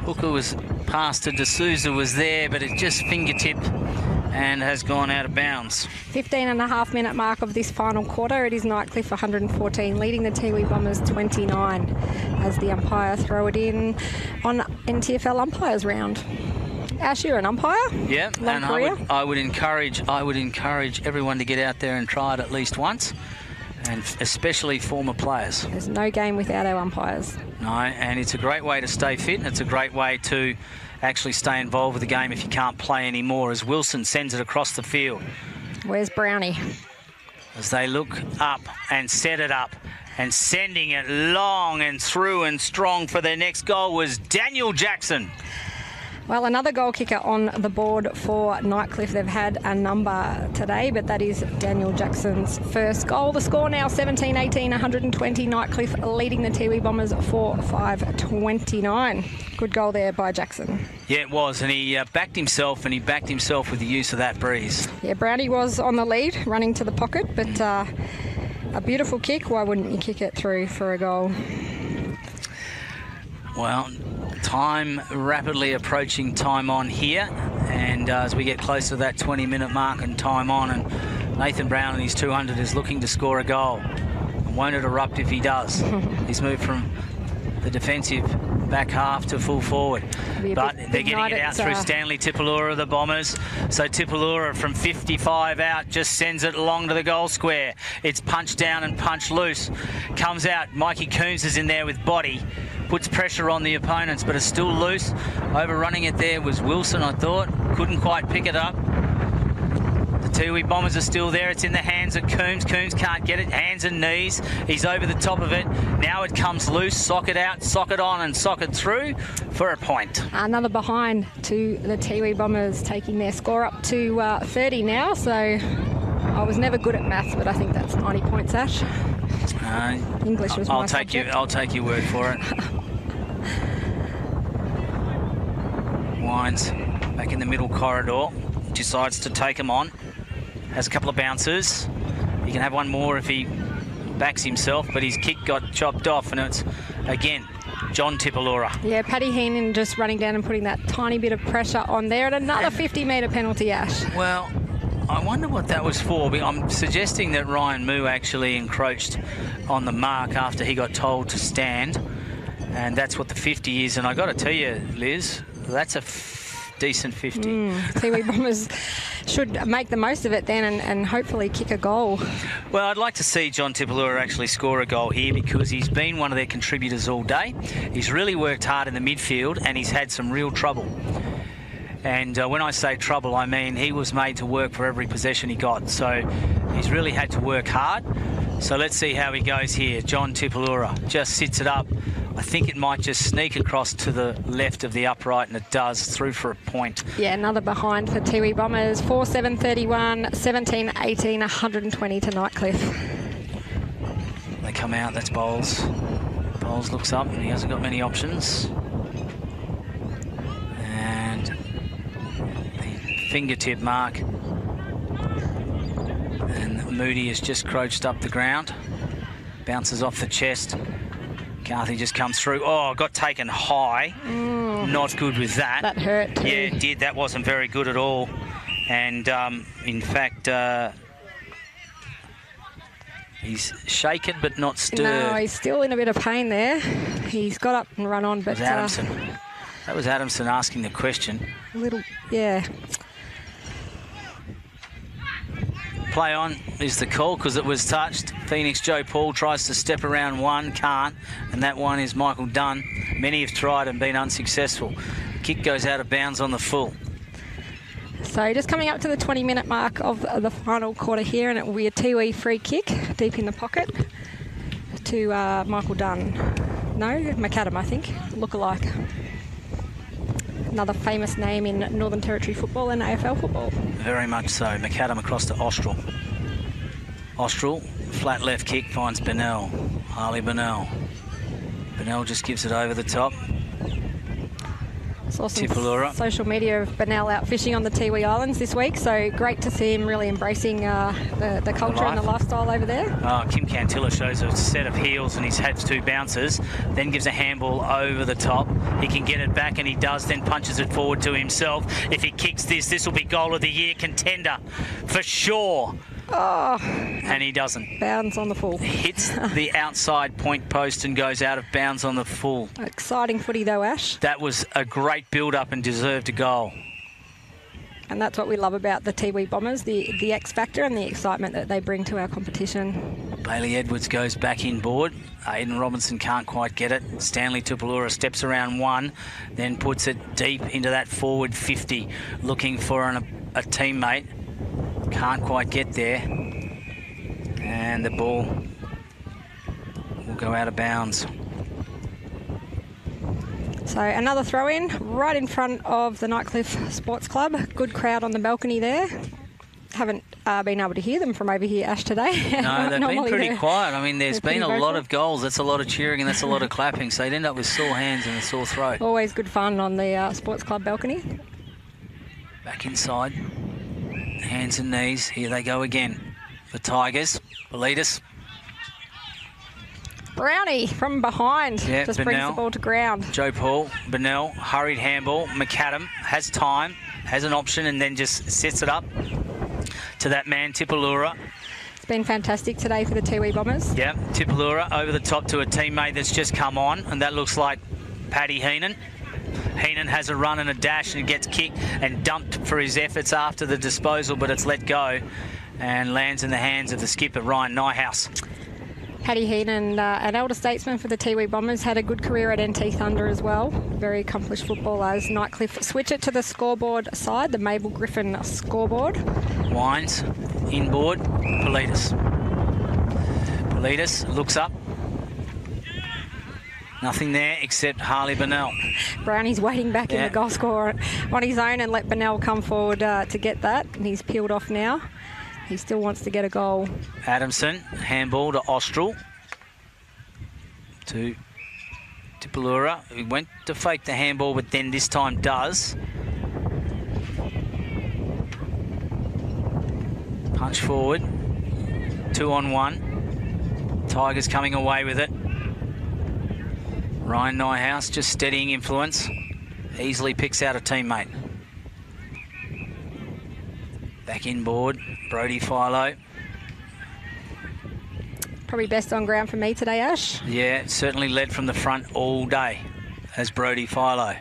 Hooker was passed to D'Souza, was there, but it just fingertipped and has gone out of bounds. 15.5 minute mark of this final quarter. It is Nightcliff 114, leading the Tiwi Bombers 29 as the umpire throw it in on NTFL umpires round. Ash, you're an umpire. Yeah, Long and career. I would encourage everyone to get out there and try it at least once, and especially former players. There's no game without our umpires. No, and it's a great way to stay fit, and it's a great way to actually stay involved with the game if you can't play anymore, as Wilson sends it across the field. Where's Brownie? As they look up and set it up, and sending it long and through and strong for their next goal was Daniel Jackson. Well, another goal kicker on the board for Nightcliff. They've had a number today, but that is Daniel Jackson's first goal. The score now 17-18, 120. Nightcliff leading the Tiwi Bombers 4-5-29. Good goal there by Jackson. Yeah, it was, and he backed himself with the use of that breeze. Yeah, Brownie was on the lead, running to the pocket, but a beautiful kick. Why wouldn't you kick it through for a goal? Well, time rapidly approaching time on here, and as we get close to that 20-minute mark and time on, and Nathan Brown in his 200 is looking to score a goal. Won't it erupt if he does? He's moved from the defensive back half to full forward, but they're getting it out through Stanley Tipalura of the Bombers. So Tipalura from 55 out just sends it along to the goal square. It's punched down and punched loose. Comes out. Mikey Coombs is in there with body. Puts pressure on the opponents, but it's still loose. Overrunning it there was Wilson, I thought. Couldn't quite pick it up. The Tiwi Bombers are still there. It's in the hands of Coombs. Coombs can't get it. Hands and knees. He's over the top of it. Now it comes loose. Sock it out, sock it on, and sock it through for a point. Another behind to the Tiwi Bombers, taking their score up to 30 now. So I was never good at maths, but I think that's 90 points, Ash. English was my subject. I'll take your word for it. Wines back in the middle corridor, decides to take him on. Has a couple of bounces. He can have one more if he backs himself, but his kick got chopped off, and it's again John Tipalura. Yeah, Paddy Heenan just running down and putting that tiny bit of pressure on there, and another 50-metre penalty, Ash. Well, I wonder what that was for. I'm suggesting that Ryan Moo actually encroached on the mark after he got told to stand, and that's what the 50 is. And I got to tell you, Liz, that's a decent 50. Tiwi Bombers should make the most of it then and hopefully kick a goal. Well, I'd like to see John Tipalura actually score a goal here, because he's been one of their contributors all day. He's really worked hard in the midfield, and he's had some real trouble. And when I say trouble, I mean he was made to work for every possession he got. So he's really had to work hard. So let's see how he goes here. John Tipalura just sits it up. I think it might just sneak across to the left of the upright, and it does, through for a point. Yeah, another behind for Tiwi Bombers. 4-7-31, 17-18, 120 to Nightcliff. They come out, that's Bowles. Bowles looks up, and he hasn't got many options. And the fingertip mark Moody has just crouched up the ground. Bounces off the chest. Carthy just comes through. Oh, got taken high. Not good with that. That hurt too. Yeah, it did. That wasn't very good at all. And in fact, he's shaken but not stirred. No, he's still in a bit of pain there. He's got up and run on, but... Adamson. That was Adamson asking the question. A little, yeah. Play on is the call because it was touched. Phoenix Joe Paul tries to step around one, can't, and that one is Michael Dunn. Many have tried and been unsuccessful. Kick goes out of bounds on the full. So just coming up to the 20-minute mark of the final quarter here, and it will be a Tiwi free kick deep in the pocket to Michael Dunn. No, McAdam, I think. Look-alike. Another famous name in Northern Territory football and AFL football. Very much so. McAdam across to Austral. Austral, flat left kick, finds Bennell. Harley Bennell. Bennell just gives it over the top. Saw some Tipalura. Social media of Bennell out fishing on the Tiwi Islands this week, so great to see him really embracing the culture and the lifestyle over there. Kim Cantilla shows a set of heels and he's had 2 bounces, then gives a handball over the top. He can get it back and he does, then punches it forward to himself. If he kicks this will be goal of the year contender for sure. Oh, and he doesn't. Bounds on the full. Hits the outside point post and goes out of bounds on the full. Exciting footy though, Ash. That was a great build-up and deserved a goal. And that's what we love about the Tiwi Bombers, the X factor and the excitement that they bring to our competition. Bailey Edwards goes back inboard. Aidan Robinson can't quite get it. Stanley Tupalura steps around one, then puts it deep into that forward 50, looking for a teammate. Can't quite get there. And the ball will go out of bounds. So another throw in right in front of the Nightcliff Sports Club. Good crowd on the balcony there. Haven't been able to hear them from over here, Ash, today. No, they've been pretty quiet. I mean, there's been a lot vocal. of goals. That's a lot of cheering and that's a lot of clapping. So you'd end up with sore hands and a sore throat. Always good fun on the Sports Club balcony. Back inside. Hands and knees. Here they go again. The Tigers. Belitas. Brownie from behind. Yeah, just Bennell. brings the ball to ground. Joe Paul. Bennell. Hurried handball. McAdam has time. Has an option and then just sets it up to that man, Tipalura. It's been fantastic today for the Tiwi Bombers. Yeah, Tipalura over the top to a teammate that's just come on, and that looks like Paddy Heenan. Heenan has a run and a dash and gets kicked and dumped for his efforts after the disposal, but it's let go and lands in the hands of the skipper, Ryan Nyhouse. Paddy Heenan, an elder statesman for the Tiwi Bombers, had a good career at NT Thunder as well. Very accomplished footballer as Nightcliff switch it to the scoreboard side, the Mabel Griffin scoreboard. Wines, inboard, Politis. Politis looks up. Nothing there except Harley Bennell. Brownie's waiting back in the goal scorer on his own and let Bennell come forward to get that. And he's peeled off now. He still wants to get a goal. Adamson, handball to Austral. To Tipalura, who went to fake the handball, but then this time does. Punch forward. 2-on-1. Tigers coming away with it. Ryan Nyhouse just steadying influence. Easily picks out a teammate. Back inboard, Brodie Philo. Probably best on ground for me today, Ash. Yeah, certainly led from the front all day as Brodie Philo.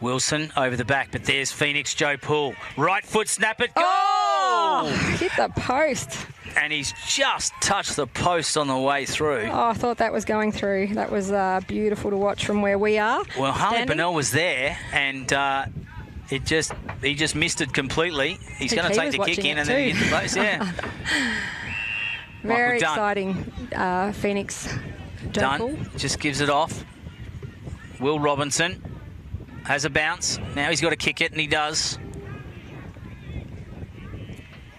Wilson over the back, but there's Phoenix Joe Poole. Right foot snap it, goal! Oh, hit the post. And he's just touched the post on the way through. Oh, I thought that was going through. That was beautiful to watch from where we are. Well, Harley standing. Bennell was there and he just missed it completely. He's going to take the kick in and then he hit the post. Yeah. Very exciting. Phoenix Dunn just gives it off. Will Robinson has a bounce. Now he's got to kick it, and he does.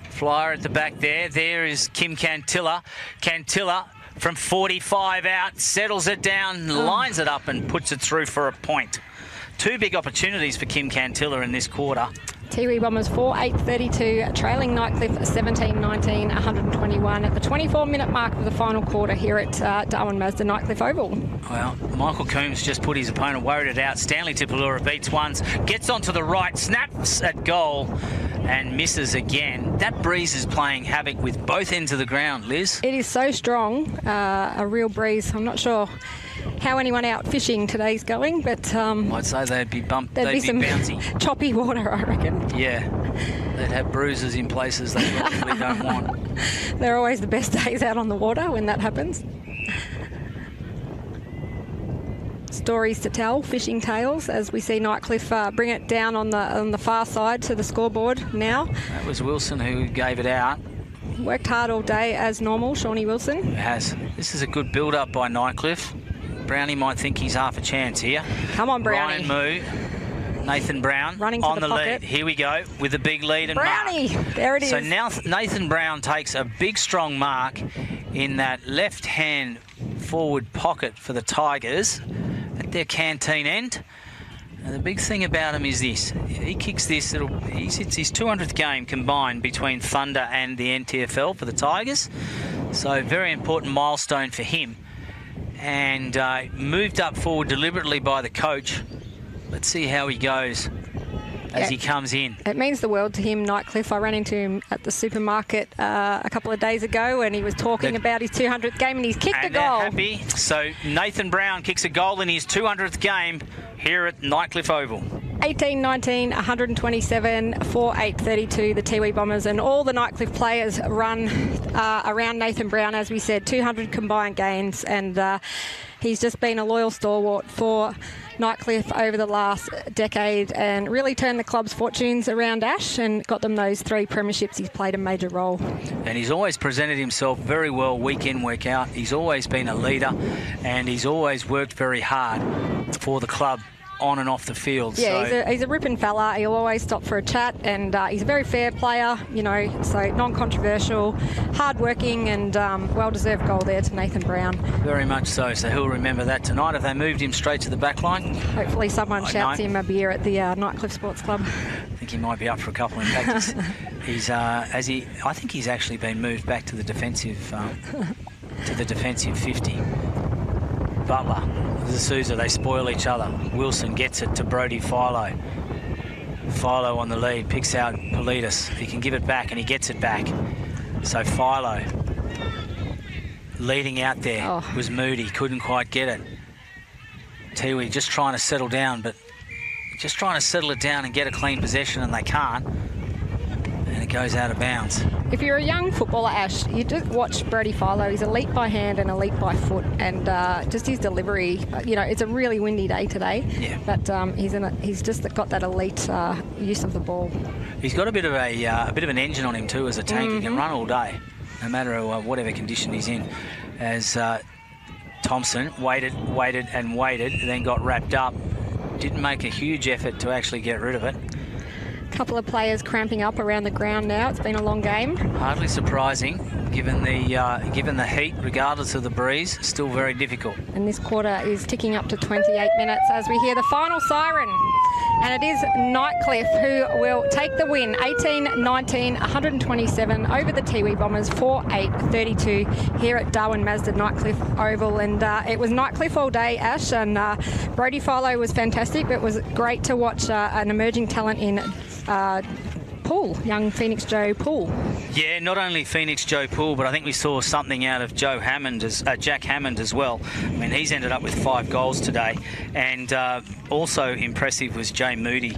Flyer at the back there. There is Kim Cantilla. Cantilla from 45 out, settles it down, lines it up and puts it through for a point. Two big opportunities for Kim Cantilla in this quarter. Tiwi Bombers 4-8-32, trailing Nightcliff 17-19, 121 at the 24-minute mark of the final quarter here at Darwin Mazda Nightcliff Oval. Well, Michael Coombs just put his opponent, worried it out. Stanley Tipalura beats once, gets onto the right, snaps at goal and misses again. That breeze is playing havoc with both ends of the ground, Liz. It is so strong, a real breeze. I'm not sure how anyone out fishing today's going, but I'd say they'd be some bouncy. Choppy water, I reckon. Yeah, they'd have bruises in places they probably don't want. They're always the best days out on the water when that happens. Stories to tell, fishing tales, as we see Nightcliff bring it down on the far side to the scoreboard now. That was Wilson who gave it out. Worked hard all day as normal, Shawnee Wilson. It has. This is a good build-up by Nightcliff. Brownie might think he's half a chance here. Come on, Brownie. Ryan Moo, Nathan Brown running to on the pocket. lead. Here we go with the big lead and Brownie, mark. there it is. So now Nathan Brown takes a big strong mark in that left-hand forward pocket for the Tigers at their canteen end. And the big thing about him is this. He kicks this, it's his 200th game combined between Thunder and the NTFL for the Tigers. So very important milestone for him. And moved up forward deliberately by the coach. Let's see how he goes as he comes in. It means the world to him, Nightcliff. I ran into him at the supermarket a couple of days ago and he was talking about his 200th game and he's kicked a goal. Happy. So Nathan Brown kicks a goal in his 200th game here at Nightcliff Oval. 18-19, 127, 4-8-32, the Tiwi Bombers, and all the Nightcliff players run around Nathan Brown, as we said, 200 combined games, and he's just been a loyal stalwart for Nightcliff over the last decade and really turned the club's fortunes around, Ash, and got them those 3 premierships. He's played a major role. And he's always presented himself very well week in, week out. He's always been a leader and he's always worked very hard for the club on and off the field. Yeah, so he's a ripping fella. He'll always stop for a chat and he's a very fair player, you know, so non-controversial, hard-working and well-deserved goal there to Nathan Brown. Very much so. So he'll remember that tonight. Have they moved him straight to the back line? Hopefully someone shouts him a beer at the Nightcliff Sports Club. I think he might be up for a couple in practice. I think he's actually been moved back to the defensive 50. Butler, D'Souza, they spoil each other. Wilson gets it to Brody Philo. Philo on the lead, picks out Politis. He can give it back and he gets it back. So Philo leading out there was Moody, couldn't quite get it. Tiwi just trying to settle down, but just trying to settle it down and get a clean possession, and they can't. And it goes out of bounds. If you're a young footballer, Ash, you just watch Brody Philo. He's elite by hand and elite by foot, and just his delivery. You know, it's a really windy day today, but he's just got that elite use of the ball. He's got a bit of an engine on him too as a tank. He can run all day, no matter whatever condition he's in. As Thompson waited, then got wrapped up. Didn't make a huge effort to actually get rid of it. Couple of players cramping up around the ground now. It's been a long game. Hardly surprising, given the heat, regardless of the breeze. Still very difficult. And this quarter is ticking up to 28 minutes as we hear the final siren. And it is Nightcliff who will take the win. 18-19, 127 over the Tiwi Bombers, 4-8-32 here at Darwin Mazda Nightcliff Oval. And it was Nightcliff all day, Ash, and Brody Philo was fantastic. But it was great to watch an emerging talent in Poole, young Phoenix Joe Poole. Yeah, not only Phoenix Joe Poole, but I think we saw something out of Jack Hammond as well. I mean, he's ended up with 5 goals today, and also impressive was Jay Moody.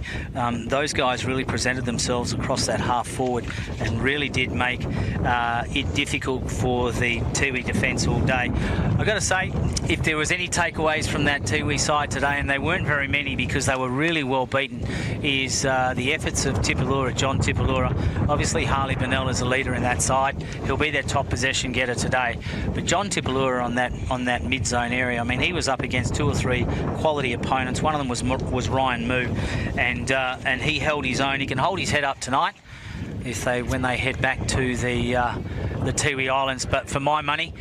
Those guys really presented themselves across that half forward and really did make it difficult for the Tiwi defence all day. I've got to say, if there was any takeaways from that Tiwi side today, and they weren't very many because they were really well beaten, is the efforts of John Tipalura. Obviously, Harley Bennell is a leader in that side. He'll be their top possession getter today. But John Tipalura on that mid-zone area, I mean, he was up against 2 or 3 quality opponents. One of them was Ryan Moo, and he held his own. He can hold his head up tonight when they head back to the Tiwi Islands. But for my money,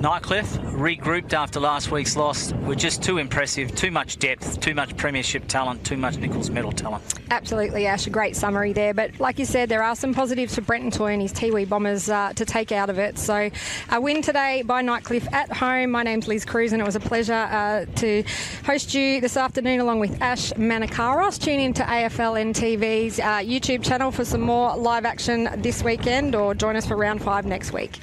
Nightcliff regrouped after last week's loss. We're just too impressive, too much depth, too much premiership talent, too much Nichols medal talent. Absolutely, Ash, a great summary there. But like you said, there are some positives for Brenton Toy and his Tiwi Bombers to take out of it. So a win today by Nightcliff at home. My name's Liz Cruz, and it was a pleasure to host you this afternoon along with Ash Manakaros. Tune in to AFL NTV's YouTube channel for some more live action this weekend, or join us for round 5 next week.